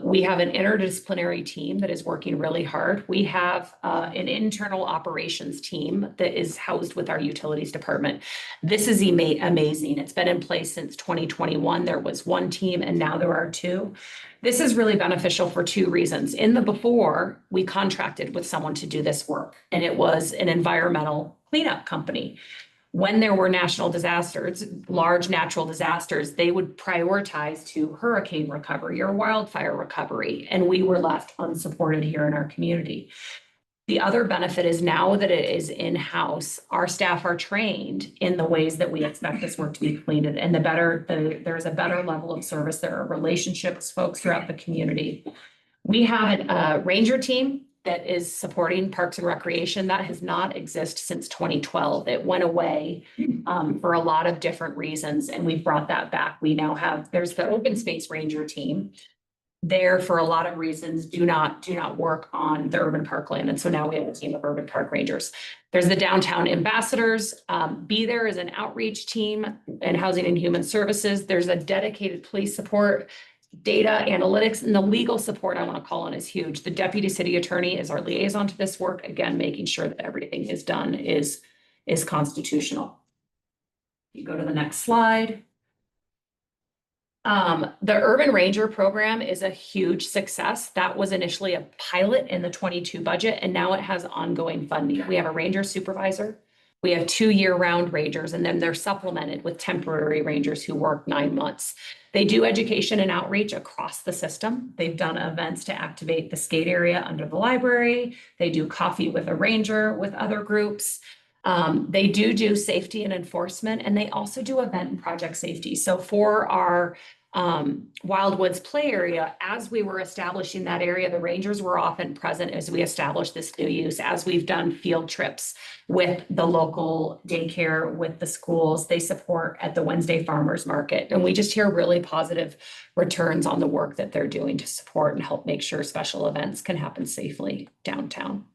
I: We have an interdisciplinary team that is working really hard. We have an internal operations team that is housed with our utilities department. This is amazing. It's been in place since 2021. There was one team and now there are two. This is really beneficial for two reasons. In the before, we contracted with someone to do this work, and it was an environmental cleanup company. When there were national disasters, large natural disasters, they would prioritize to hurricane recovery or wildfire recovery, and we were left unsupported here in our community. The other benefit is now that it is in-house, our staff are trained in the ways that we expect this work to be completed, and there's a better level of service. There are relationships, folks throughout the community. We have a ranger team that is supporting Parks and Recreation. That has not existed since 2012. It went away for a lot of different reasons, and we've brought that back. We now there's the open space ranger team. There, for a lot of reasons, do not work on the urban parkland. And so now we have a team of urban park rangers. There's the downtown ambassadors. Be There is an outreach team in Housing and Human Services. There's a dedicated police support data analytics, and the legal support I want to call on is huge. The deputy city attorney is our liaison to this work, again, making sure that everything is done is constitutional. You go to the next slide. The Urban Ranger program is a huge success. That was initially a pilot in the 22 budget, and now it has ongoing funding. We have a ranger supervisor. We have 2 year-round rangers, and then they're supplemented with temporary rangers who work 9 months. They do education and outreach across the system. They've done events to activate the skate area under the library. They do coffee with a ranger with other groups. They do safety and enforcement, and they also do event and project safety. So for our Wildwoods play area, as we were establishing that area, the rangers were often present as we established this new use, as we've done field trips with the local daycare, with the schools they support at the Wednesday Farmers Market. And we just hear really positive returns on the work that they're doing to support and help make sure special events can happen safely downtown.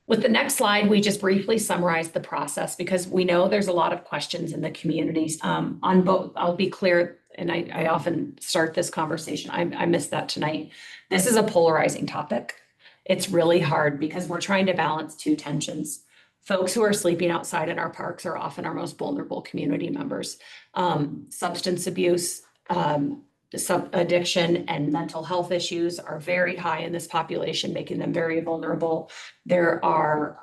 I: With the next slide, we just briefly summarize the process because we know there's a lot of questions in the communities on both. I'll be clear, and I often start this conversation. I missed that tonight. This is a polarizing topic. It's really hard because we're trying to balance two tensions. Folks who are sleeping outside in our parks are often our most vulnerable community members. Substance abuse, addiction, and mental health issues are very high in this population, making them very vulnerable. There are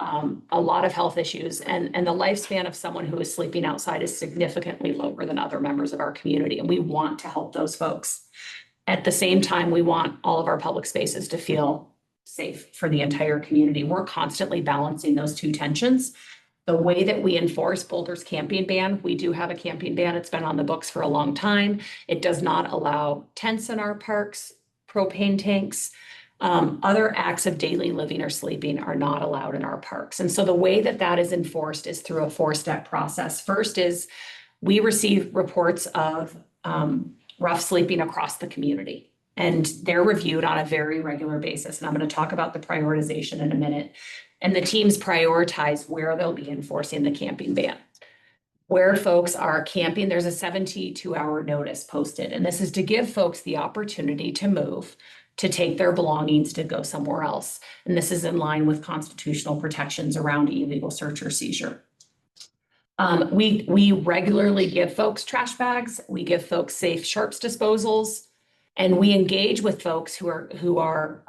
I: a lot of health issues, and the lifespan of someone who is sleeping outside is significantly lower than other members of our community, and we want to help those folks. At the same time, we want all of our public spaces to feel safe for the entire community. We're constantly balancing those two tensions. The way that we enforce Boulder's camping ban, we do have a camping ban. It's been on the books for a long time. It does not allow tents in our parks, propane tanks. Other acts of daily living or sleeping are not allowed in our parks. And so the way that that is enforced is through a 4-step process. First is we receive reports of rough sleeping across the community, and they're reviewed on a very regular basis. And I'm going to talk about the prioritization in a minute. And the teams prioritize where they'll be enforcing the camping ban. Where folks are camping, there's a 72-hour notice posted. And this is to give folks the opportunity to move, to take their belongings to go somewhere else. And this is in line with constitutional protections around illegal search or seizure. We regularly give folks trash bags. We give folks safe sharps disposals. And we engage with folks who are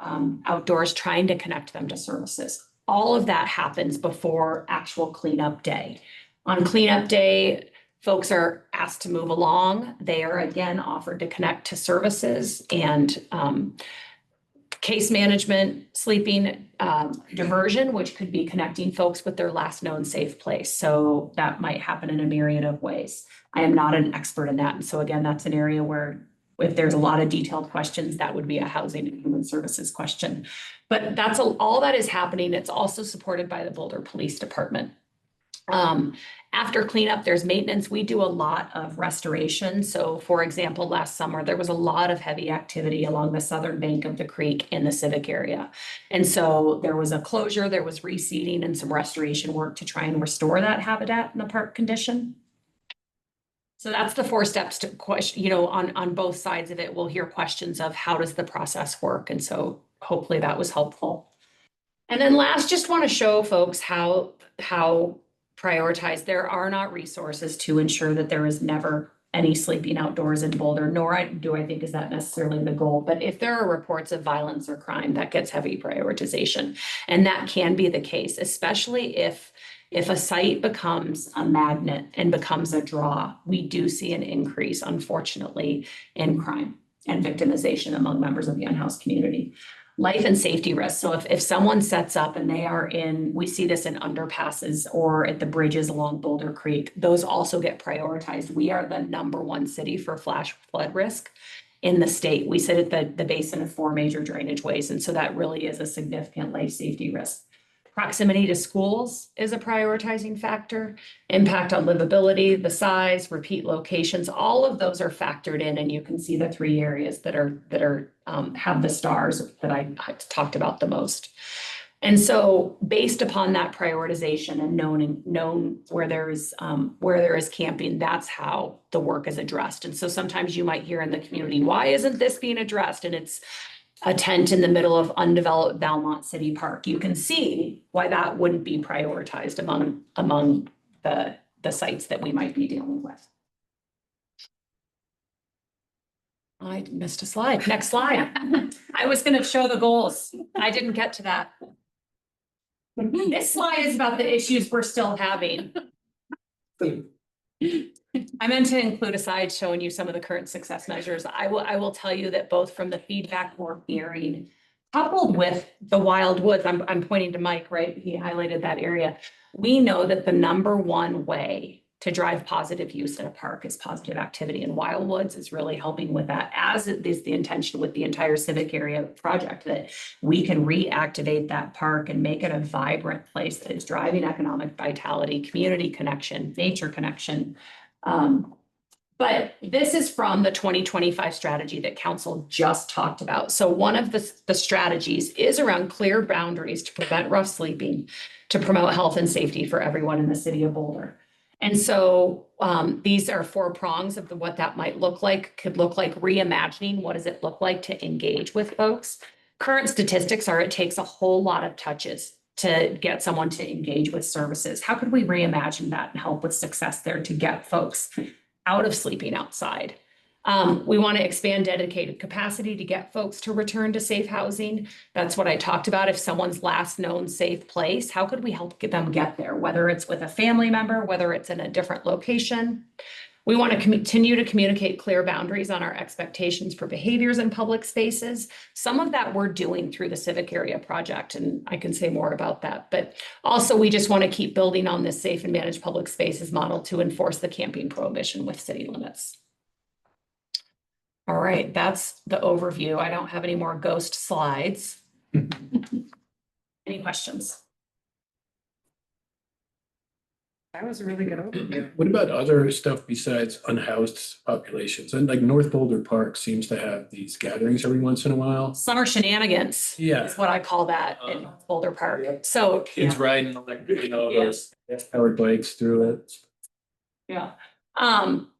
I: outdoors trying to connect them to services. All of that happens before actual cleanup day. On cleanup day, folks are asked to move along. They are again offered to connect to services and case management, sleeping, diversion, which could be connecting folks with their last known safe place. So that might happen in a myriad of ways. I am not an expert in that. And so again, that's an area where if there's a lot of detailed questions, that would be a housing and human services question. But that's all that is happening. It's also supported by the Boulder Police Department. After cleanup, there's maintenance. We do a lot of restoration. So for example, last summer, there was a lot of heavy activity along the southern bank of the creek in the civic area. And so there was a closure, there was reseeding and some restoration work to try and restore that habitat in the park condition. So that's the 4 steps to question, on both sides of it, we'll hear questions of how does the process work? And so hopefully that was helpful. And then last, just want to show folks how prioritized there are not resources to ensure that there is never any sleeping outdoors in Boulder, nor do I think is that necessarily the goal. But if there are reports of violence or crime, that gets heavy prioritization. And that can be the case, especially if a site becomes a magnet and becomes a draw. We do see an increase, unfortunately, in crime and victimization among members of the unhoused community. Life and safety risks. So if someone sets up and they are we see this in underpasses or at the bridges along Boulder Creek, those also get prioritized. We are the #1 city for flash flood risk in the state. We sit at the basin of 4 major drainage ways. And so that really is a significant life safety risk. Proximity to schools is a prioritizing factor. Impact on livability, the size, repeat locations, all of those are factored in, and you can see the 3 areas that have the stars that I talked about the most. And so based upon that prioritization and known where there is camping, that's how the work is addressed. And so sometimes you might hear in the community, why isn't this being addressed? And it's a tent in the middle of undeveloped Valmont City Park. You can see why that wouldn't be prioritized among the sites that we might be dealing with. I missed a slide. Next slide. I was gonna show the goals. I didn't get to that. This slide is about the issues we're still having. I meant to include a slide showing you some of the current success measures. I will tell you that both from the feedback we're hearing, coupled with the wild woods, I'm pointing to Mike, right? He highlighted that area. We know that the number one way to drive positive use in a park is positive activity, and Wildwoods is really helping with that, as it is the intention with the entire civic area project, that we can reactivate that park and make it a vibrant place that is driving economic vitality, community connection, nature connection. But this is from the 2025 strategy that council just talked about. So one of the strategies is around clear boundaries to prevent rough sleeping, to promote health and safety for everyone in the city of Boulder. And so these are 4 prongs of what that might look like. Could look like reimagining. What does it look like to engage with folks? Current statistics are it takes a whole lot of touches to get someone to engage with services. How could we reimagine that and help with success there to get folks out of sleeping outside? We want to expand dedicated capacity to get folks to return to safe housing. That's what I talked about. If someone's last known safe place, how could we help them get there? Whether it's with a family member, whether it's in a different location. We want to continue to communicate clear boundaries on our expectations for behaviors in public spaces. Some of that we're doing through the Civic Area Project, and I can say more about that. But also we just want to keep building on this safe and managed public spaces model to enforce the camping prohibition with city limits. All right, that's the overview. I don't have any more ghost slides. Any questions?
D: That was a really good overview.
G: What about other stuff besides unhoused populations? And like North Boulder Park seems to have these gatherings every once in a while.
I: Summer shenanigans.
G: Yeah.
I: Is what I call that in Boulder Park. So.
G: Kids riding electric, those powered bikes through it.
I: Yeah.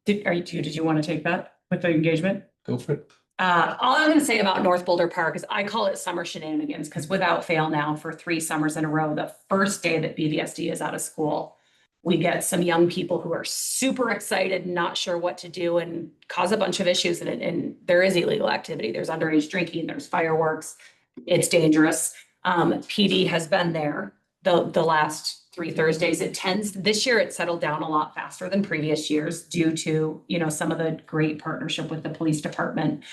I: Did you want to take that with the engagement?
G: Go for it.
I: All I'm gonna say about North Boulder Park is I call it summer shenanigans, because without fail now for 3 summers in a row, the first day that BVSD is out of school, we get some young people who are super excited, not sure what to do, and cause a bunch of issues. And there is illegal activity. There's underage drinking, there's fireworks. It's dangerous. PD has been there the last 3 Thursdays. This year it settled down a lot faster than previous years due to, some of the great partnership with the police department.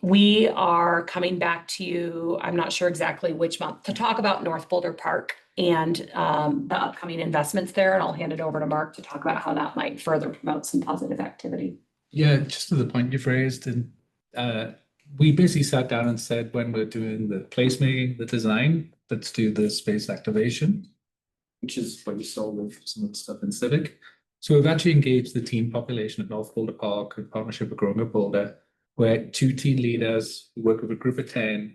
I: We are coming back to you, I'm not sure exactly which month, to talk about North Boulder Park and the upcoming investments there. And I'll hand it over to Mark to talk about how that might further promote some positive activity.
M: Yeah, just to the point you've raised, and we basically sat down and said, when we're doing the placemaking, the design, let's do the space activation, which is what you saw with some of the stuff in Civic. So we've actually engaged the teen population at North Boulder Park in partnership with Growing Up Boulder, where 2 teen leaders work with a group of 10.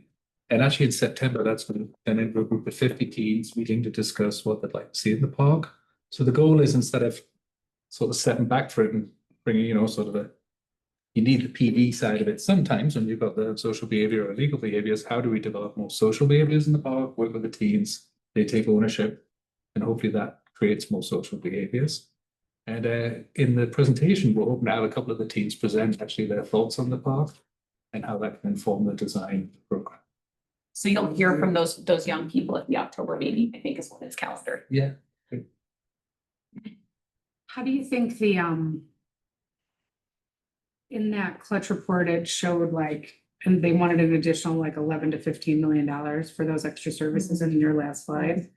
M: And actually in September, that's going to turn into a group of 50 teens meeting to discuss what they'd like to see in the park. So the goal is, instead of sort of stepping back for it and bringing, you need the PD side of it sometimes when you've got the social behavior or illegal behaviors. How do we develop more social behaviors in the park, work with the teens, they take ownership, and hopefully that creates more social behaviors. And in the presentation, we're hoping to have a couple of the teens present actually their thoughts on the park and how that can inform the design program.
I: So you'll hear from those young people at the October meeting, I think is what it's calendared.
M: Yeah.
D: How do you think the, in that clutch report, it showed and they wanted an additional $11 to $15 million for those extra services in your last slide.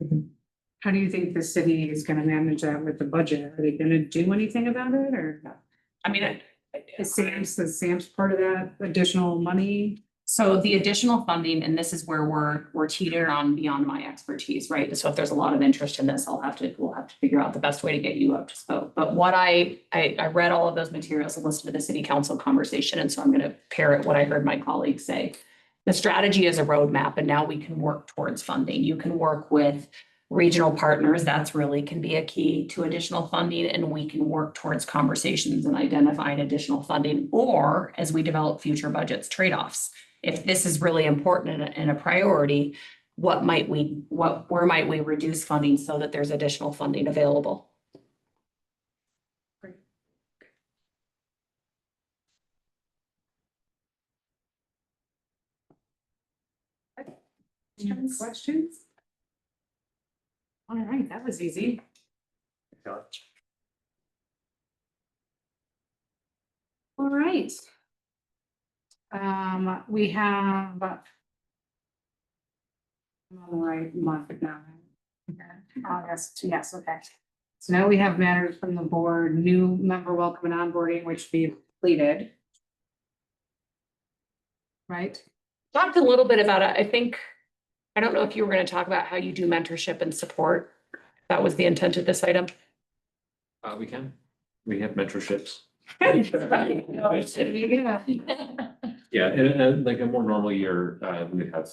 D: How do you think the city is gonna manage that with the budget? Are they gonna do anything about it, or?
I: I mean,
D: Is Sam's part of that additional money?
I: so the additional funding, and this is where we're teeter on beyond my expertise, right? So if there's a lot of interest in this, we'll have to figure out the best way to get you up to speed. But what I read all of those materials and listened to the city council conversation, and so I'm gonna parrot what I heard my colleagues say. The strategy is a roadmap and now we can work towards funding. You can work with regional partners. That's really can be a key to additional funding, and we can work towards conversations and identifying additional funding, or as we develop future budgets, trade-offs. If this is really important and a priority, where might we reduce funding so that there's additional funding available?
D: Questions? All right, that was easy. All right. We have. I'm on the right month now. August, yes, okay. So now we have matters from the board, new member welcome and onboarding, which we've completed. Right?
I: Talked a little bit about it. I don't know if you were going to talk about how you do mentorship and support. That was the intent of this item.
C: We have mentorships. Yeah, and like a more normal year, we would have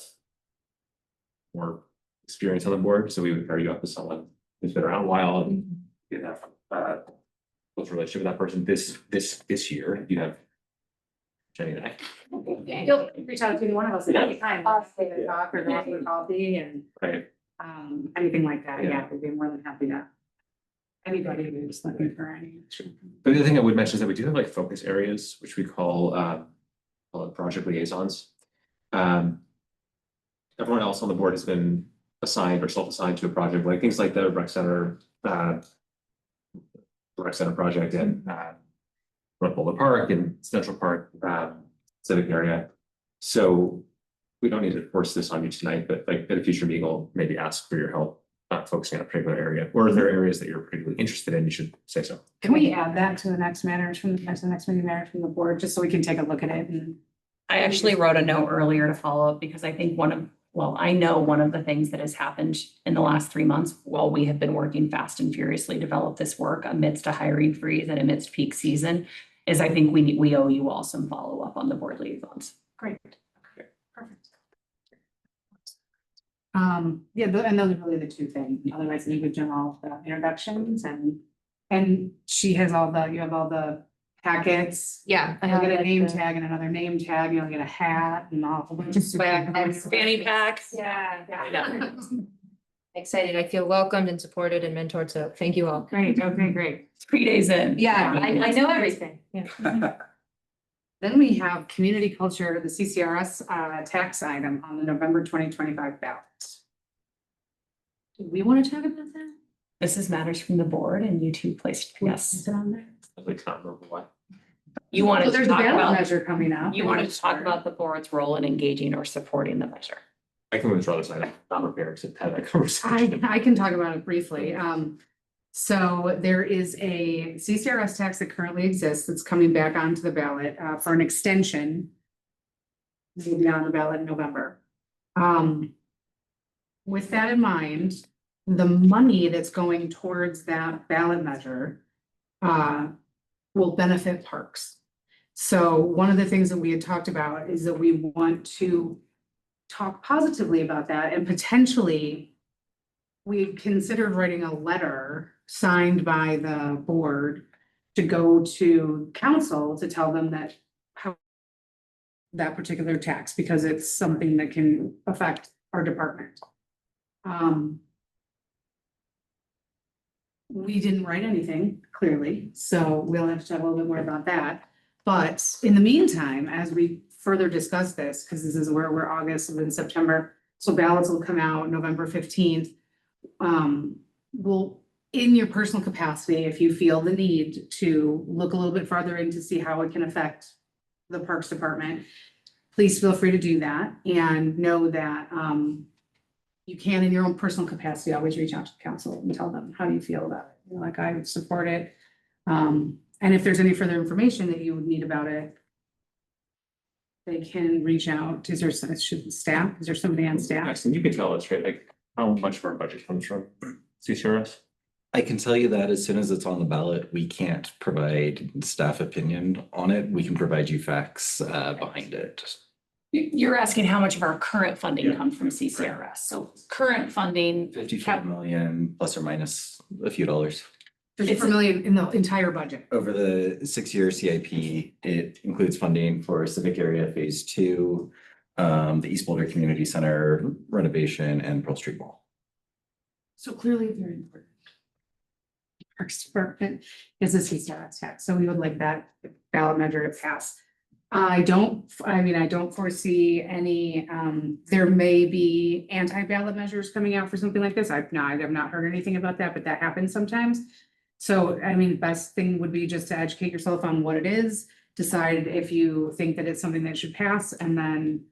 C: more experience on the board, so we would pair you up with someone who's been around a while and you have close relationship with that person. This year, you have Jenny and I.
D: You'll reach out to any one of us at any time. Say the talk or go for coffee and
C: Right.
D: anything like that. Yeah, we'd be more than happy to. Anybody who's looking for any.
C: The other thing I would mention is that we do have like focus areas, which we call it project liaisons. Everyone else on the board has been assigned or self-assigned to a project, like things like the rec center project and North Boulder Park and Central Park civic area. So we don't need to force this on you tonight, but like at a future meeting, we'll maybe ask for your help focusing on a particular area, or if there are areas that you're particularly interested in, you should say so.
D: Can we add that to the next matters from the next meeting matters from the board, just so we can take a look at it and.
I: I actually wrote a note earlier to follow up because I think I know one of the things that has happened in the last 3 months while we have been working fast and furiously to develop this work amidst a hiring freeze and amidst peak season is I think we owe you all some follow-up on the board liaisons.
D: Great. Okay, perfect. Yeah, and those are really the two things. Otherwise, you could general introductions and you have all the packets.
B: Yeah.
D: You'll get a name tag and another name tag, you'll get a hat and all a bunch of swag.
I: Fanny packs.
D: Yeah.
B: Excited. I feel welcomed and supported and mentored. So thank you all.
D: Great, okay, great.
I: 3 days in.
B: Yeah, I know everything. Yeah.
D: Then we have community culture, the CCRS tax item on the November 2025 ballot.
B: Do we want to talk about that?
I: This is matters from the board and you two placed, yes.
D: Is it on there?
C: I can't remember why.
I: You wanted
D: Well,
I: to
D: there's a
I: talk
D: ballot
I: about,
D: measure coming up.
I: you wanted to talk about the board's role in engaging or supporting the measure.
C: I can withdraw this item. I'm not prepared to have that conversation.
D: I can talk about it briefly. So there is a CCRS tax that currently exists that's coming back onto the ballot for an extension. It'll be on the ballot in November. With that in mind, the money that's going towards that ballot measure will benefit parks. So one of the things that we had talked about is that we want to talk positively about that and potentially we considered writing a letter signed by the board to go to council to tell them that how that particular tax, because it's something that can affect our department. We didn't write anything, clearly, so we'll have to talk a little bit more about that. But in the meantime, as we further discuss this, because this is where we're August and then September, so ballots will come out November 15th. Will, in your personal capacity, if you feel the need to look a little bit farther in to see how it can affect the Parks Department, please feel free to do that and know that you can, in your own personal capacity, always reach out to the council and tell them, how do you feel about it? You know, like, I would support it. And if there's any further information that you would need about it, they can reach out. Is there staff? Is there somebody on staff?
C: Yes, and you can tell us, right, like how much of our budget comes from CCRS?
N: I can tell you that as soon as it's on the ballot, we can't provide staff opinion on it. We can provide you facts behind it.
I: You're asking how much of our current funding comes from CCRS. So current funding,
N: 54 million plus or minus a few dollars.
D: 54 million in the entire budget.
N: Over the 6-year CIP, it includes funding for Civic Area Phase 2, the East Boulder Community Center renovation, and Pearl Street Mall.
D: So clearly very important. Parks Department is a CCRS tax, so we would like that ballot measure to pass. I don't foresee any, there may be anti-ballot measures coming out for something like this. I've not heard anything about that, but that happens sometimes. So, I mean, best thing would be just to educate yourself on what it is, decide if you think that it's something that should pass, and then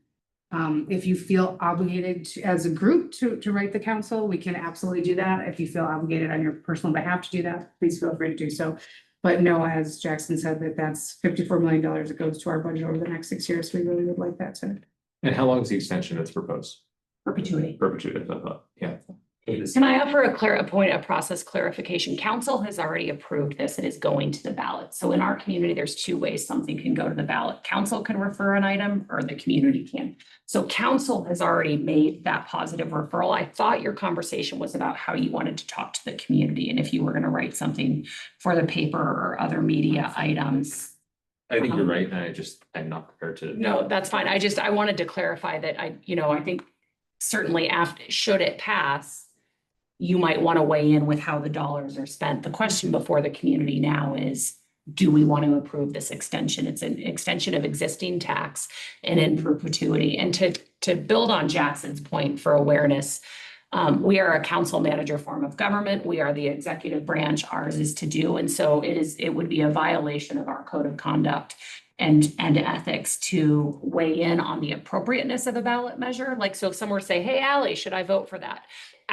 D: if you feel obligated to, as a group to write the council, we can absolutely do that. If you feel obligated on your personal behalf to do that, please feel free to do so. But no, as Jackson said, that's $54 million that goes to our budget over the next 6 years. We really would like that to.
C: And how long is the extension that's proposed?
F: Perpetuity.
C: Perpetuity, I thought, yeah.
I: can I offer a point of process clarification? Council has already approved this. It is going to the ballot. So in our community, there's 2 ways something can go to the ballot. Council can refer an item or the community can. So council has already made that positive referral. I thought your conversation was about how you wanted to talk to the community and if you were going to write something for the paper or other media items.
C: I think you're right, and I'm not prepared to.
I: No, that's fine. I wanted to clarify that I think certainly after, should it pass, you might want to weigh in with how the dollars are spent. The question before the community now is, do we want to approve this extension? It's an extension of existing tax and in perpetuity. And to build on Jackson's point for awareness, we are a council manager form of government. We are the executive branch. Ours is to do. And so it would be a violation of our code of conduct and ethics to weigh in on the appropriateness of a ballot measure. Like, so if someone were to say, hey, Allie, should I vote for that?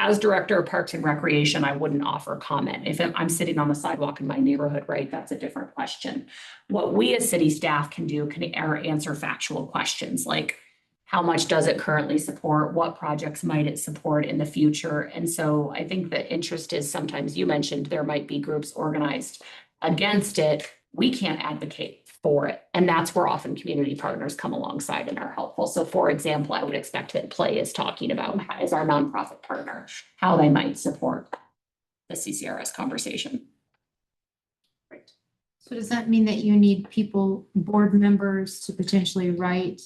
I: As director of Parks and Recreation, I wouldn't offer comment. If I'm sitting on the sidewalk in my neighborhood, right, that's a different question. What we as city staff can do can answer factual questions like, how much does it currently support? What projects might it support in the future? And so I think the interest is sometimes you mentioned there might be groups organized against it. We can't advocate for it. And that's where often community partners come alongside and are helpful. So for example, I would expect that Play is talking about as our nonprofit partner, how they might support the CCRS conversation.
H: Right. So does that mean that you need board members to potentially write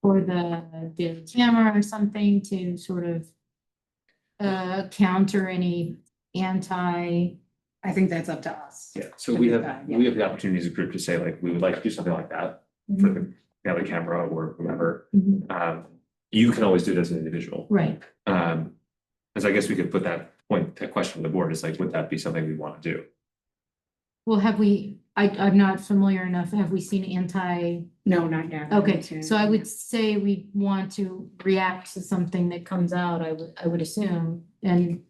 H: for the Daily Camera or something to sort of counter any
D: I think that's up to us.
C: Yeah, so we have the opportunity as a group to say like, we would like to do something like that for the Daily Camera or whomever. You can always do it as an individual.
H: Right.
C: So I guess we could put that question to the board is like, would that be something we want to do?
H: Well, I'm not familiar enough. Have we seen
D: No, not yet.
H: Okay, so I would say we want to react to something that comes out, I would assume, and,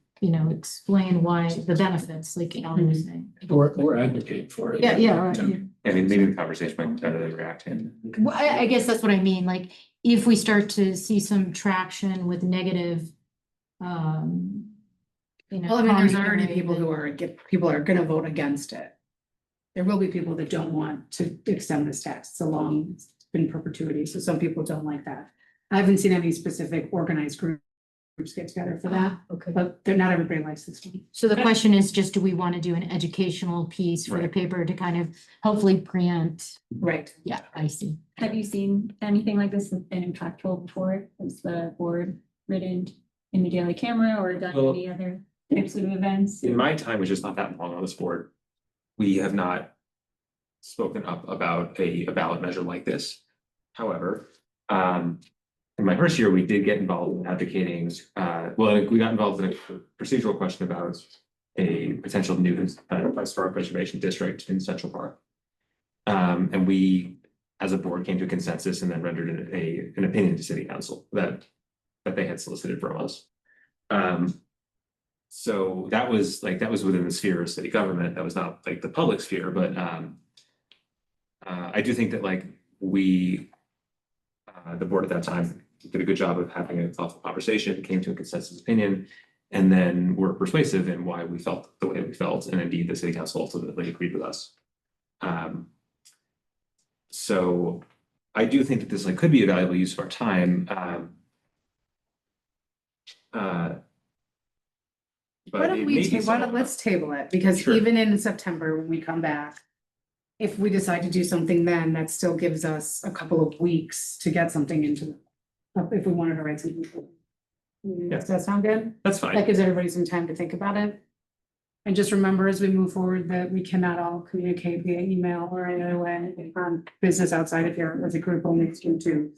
H: explain why the benefits, like Alan was saying.
G: Or advocate for it.
H: Yeah, right.
C: I mean, maybe the conversation might really react in.
H: Well, I guess that's what I mean, like, if we start to see some traction with negative,
D: Well, I mean, there's already people are gonna vote against it. There will be people that don't want to extend this tax. It's been perpetuity, so some people don't like that. I haven't seen any specific organized groups get together for that,
H: Okay.
D: but not everybody likes this one.
H: So the question is just, do we want to do an educational piece for the
C: Right.
H: paper to kind of hopefully preempt?
D: Right.
H: Yeah, I see.
F: Have you seen anything like this that's been impactful before? Has the board written in the Daily Camera or done
C: Well,
F: any other types of events?
C: In my time, which is not that long on this board, we have not spoken up about a ballot measure like this. However, in my first year, we did get involved in advocating, we got involved in a procedural question about a potential new historic preservation district in Central Park. And we, as a board, came to a consensus and then rendered an opinion to City Council that they had solicited from us. So that was within the sphere of city government. That was not like the public sphere, but I do think that like the board at that time did a good job of having a thoughtful conversation, came to a consensus opinion, and then were persuasive in why we felt the way we felt, and indeed the City Council ultimately agreed with us. So I do think that this like could be a valuable use of our time.
D: Why
C: But
D: don't
C: it
D: we,
C: may be
D: let's table it, because
C: Sure.
D: even in September, when we come back, if we decide to do something then, that still gives us a couple of weeks to get something into, if we wanted to write something. Does that sound good?
C: That's
D: That
C: fine.
D: gives everybody some time to think about it. And just remember as we move forward that we cannot all communicate via email or any other way on business outside of here as a group only to.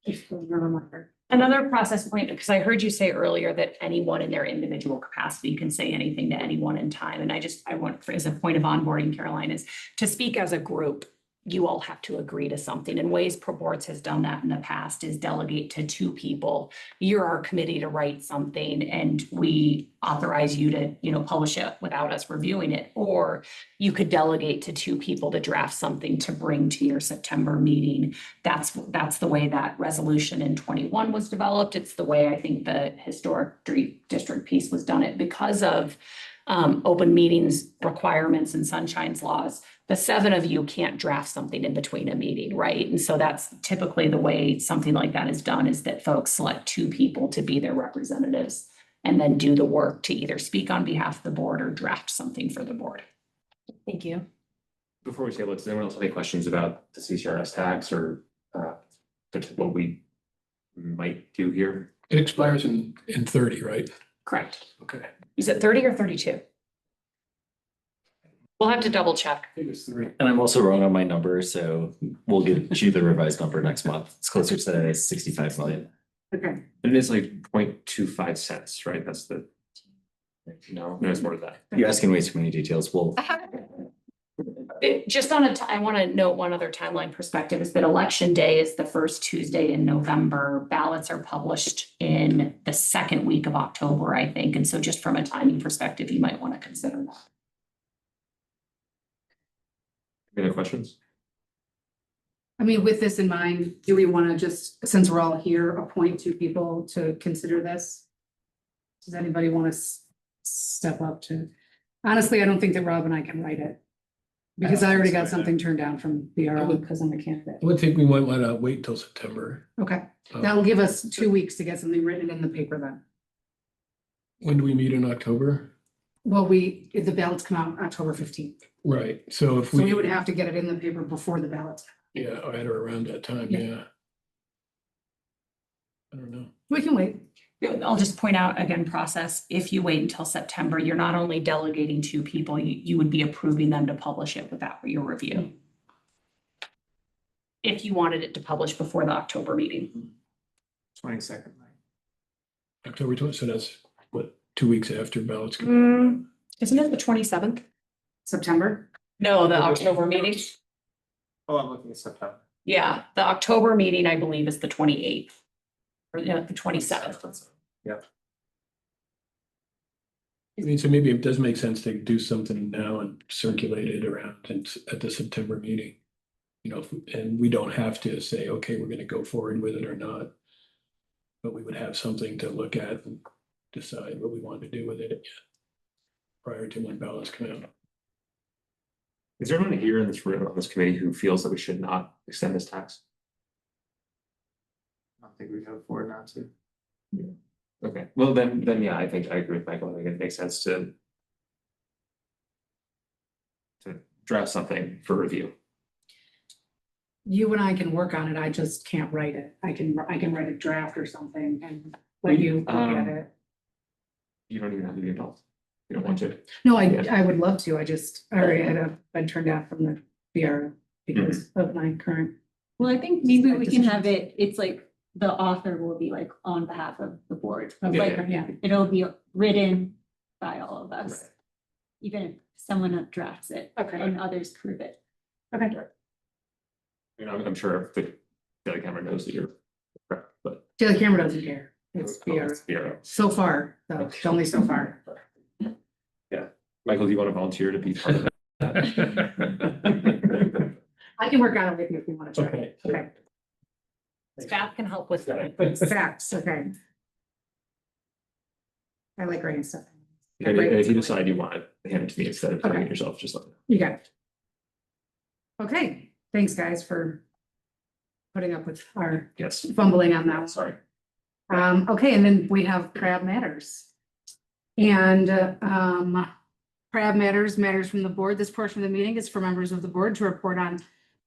D: Just a reminder.
I: Another process point, because I heard you say earlier that anyone in their individual capacity can say anything to anyone in time. And I want, as a point of onboarding, Caroline, is to speak as a group. You all have to agree to something, and Ways Per Boards has done that in the past, is delegate to 2 people. You're our committee to write something and we authorize you to, publish it without us reviewing it. Or you could delegate to 2 people to draft something to bring to your September meeting. That's the way that resolution in 21 was developed. It's the way I think the historic district piece was done it because of open meetings requirements and sunshine's laws. The 7 of you can't draft something in between a meeting, right? And so that's typically the way something like that is done, is that folks select 2 people to be their representatives and then do the work to either speak on behalf of the board or draft something for the board.
B: Thank you.
C: Before we say, does anyone else have any questions about the CCRS tax or what we might do here?
G: It expires in 30, right?
I: Correct.
G: Okay.
I: Is it 30 or 32? We'll have to double check.
G: I think it's 3.
N: And I'm also wrong on my number, so we'll get you the revised number next month. It's closer to 65 million.
D: Okay.
C: And it is like 0.25 cents, right? That's the. No, it's more than that.
N: You're asking way too many details. Well,
I: Just on I want to note one other timeline perspective is that election day is the first Tuesday in November. Ballots are published in the second week of October, I think. And so just from a timing perspective, you might want to consider that.
C: Any other questions?
D: I mean, with this in mind, do we want to just, since we're all here, appoint 2 people to consider this? Does anybody want to step up to? Honestly, I don't think that Rob and I can write it. Because I already got something turned down from BRO because I'm a candidate.
G: I would think we might want to wait till September.
D: Okay, that'll give us 2 weeks to get something written in the paper then.
G: When do we meet in October?
D: Well, if the ballots come out October 15th,
G: Right, so if
D: so we
G: we,
D: would have to get it in the paper before the ballots.
G: yeah, at or around that time,
D: Yeah.
G: yeah. I don't know.
D: We can wait.
I: I'll just point out again, process, if you wait until September, you're not only delegating 2 people, you would be approving them to publish it without your review. If you wanted it to publish before the October meeting.
E: 22nd.
G: October 20th, so that's what, 2 weeks after ballots come out?
I: Isn't it the 27th?
D: September?
I: No, the October meeting.
E: Oh, I'm looking at September.
I: Yeah, the October meeting, I believe, is the 28th. Or the 27th.
E: Yep.
G: I mean, so maybe it does make sense to do something now and circulate it around at the September meeting. And we don't have to say, okay, we're gonna go forward with it or not. But we would have something to look at and decide what we want to do with it prior to when ballots come out.
C: Is there anyone here in this room on this committee who feels that we should not extend this tax?
E: I don't think we can afford not to.
C: Okay, well, then, yeah, I think I agree with Michael. I think it makes sense to draft something for review.
D: You and I can work on it, I just can't write it. I can write a draft or something and let you look at it.
C: You don't even have to be involved. You don't want to.
D: No, I would love to, I already been turned down from the BRO because of my current.
F: Well, I think maybe we can have it's like the author will be like on behalf of the board. Like,
D: Yeah.
F: it'll be written by all of us.
C: Right.
F: Even if someone drafts it
D: Okay.
F: and others prove it.
D: Okay.
C: I'm sure the Daily Camera knows that you're correct, but.
D: Daily Camera doesn't care. It's BRO.
C: BRO.
D: So far, though, only so far.
C: Yeah. Michael, do you want to volunteer to be part of that?
D: I can work on it with you if you want to try.
C: Okay.
D: Okay.
I: Staff can help with that.
D: Facts, okay. I like writing stuff.
C: And if you decide you want to hand it to me instead of typing it yourself, just let me know.
D: You got it. Okay, thanks, guys, for putting up with our
C: Yes.
D: fumbling on that.
C: Sorry.
D: Okay, and then we have Crab Matters. And, Crab matters from the board. This portion of the meeting is for members of the board to report on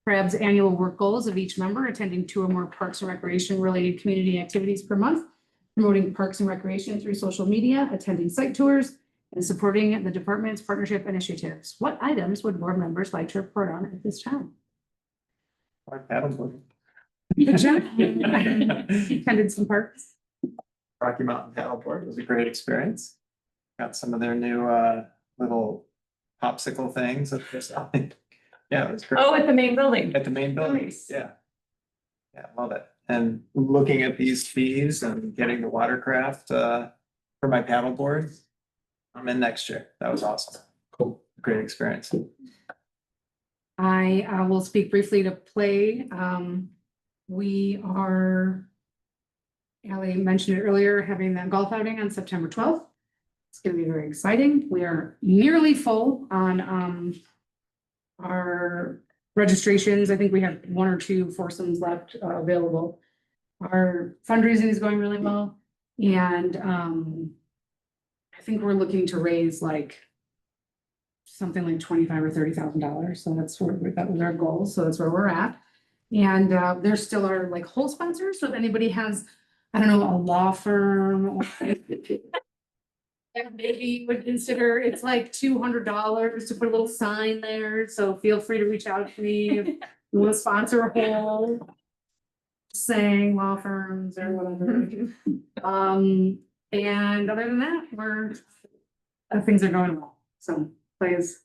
D: Crab's annual work goals of each member, attending 2 or more parks and recreation related community activities per month, promoting parks and recreation through social media, attending site tours, and supporting the department's partnership initiatives. What items would board members like to report on at this time?
E: Or paddleboarding.
D: Good job. Attended some parks.
E: Rocky Mountain Paddleboard was a great experience. Got some of their new little popsicle things that they're selling. Yeah, it was great.
B: Oh, at the main building.
E: At the main building,
B: Nice.
E: yeah. Yeah, love it. And looking at these fees and getting the watercraft for my paddleboard. I'm in next year. That was awesome.
G: Cool.
E: Great experience.
D: I will speak briefly to play. We are, Ally mentioned it earlier, having that golf outing on September 12th. It's gonna be very exciting. We are nearly full on our registrations. I think we have 1 or 2 foursomes left available. Our fundraising is going really well, and I think we're looking to raise like something like $25,000 or $30,000. So that's where that was our goal. So that's where we're at. And there's still our like whole sponsors. So if anybody has, I don't know, a law firm or maybe you would consider, it's like $200 to put a little sign there. So feel free to reach out to me if you want to sponsor a whole saying law firms or whatever. And other than that, things are going well. So play is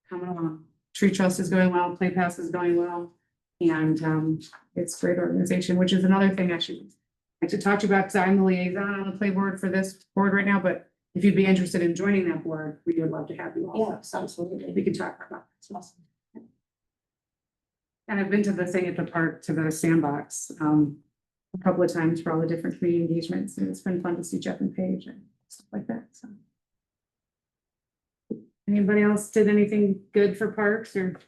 D: coming along. Tree Trust is going well, Play Pass is going well. And it's a great organization, which is another thing I should like to talk to you about, because I'm the liaison on the play board for this board right now, but if you'd be interested in joining that board, we would love to have you all.
J: Yes, absolutely.
D: We could talk about this also. And I've been to the thing at the park, to the sandbox, a couple of times for all the different community engagements, and it's been fun to see Jeff and Paige and stuff like that, so. Anybody else did anything good for parks or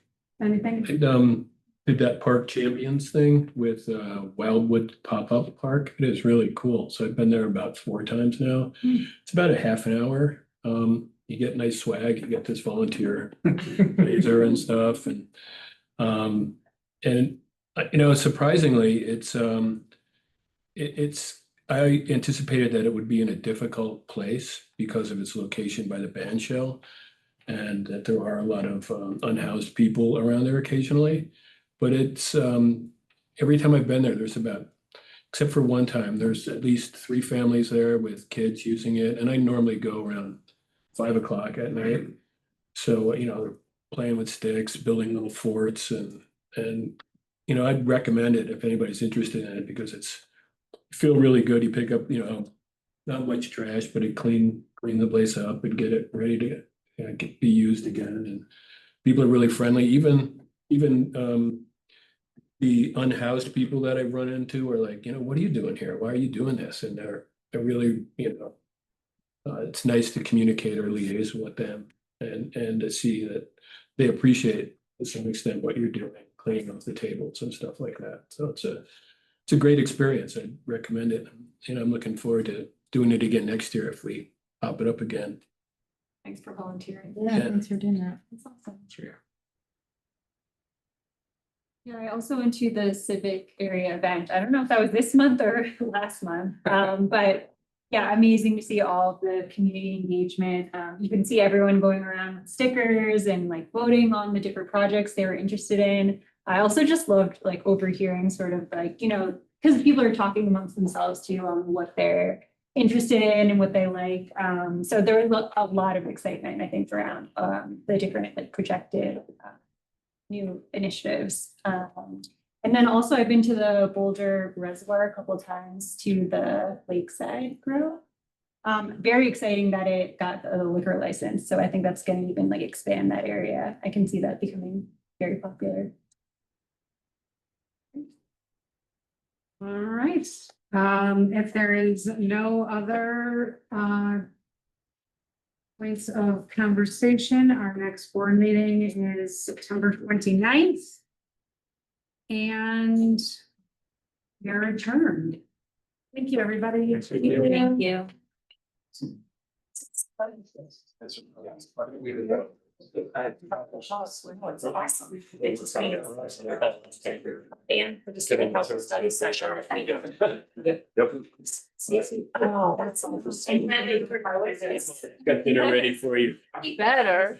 D: anything?
G: I did that park champions thing with Wildwood Pop-Up Park. It is really cool. So I've been there about 4 times now. It's about a half an hour. You get nice swag, you get this volunteer laser and stuff. And you know, surprisingly, it's I anticipated that it would be in a difficult place because of its location by the band shell, and that there are a lot of unhoused people around there occasionally. But it's every time I've been there, there's about, except for one time, there's at least 3 families there with kids using it. And I normally go around 5 o'clock at night. So, you know, they're playing with sticks, building little forts, and you know, I'd recommend it if anybody's interested in it, because it's feel really good. You pick up, you know, not much trash, but it clean the place up and get it ready to be used again. And people are really friendly. Even the unhoused people that I've run into are like, you know, what are you doing here? Why are you doing this? And they're really, you know, it's nice to communicate or liaise with them and to see that they appreciate to some extent what you're doing, cleaning up the tables and stuff like that. So it's a great experience. I'd recommend it. And I'm looking forward to doing it again next year if we pop it up again.
B: Thanks for volunteering.
H: Yeah, thanks for doing that.
B: That's awesome.
G: Sure.
F: Yeah, I also went to the civic area event. I don't know if that was this month or last month, but yeah, amazing to see all of the community engagement. You can see everyone going around with stickers and like voting on the different projects they were interested in. I also just loved like overhearing sort of like, you know, because people are talking amongst themselves too on what they're interested in and what they like. So there was a lot of excitement, I think, around the different like projected new initiatives. And then also I've been to the Boulder Reservoir a couple of times to the Lakeside Grill. Very exciting that it got a liquor license. So I think that's going to even like expand that area. I can see that becoming very popular.
D: All right. If there is no other points of conversation, our next board meeting is September 29th. And we're adjourned. Thank you, everybody.
C: Thank you.
B: Thank you.
L: And for the student health study session. Oh, that's.
C: Got dinner ready for you.
B: Better.